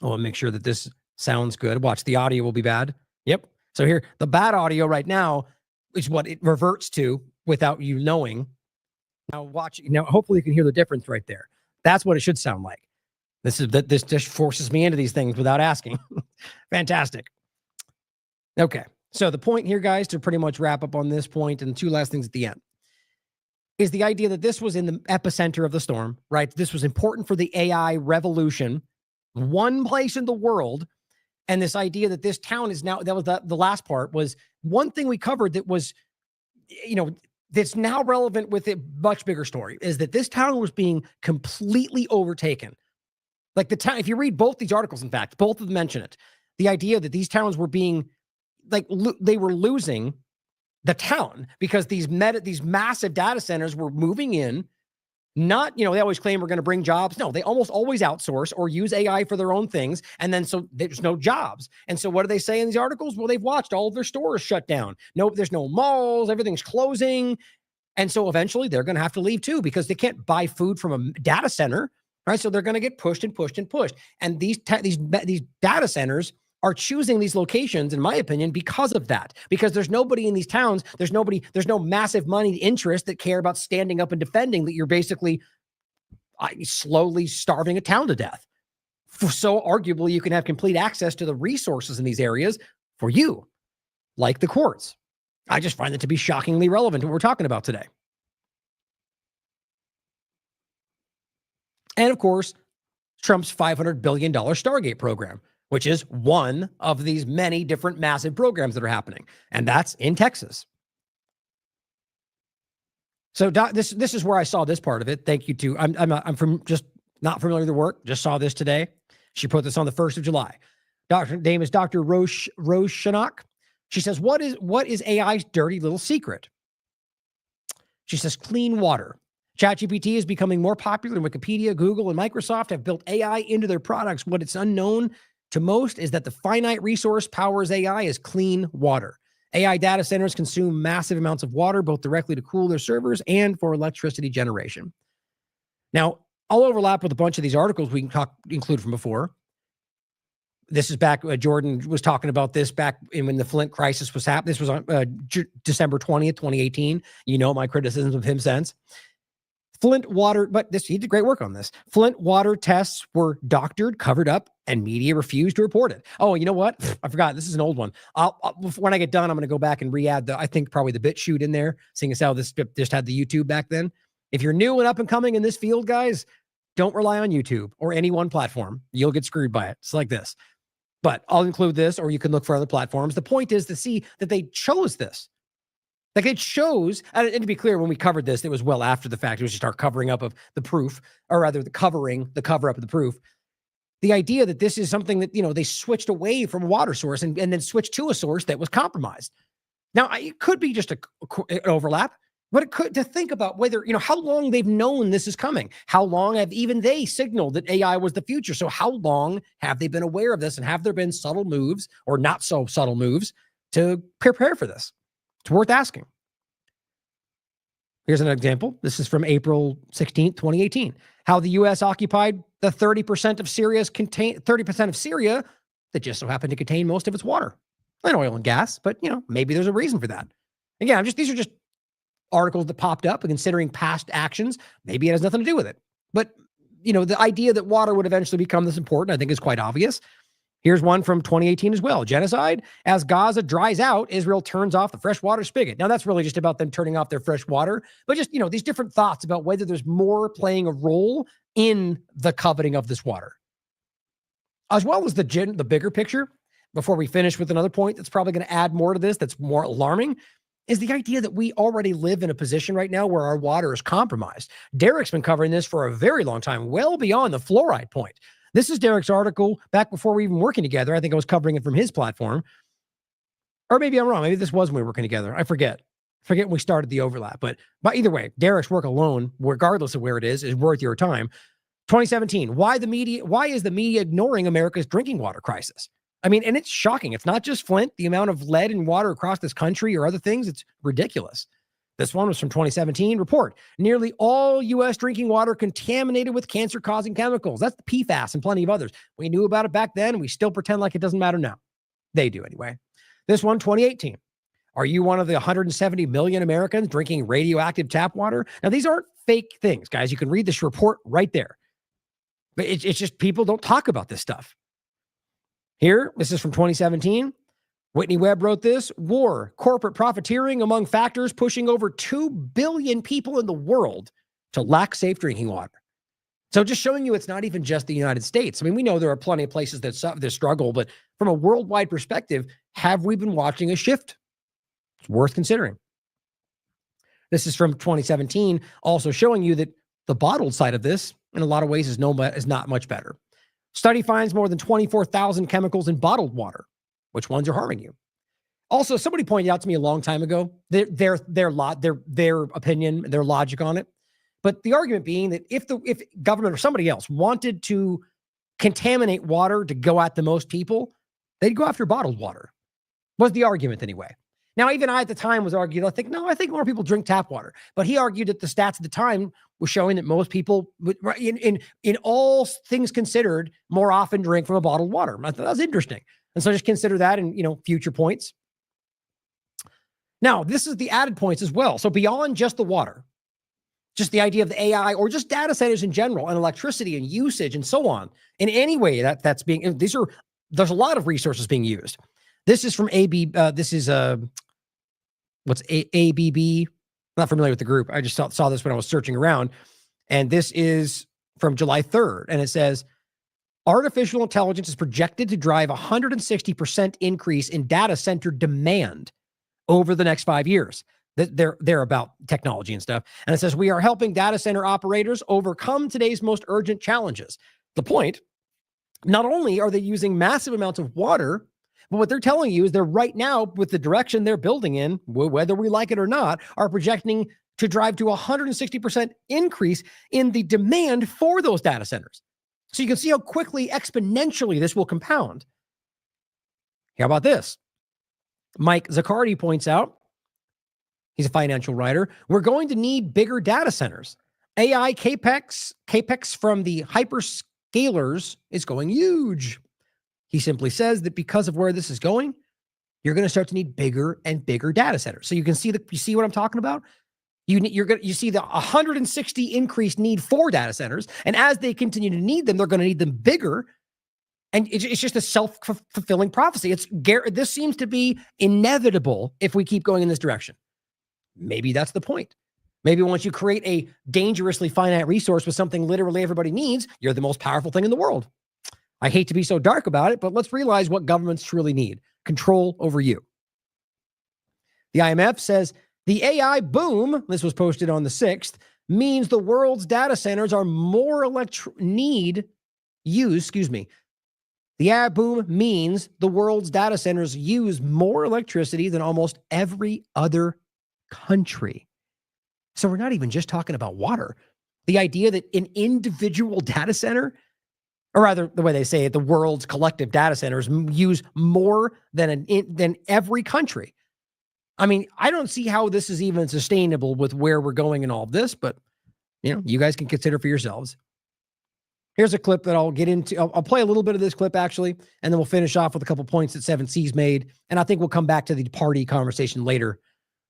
I want to make sure that this sounds good. Watch, the audio will be bad. Yep. So here, the bad audio right now is what it reverts to without you knowing. Now watch. Hopefully you can hear the difference right there. That's what it should sound like. This just forces me into these things without asking. Fantastic. Okay. So the point here, guys, to pretty much wrap up on this point, and 2 last things at the end, is the idea that this was in the epicenter of the storm, right? This was important for the AI revolution, one place in the world. And this idea that this town is now, that was the last part, was one thing we covered that was, that's now relevant with a much bigger story, is that this town was being completely overtaken. Like the town, if you read both these articles, in fact, both of them mention it. The idea that these towns were being, they were losing the town because these massive data centers were moving in. Not, they always claim we're going to bring jobs. No, they almost always outsource or use AI for their own things. And then so there's no jobs. And so what do they say in these articles? Well, they've watched all of their stores shut down. No, there's no malls. Everything's closing. And so eventually they're going to have to leave too, because they can't buy food from a data center, right? So they're going to get pushed and pushed and pushed. And these data centers are choosing these locations, in my opinion, because of that. Because there's nobody in these towns, there's no massive money interest that care about standing up and defending that you're basically slowly starving a town to death. So arguably, you can have complete access to the resources in these areas for you, like the courts. I just find it to be shockingly relevant to what we're talking about today. And of course, Trump's $500 billion Stargate program, which is one of these many different massive programs that are happening. And that's in Texas. So this is where I saw this part of it. Thank you to, I'm from just Not familiar with the work. Just saw this today. She put this on the 1st of July. Name is Dr. Roshanak. She says, what is AI's dirty little secret? She says, clean water. ChatGPT is becoming more popular, and Wikipedia, Google, and Microsoft have built AI into their products. What it's unknown to most is that the finite resource powers AI is clean water. AI data centers consume massive amounts of water, both directly to cool their servers and for electricity generation. Now, I'll overlap with a bunch of these articles we can include from before. This is back, Jordan was talking about this back when the Flint crisis was happening. This was on December 20th, 2018. You know my criticisms of him since. Flint water, but he did great work on this. Flint water tests were doctored, covered up, and media refused to report it. Oh, you know what? I forgot. This is an old one. When I get done, I'm going to go back and re-add I think probably the BitChute in there, seeing as how this just had the YouTube back then. If you're new and up and coming in this field, guys, don't rely on YouTube or any one platform. You'll get screwed by it. It's like this. But I'll include this, or you can look for other platforms. The point is to see that they chose this. Like it shows, and to be clear, when we covered this, it was well after the fact. It was just our covering up of the proof, or rather the cover up of the proof. The idea that this is something that, they switched away from a water source and then switched to a source that was compromised. Now, it could be just an overlap, but it could, to think about whether, how long they've known this is coming. How long have even they signaled that AI was the future? So how long have they been aware of this, and have there been subtle moves or not so subtle moves to prepare for this? It's worth asking. Here's an example. This is from April 16th, 2018. How the U.S. occupied the 30% of Syria that just so happened to contain most of its water and oil and gas. But maybe there's a reason for that. Again, these are just articles that popped up, and considering past actions, maybe it has nothing to do with it. But the idea that water would eventually become this important, I think, is quite obvious. Here's one from 2018 as well. Genocide. As Gaza dries out, Israel turns off the freshwater spigot. Now, that's really just about them turning off their fresh water. But just, these different thoughts about whether there's more playing a role in the coveting of this water. As well as the bigger picture, before we finish with another point that's probably going to add more to this, that's more alarming, is the idea that we already live in a position right now where our water is compromised. Derek's been covering this for a very long time, well beyond the fluoride point. This is Derek's article back before we were even working together. I think I was covering it from his platform. Or maybe I'm wrong. Maybe this was when we were working together. I forget when we started the overlap. But either way, Derek's work alone, regardless of where it is worth your time. 2017, why is the media ignoring America's drinking water crisis? And it's shocking. It's not just Flint, the amount of lead in water across this country or other things. It's ridiculous. This one was from 2017 report. Nearly all U.S. drinking water contaminated with cancer-causing chemicals. That's the PFAS and plenty of others. We knew about it back then, and we still pretend like it doesn't matter now. They do anyway. This one, 2018. Are you one of the 170 million Americans drinking radioactive tap water? Now, these aren't fake things, guys. You can read this report right there. But it's just people don't talk about this stuff. Here, this is from 2017. Whitney Webb wrote this. War, corporate profiteering among factors pushing over 2 billion people in the world to lack safe drinking water. So just showing you it's not even just the United States. We know there are plenty of places that struggle, but from a worldwide perspective, have we been watching a shift? It's worth considering. This is from 2017, also showing you that the bottled side of this, in a lot of ways, is not much better. Study finds more than 24,000 chemicals in bottled water. Which ones are harming you? Also, somebody pointed out to me a long time ago their opinion, their logic on it. But the argument being that if government or somebody else wanted to contaminate water to go at the most people, they'd go after bottled water. Was the argument anyway. Now, even I at the time was arguing, I think more people drink tap water. But he argued that the stats at the time were showing that most people, in all things considered, more often drink from a bottled water. I thought that was interesting. And so just consider that in, future points. Now, this is the added points as well. So beyond just the water, just the idea of the AI or just data centers in general and electricity and usage and so on, in any way that's being, there's a lot of resources being used. This is from ABB. What's ABB? I'm not familiar with the group. I just saw this when I was searching around. And this is from July 3rd. And it says, artificial intelligence is projected to drive 160% increase in data center demand over the next 5 years. They're about technology and stuff. And it says, we are helping data center operators overcome today's most urgent challenges. The point, not only are they using massive amounts of water, but what they're telling you is they're right now, with the direction they're building in, whether we like it or not, are projecting to drive to 160% increase in the demand for those data centers. So you can see how quickly, exponentially, this will compound. How about this? Mike Zaccardi points out, he's a financial writer, we're going to need bigger data centers. AI capex from the hyperscalers is going huge. He simply says that because of where this is going, you're going to start to need bigger and bigger data centers. So you can see you see what I'm talking about? You see the 160 increased need for data centers, and as they continue to need them, they're going to need them bigger. And it's just a self-fulfilling prophecy. This seems to be inevitable if we keep going in this direction. Maybe that's the point. Maybe once you create a dangerously finite resource with something literally everybody needs, you're the most powerful thing in the world. I hate to be so dark about it, but let's realize what governments truly need: control over you. The IMF says the AI boom, this was posted on the 6th, means the world's data centers are more The AI boom means the world's data centers use more electricity than almost every other country. So we're not even just talking about water. The idea that an individual data center, or rather the way they say it, the world's collective data centers use more than every country. I mean, I don't see how this is even sustainable with where we're going in all of this, but you guys can consider for yourselves. Here's a clip that I'll get into. I'll play a little bit of this clip, actually, and then we'll finish off with a couple points that 7C's made. And I think we'll come back to the party conversation later.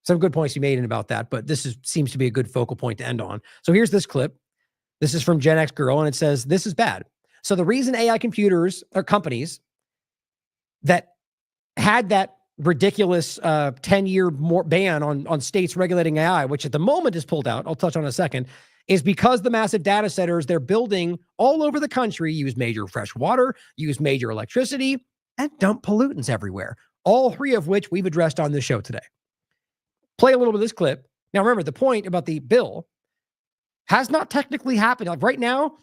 Some good points you made in about that, but this seems to be a good focal point to end on. So here's this clip. This is from Gen X Girl, and it says, this is bad. So the reason AI computers or companies that had that ridiculous 10-year ban on states regulating AI, which at the moment is pulled out, I'll touch on in a second, is because the massive data centers they're building all over the country use major fresh water, use major electricity, and dump pollutants everywhere. All three of which we've addressed on this show today. Play a little bit of this clip. Now remember, the point about the bill has not technically happened. Like right now,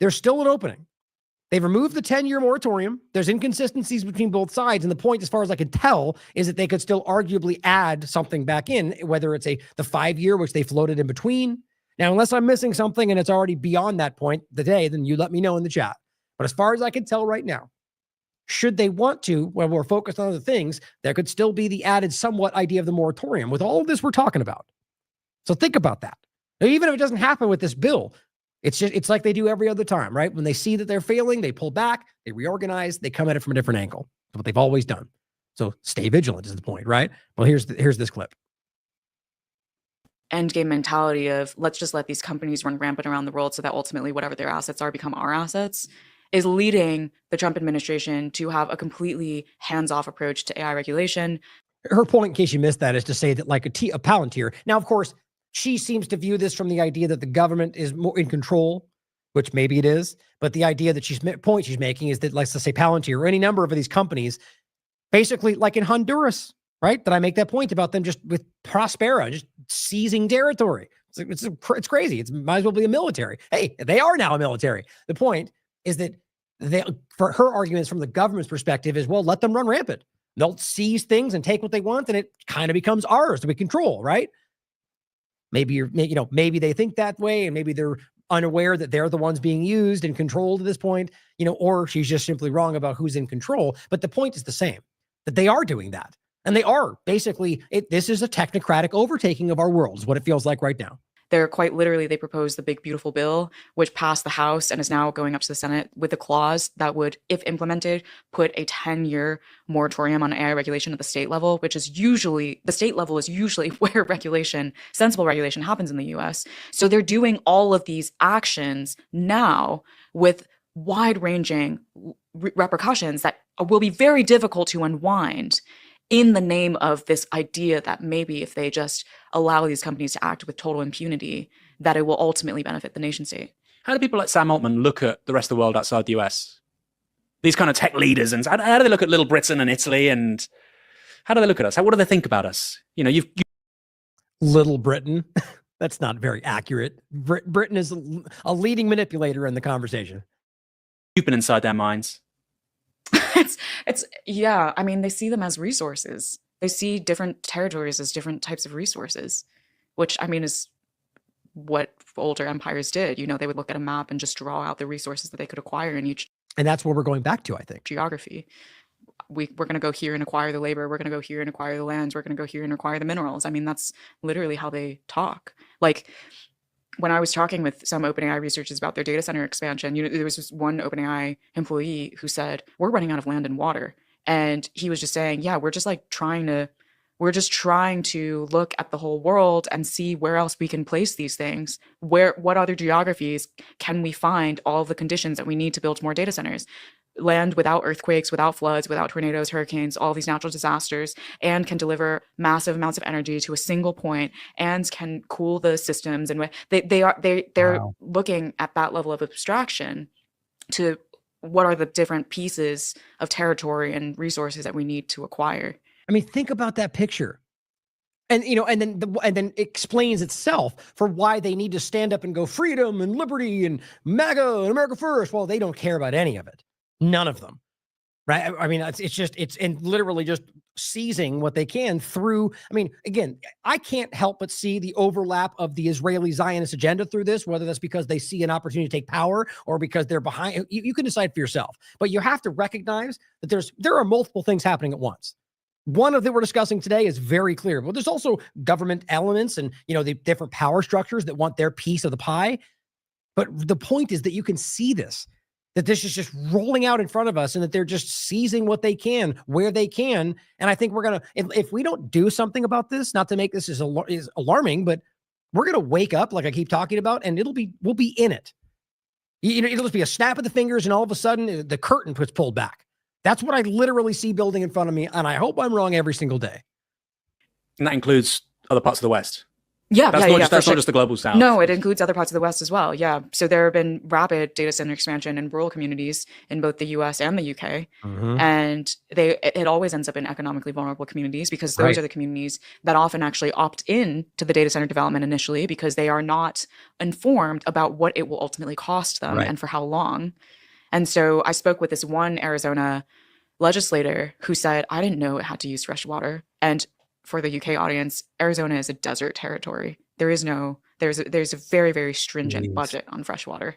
there's still an opening. They've removed the 10-year moratorium. There's inconsistencies between both sides. And the point, as far as I can tell, is that they could still arguably add something back in, whether it's the 5-year, which they floated in between. Now, unless I'm missing something and it's already beyond that point today, then you let me know in the chat. But as far as I can tell right now, should they want to, when we're focused on other things, there could still be the added somewhat idea of the moratorium with all of this we're talking about. So think about that. Now, even if it doesn't happen with this bill, it's like they do every other time, right? When they see that they're failing, they pull back, they reorganize, they come at it from a different angle. That's what they've always done. So stay vigilant is the point, right? Well, here's this clip. Endgame mentality of let's just let these companies run rampant around the world so that ultimately whatever their assets are become our assets is leading the Trump administration to have a completely hands-off approach to AI regulation. Her point, in case you missed that, is to say that like a Palantir. Now, of course, she seems to view this from the idea that the government is more in control, which maybe it is. But the idea that she's making is that, let's say Palantir or any number of these companies, basically like in Honduras, right? That I make that point about them just with Prospera, just seizing territory. It's crazy. It might as well be a military. Hey, they are now a military. The point is that for her arguments from the government's perspective is, well, let them run rampant. They'll seize things and take what they want, and it kind of becomes ours to be control, right? Maybe maybe they think that way, and maybe they're unaware that they're the ones being used and controlled at this point, or she's just simply wrong about who's in control. But the point is the same, that they are doing that. And they are basically, this is a technocratic overtaking of our world, is what it feels like right now. They're quite literally, they proposed the big, beautiful bill, which passed the House and is now going up to the Senate with a clause that would, if implemented, put a 10-year moratorium on AI regulation at the state level, which is usually, the state level is usually where sensible regulation happens in the US. So they're doing all of these actions now with wide-ranging repercussions that will be very difficult to unwind in the name of this idea that maybe if they just allow these companies to act with total impunity, that it will ultimately benefit the nation state. How do people like Sam Altman look at the rest of the world outside the US? These kind of tech leaders, and how do they look at little Britain and Italy, and how do they look at us? What do they think about us? Little Britain. That's not very accurate. Britain is a leading manipulator in the conversation. You've been inside their minds. Yeah. I mean, they see them as resources. They see different territories as different types of resources, which I mean is what older empires did. You know, they would look at a map and just draw out the resources that they could acquire in each. And that's where we're going back to, I think. Geography. We're going to go here and acquire the labor. We're going to go here and acquire the lands. We're going to go here and acquire the minerals. I mean, that's literally how they talk. Like when I was talking with some OpenAI researchers about their data center expansion, you know, there was this one OpenAI employee who said, we're running out of land and water. And he was just saying, yeah, we're just trying to look at the whole world and see where else we can place these things. What other geographies can we find all of the conditions that we need to build more data centers? Land without earthquakes, without floods, without tornadoes, hurricanes, all these natural disasters, and can deliver massive amounts of energy to a single point, and can cool the systems. And they're looking at that level of abstraction to what are the different pieces of territory and resources that we need to acquire. I mean, think about that picture. And, you know, and then it explains itself for why they need to stand up and go freedom and liberty and MAGA and America first. Well, they don't care about any of it. None of them. Right. I mean, it's literally just seizing what they can through. I mean, again, I can't help but see the overlap of the Israeli Zionist agenda through this, whether that's because they see an opportunity to take power or because they're behind. You can decide for yourself, but you have to recognize that there are multiple things happening at once. One of that we're discussing today is very clear, but there's also government elements and, you know, the different power structures that want their piece of the pie. But the point is that you can see this, that this is just rolling out in front of us and that they're just seizing what they can, where they can. And I think we're going to, if we don't do something about this, not to make this is alarming, but we're going to wake up, like I keep talking about, and we'll be in it. You know, it'll just be a snap of the fingers and all of a sudden the curtain gets pulled back. That's what I literally see building in front of me. And I hope I'm wrong every single day. And that includes other parts of the West. Yeah, that's not just the global south. No, it includes other parts of the West as well. Yeah. So there have been rapid data center expansion in rural communities in both the US and the UK. Mm-hmm. And it always ends up in economically vulnerable communities because those are the communities that often actually opt in to the data center development initially because they are not informed about what it will ultimately cost them and for how long. And so I spoke with this one Arizona legislator who said, I didn't know it had to use fresh water. And for the UK audience, Arizona is a desert territory. There's a very, very stringent budget on fresh water.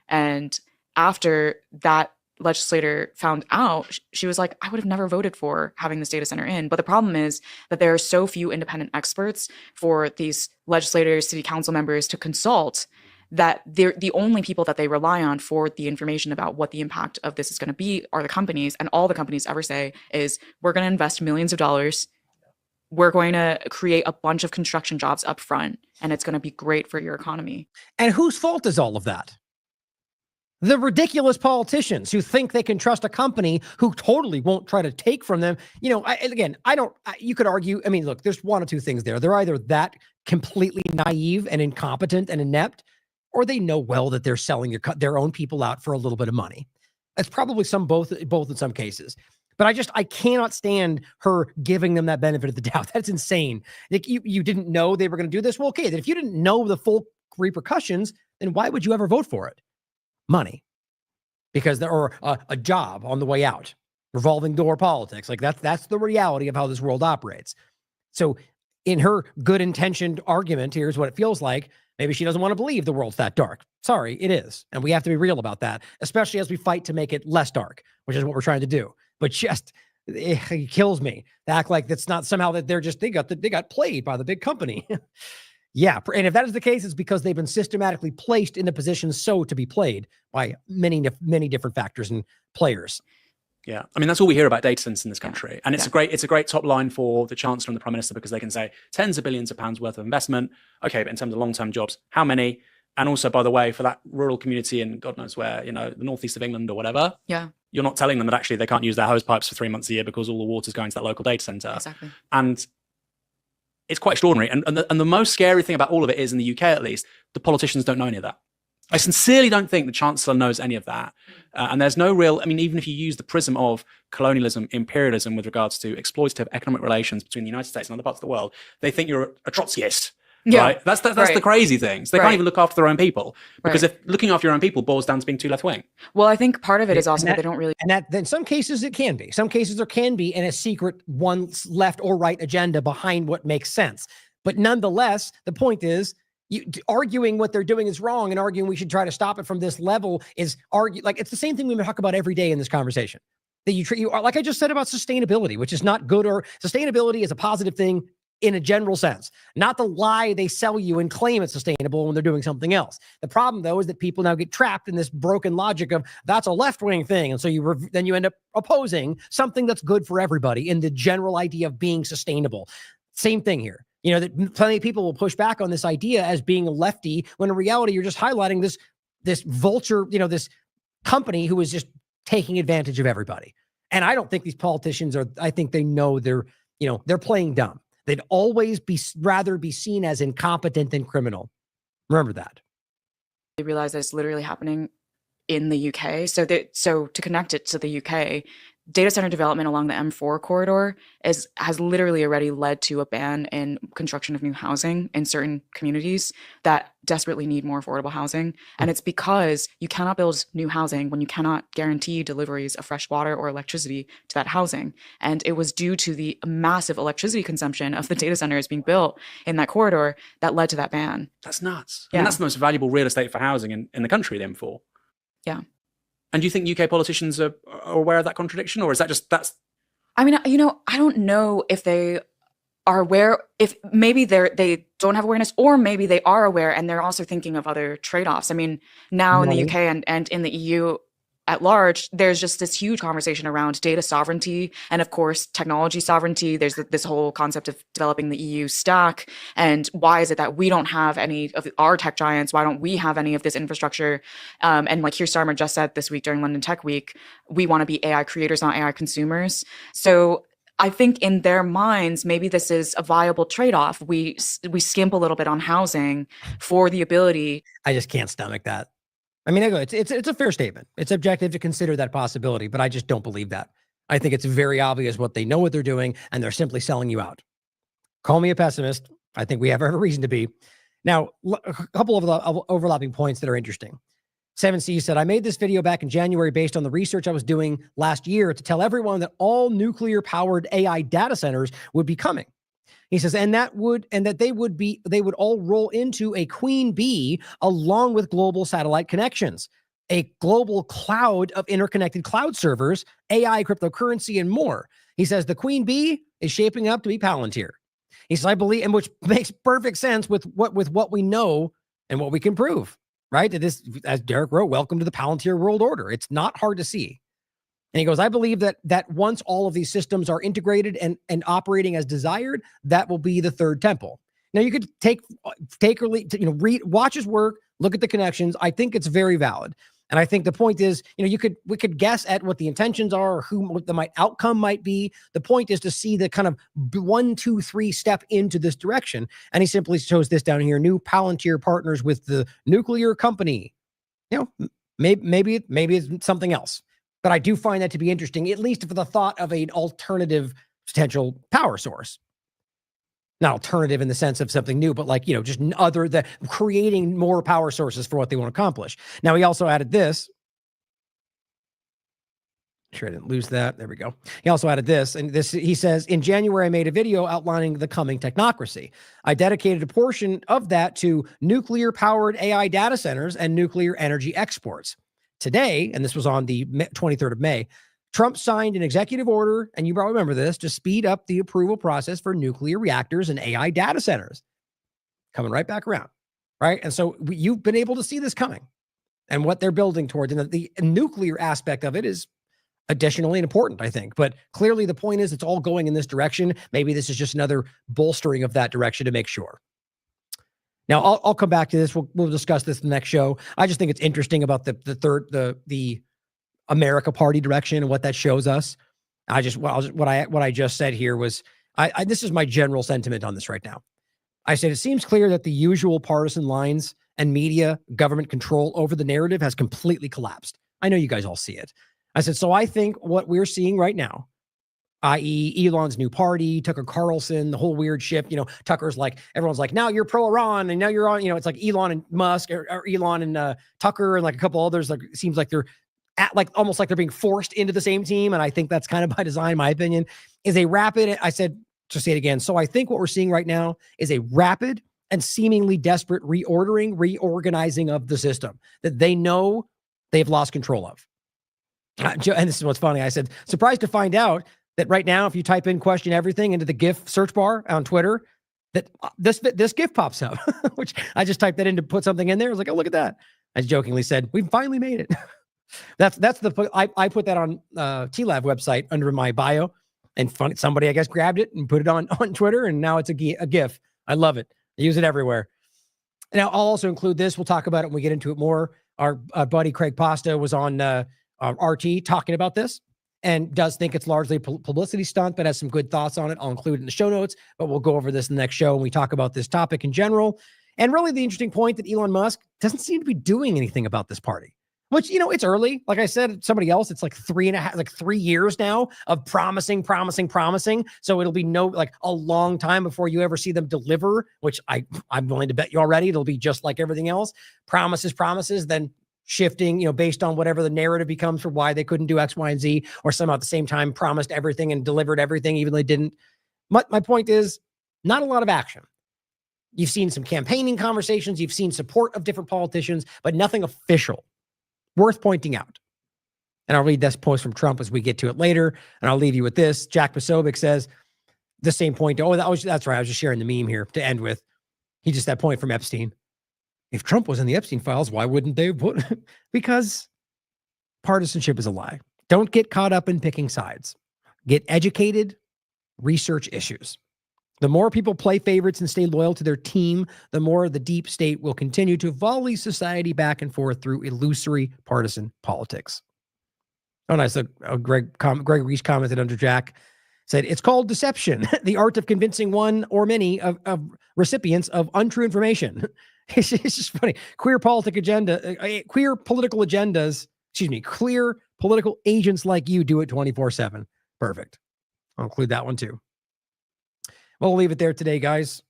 And after that legislator found out, she was like, I would have never voted for having this data center in. But the problem is that there are so few independent experts for these legislators, city council members to consult that they're the only people that they rely on for the information about what the impact of this is going to be are the companies. And all the companies ever say is, we're going to invest millions of dollars. We're going to create a bunch of construction jobs up front, and it's going to be great for your economy. And whose fault is all of that? The ridiculous politicians who think they can trust a company who totally won't try to take from them. You know, you could argue, I mean, look, there's one or two things there. They're either that completely naive and incompetent and inept, or they know well that they're selling their own people out for a little bit of money. That's probably both in some cases. But I cannot stand her giving them that benefit of the doubt. That's insane. Like you didn't know they were going to do this. Well, okay, then if you didn't know the full repercussions, then why would you ever vote for it? Money, because or a job on the way out, revolving door politics. Like that's the reality of how this world operates. So in her good intentioned argument, here's what it feels like. Maybe she doesn't want to believe the world's that dark. Sorry, it is. And we have to be real about that, especially as we fight to make it less dark, which is what we're trying to do. But it kills me to act like that's not somehow that they got played by the big company. Yeah. And if that is the case, it's because they've been systematically placed in the positions so to be played by many different factors and players. Yeah. I mean, that's all we hear about data centers in this country. And it's a great top line for the Chancellor and the Prime Minister because they can say tens of billions of pounds worth of investment. Okay, but in terms of long-term jobs, how many? And also, by the way, for that rural community in God knows where, you know, the northeast of England or whatever, you're not telling them that actually they can't use their hose pipes for 3 months a year because all the water's going to that local data center. Exactly. And it's quite extraordinary. And the most scary thing about all of it is, in the UK at least, the politicians don't know any of that. I sincerely don't think the Chancellor knows any of that. And there's no real, I mean, even if you use the prism of colonialism, imperialism with regards to exploitative economic relations between the United States and other parts of the world, they think you're a Trotskyist. Yeah. Right? That's the crazy things. They can't even look after their own people. Because if looking after your own people boils down to being too left wing. Well, I think part of it is also that they don't really. And that in some cases it can be. Some cases there can be in a secret one left or right agenda behind what makes sense. But nonetheless, the point is, arguing what they're doing is wrong and arguing we should try to stop it from this level is like it's the same thing we talk about every day in this conversation. That you are, like I just said about sustainability, which is not good, or sustainability is a positive thing in a general sense, not the lie they sell you and claim it's sustainable when they're doing something else. The problem, though, is that people now get trapped in this broken logic of that's a left-wing thing. And so then you end up opposing something that's good for everybody in the general idea of being sustainable. Same thing here. You know, that plenty of people will push back on this idea as being a lefty, when in reality, you're just highlighting this vulture, this company who is just taking advantage of everybody. And I don't think these politicians I think they know they're playing dumb. They'd always rather be seen as incompetent than criminal. Remember that. They realize that it's literally happening in the UK. So to connect it to the UK, data center development along the M4 corridor has literally already led to a ban in construction of new housing in certain communities that desperately need more affordable housing. And it's because you cannot build new housing when you cannot guarantee deliveries of fresh water or electricity to that housing. And it was due to the massive electricity consumption of the data centers being built in that corridor that led to that ban. That's nuts. Yeah. And that's the most valuable real estate for housing in the country, the M4. Yeah. And do you think UK politicians are aware of that contradiction, or is that that's? I mean, I don't know if they are aware, if maybe they don't have awareness, or maybe they are aware and they're also thinking of other trade-offs. I mean, now in the UK and in the EU at large, there's just this huge conversation around data sovereignty and, of course, technology sovereignty. There's this whole concept of developing the EU stack. And why is it that we don't have any of our tech giants? Why don't we have any of this infrastructure? And like Keir Starmer just said this week during London Tech Week, we want to be AI creators, not AI consumers. So I think in their minds, maybe this is a viable trade-off. We skimp a little bit on housing for the ability. I just can't stomach that. I mean, it's a fair statement. It's objective to consider that possibility, but I just don't believe that. I think it's very obvious what they know what they're doing, and they're simply selling you out. Call me a pessimist. I think we have every reason to be. Now, a couple of the overlapping points that are interesting. 7C said, I made this video back in January based on the research I was doing last year to tell everyone that all nuclear-powered AI data centers would be coming. He says, and that they would all roll into a queen bee along with global satellite connections, a global cloud of interconnected cloud servers, AI, cryptocurrency, and more. He says the queen bee is shaping up to be Palantir. He says, I believe, and which makes perfect sense with what we know and what we can prove, right? That this, as Derek wrote, welcome to the Palantir world order. It's not hard to see. And he goes, I believe that once all of these systems are integrated and operating as desired, that will be the third temple. Now you could take or read, watch his work, look at the connections. I think it's very valid. And I think the point is, we could guess at what the intentions are or what the outcome might be. The point is to see the kind of 1, 2, 3 step into this direction. And he simply shows this down here, new Palantir partners with the nuclear company. Maybe it's something else. But I do find that to be interesting, at least for the thought of an alternative potential power source. Not alternative in the sense of something new, but just other than creating more power sources for what they want to accomplish. Now, he also added this. Sure, I didn't lose that. There we go. He also added this, and this, he says, in January, I made a video outlining the coming technocracy. I dedicated a portion of that to nuclear-powered AI data centers and nuclear energy exports. Today, and this was on the 23rd of May, Trump signed an executive order, and you probably remember this, to speed up the approval process for nuclear reactors and AI data centers. Coming right back around, right? And so you've been able to see this coming and what they're building towards. And the nuclear aspect of it is additionally important, I think. But clearly the point is it's all going in this direction. Maybe this is just another bolstering of that direction to make sure. Now, I'll come back to this. We'll discuss this in the next show. I just think it's interesting about the America Party direction and what that shows us. What I just said here was, this is my general sentiment on this right now. I said, it seems clear that the usual partisan lines and media government control over the narrative has completely collapsed. I know you guys all see it. I said, so I think what we're seeing right now, i.e. Elon's new party, Tucker Carlson, the whole weird ship, Tucker's like, everyone's like, now you're pro-Iran and now you're on, it's like Elon and Musk or Elon and Tucker and like a couple others, like it seems like they're almost like they're being forced into the same team. And I think that's kind of by design, in my opinion, is a rapid, I said, to say it again. So I think what we're seeing right now is a rapid and seemingly desperate reorganizing of the system that they know they've lost control of. And this is what's funny. I said, surprised to find out that right now, if you type in question everything into the GIF search bar on Twitter, that this GIF pops up, which I just typed that in to put something in there. I was like, oh, look at that. I jokingly said, we've finally made it. I put that on TLAV website under my bio, and somebody, I guess, grabbed it and put it on Twitter, and now it's a GIF. I love it. I use it everywhere. Now, I'll also include this. We'll talk about it when we get into it more. Our buddy Craig Pasta was on RT talking about this and does think it's largely a publicity stunt, but has some good thoughts on it. I'll include it in the show notes, but we'll go over this in the next show when we talk about this topic in general. And really the interesting point that Elon Musk doesn't seem to be doing anything about this party, which, it's early. Like I said, somebody else, it's like 3 years now of promising. So it'll be a long time before you ever see them deliver, which I'm willing to bet you already. It'll be just like everything else. Promises, then shifting, based on whatever the narrative becomes for why they couldn't do X, Y, and Z, or somehow at the same time promised everything and delivered everything, even though they didn't. My point is, not a lot of action. You've seen some campaigning conversations, you've seen support of different politicians, but nothing official worth pointing out. And I'll read this post from Trump as we get to it later, and I'll leave you with this. Jack Posobiec says the same point. Oh, that's right. I was just sharing the meme here to end with. He just that point from Epstein. If Trump was in the Epstein files, why wouldn't they put? Because partisanship is a lie. Don't get caught up in picking sides. Get educated, research issues. The more people play favorites and stay loyal to their team, the more the deep state will continue to volley society back and forth through illusory partisan politics. Oh, nice. Greg Reese commented under Jack, said, it's called deception, the art of convincing one or many of recipients of untrue information. It's just funny. Clear political agents like you do it 24/7. Perfect. I'll include that one too. Well, we'll leave it there today, guys.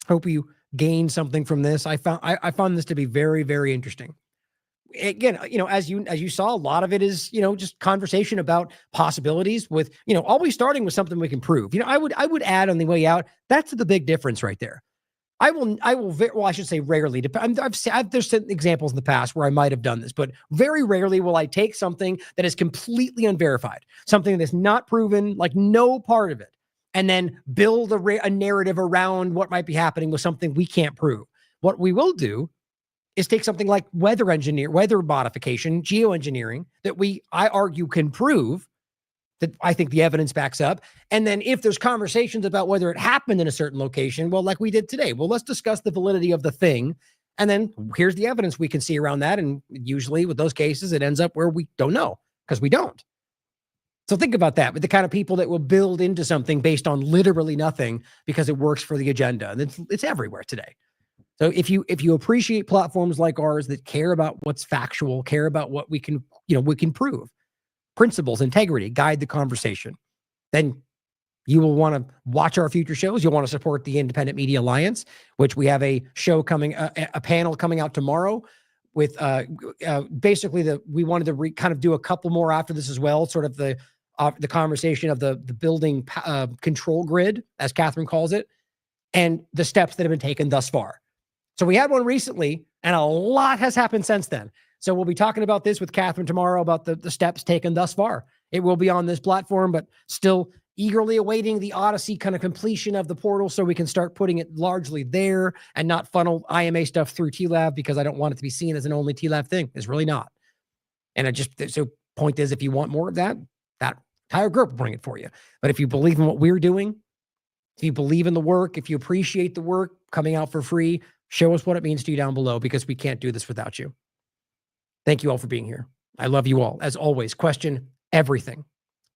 Hope you gained something from this. I found this to be very, very interesting. Again, as you saw, a lot of it is, just conversation about possibilities with, always starting with something we can prove. I would add on the way out, that's the big difference right there. I should say rarely. There's examples in the past where I might have done this, but very rarely will I take something that is completely unverified, something that's not proven, like no part of it, and then build a narrative around what might be happening with something we can't prove. What we will do is take something like weather modification, geoengineering, that I argue can prove, that I think the evidence backs up. And then if there's conversations about whether it happened in a certain location, well, like we did today, well, let's discuss the validity of the thing. And then here's the evidence we can see around that. And usually with those cases, it ends up where we don't know because we don't. So think about that with the kind of people that will build into something based on literally nothing because it works for the agenda. And it's everywhere today. So if you appreciate platforms like ours that care about what's factual, care about what we can prove, principles, integrity, guide the conversation, then you will want to watch our future shows. You'll want to support the Independent Media Alliance, which we have a show coming, a panel coming out tomorrow with basically we wanted to kind of do a couple more after this as well, sort of the conversation of the building control grid, as Catherine calls it, and the steps that have been taken thus far. So we had one recently, and a lot has happened since then. So we'll be talking about this with Catherine tomorrow about the steps taken thus far. It will be on this platform, but still eagerly awaiting the Odyssey kind of completion of the portal so we can start putting it largely there and not funnel IMA stuff through TLAV, because I don't want it to be seen as an only TLAV thing. It's really not. And so point is, if you want more of that entire group will bring it for you. But if you believe in what we're doing, if you believe in the work, if you appreciate the work coming out for free, show us what it means to you down below, because we can't do this without you. Thank you all for being here. I love you all. As always, question everything.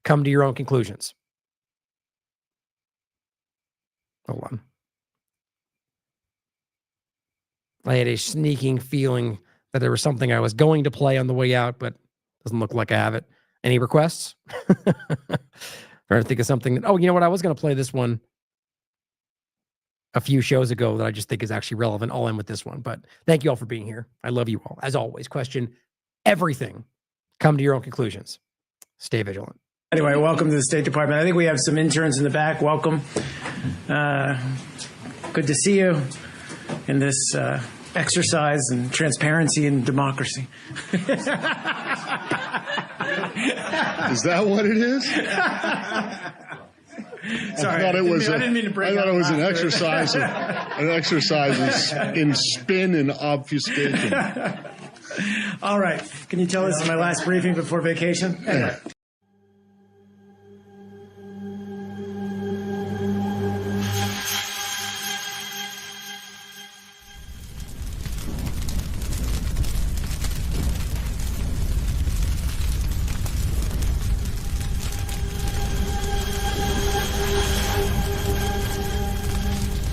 Come to your own conclusions. Hold on. I had a sneaking feeling that there was something I was going to play on the way out, but doesn't look like I have it. Any requests? Trying to think of something that, oh, you know what? I was going to play this one a few shows ago that I just think is actually relevant. I'll end with this one, but thank you all for being here. I love you all. As always, question everything. Come to your own conclusions. Stay vigilant. Anyway, welcome to the State Department. I think we have some interns in the back. Welcome. Good to see you in this exercise in transparency and democracy. Is that what it is? Sorry, I didn't mean to break I thought out it was an laughter. exercise in spin and obfuscation. All right. Can you tell us my last briefing before vacation? Anyway.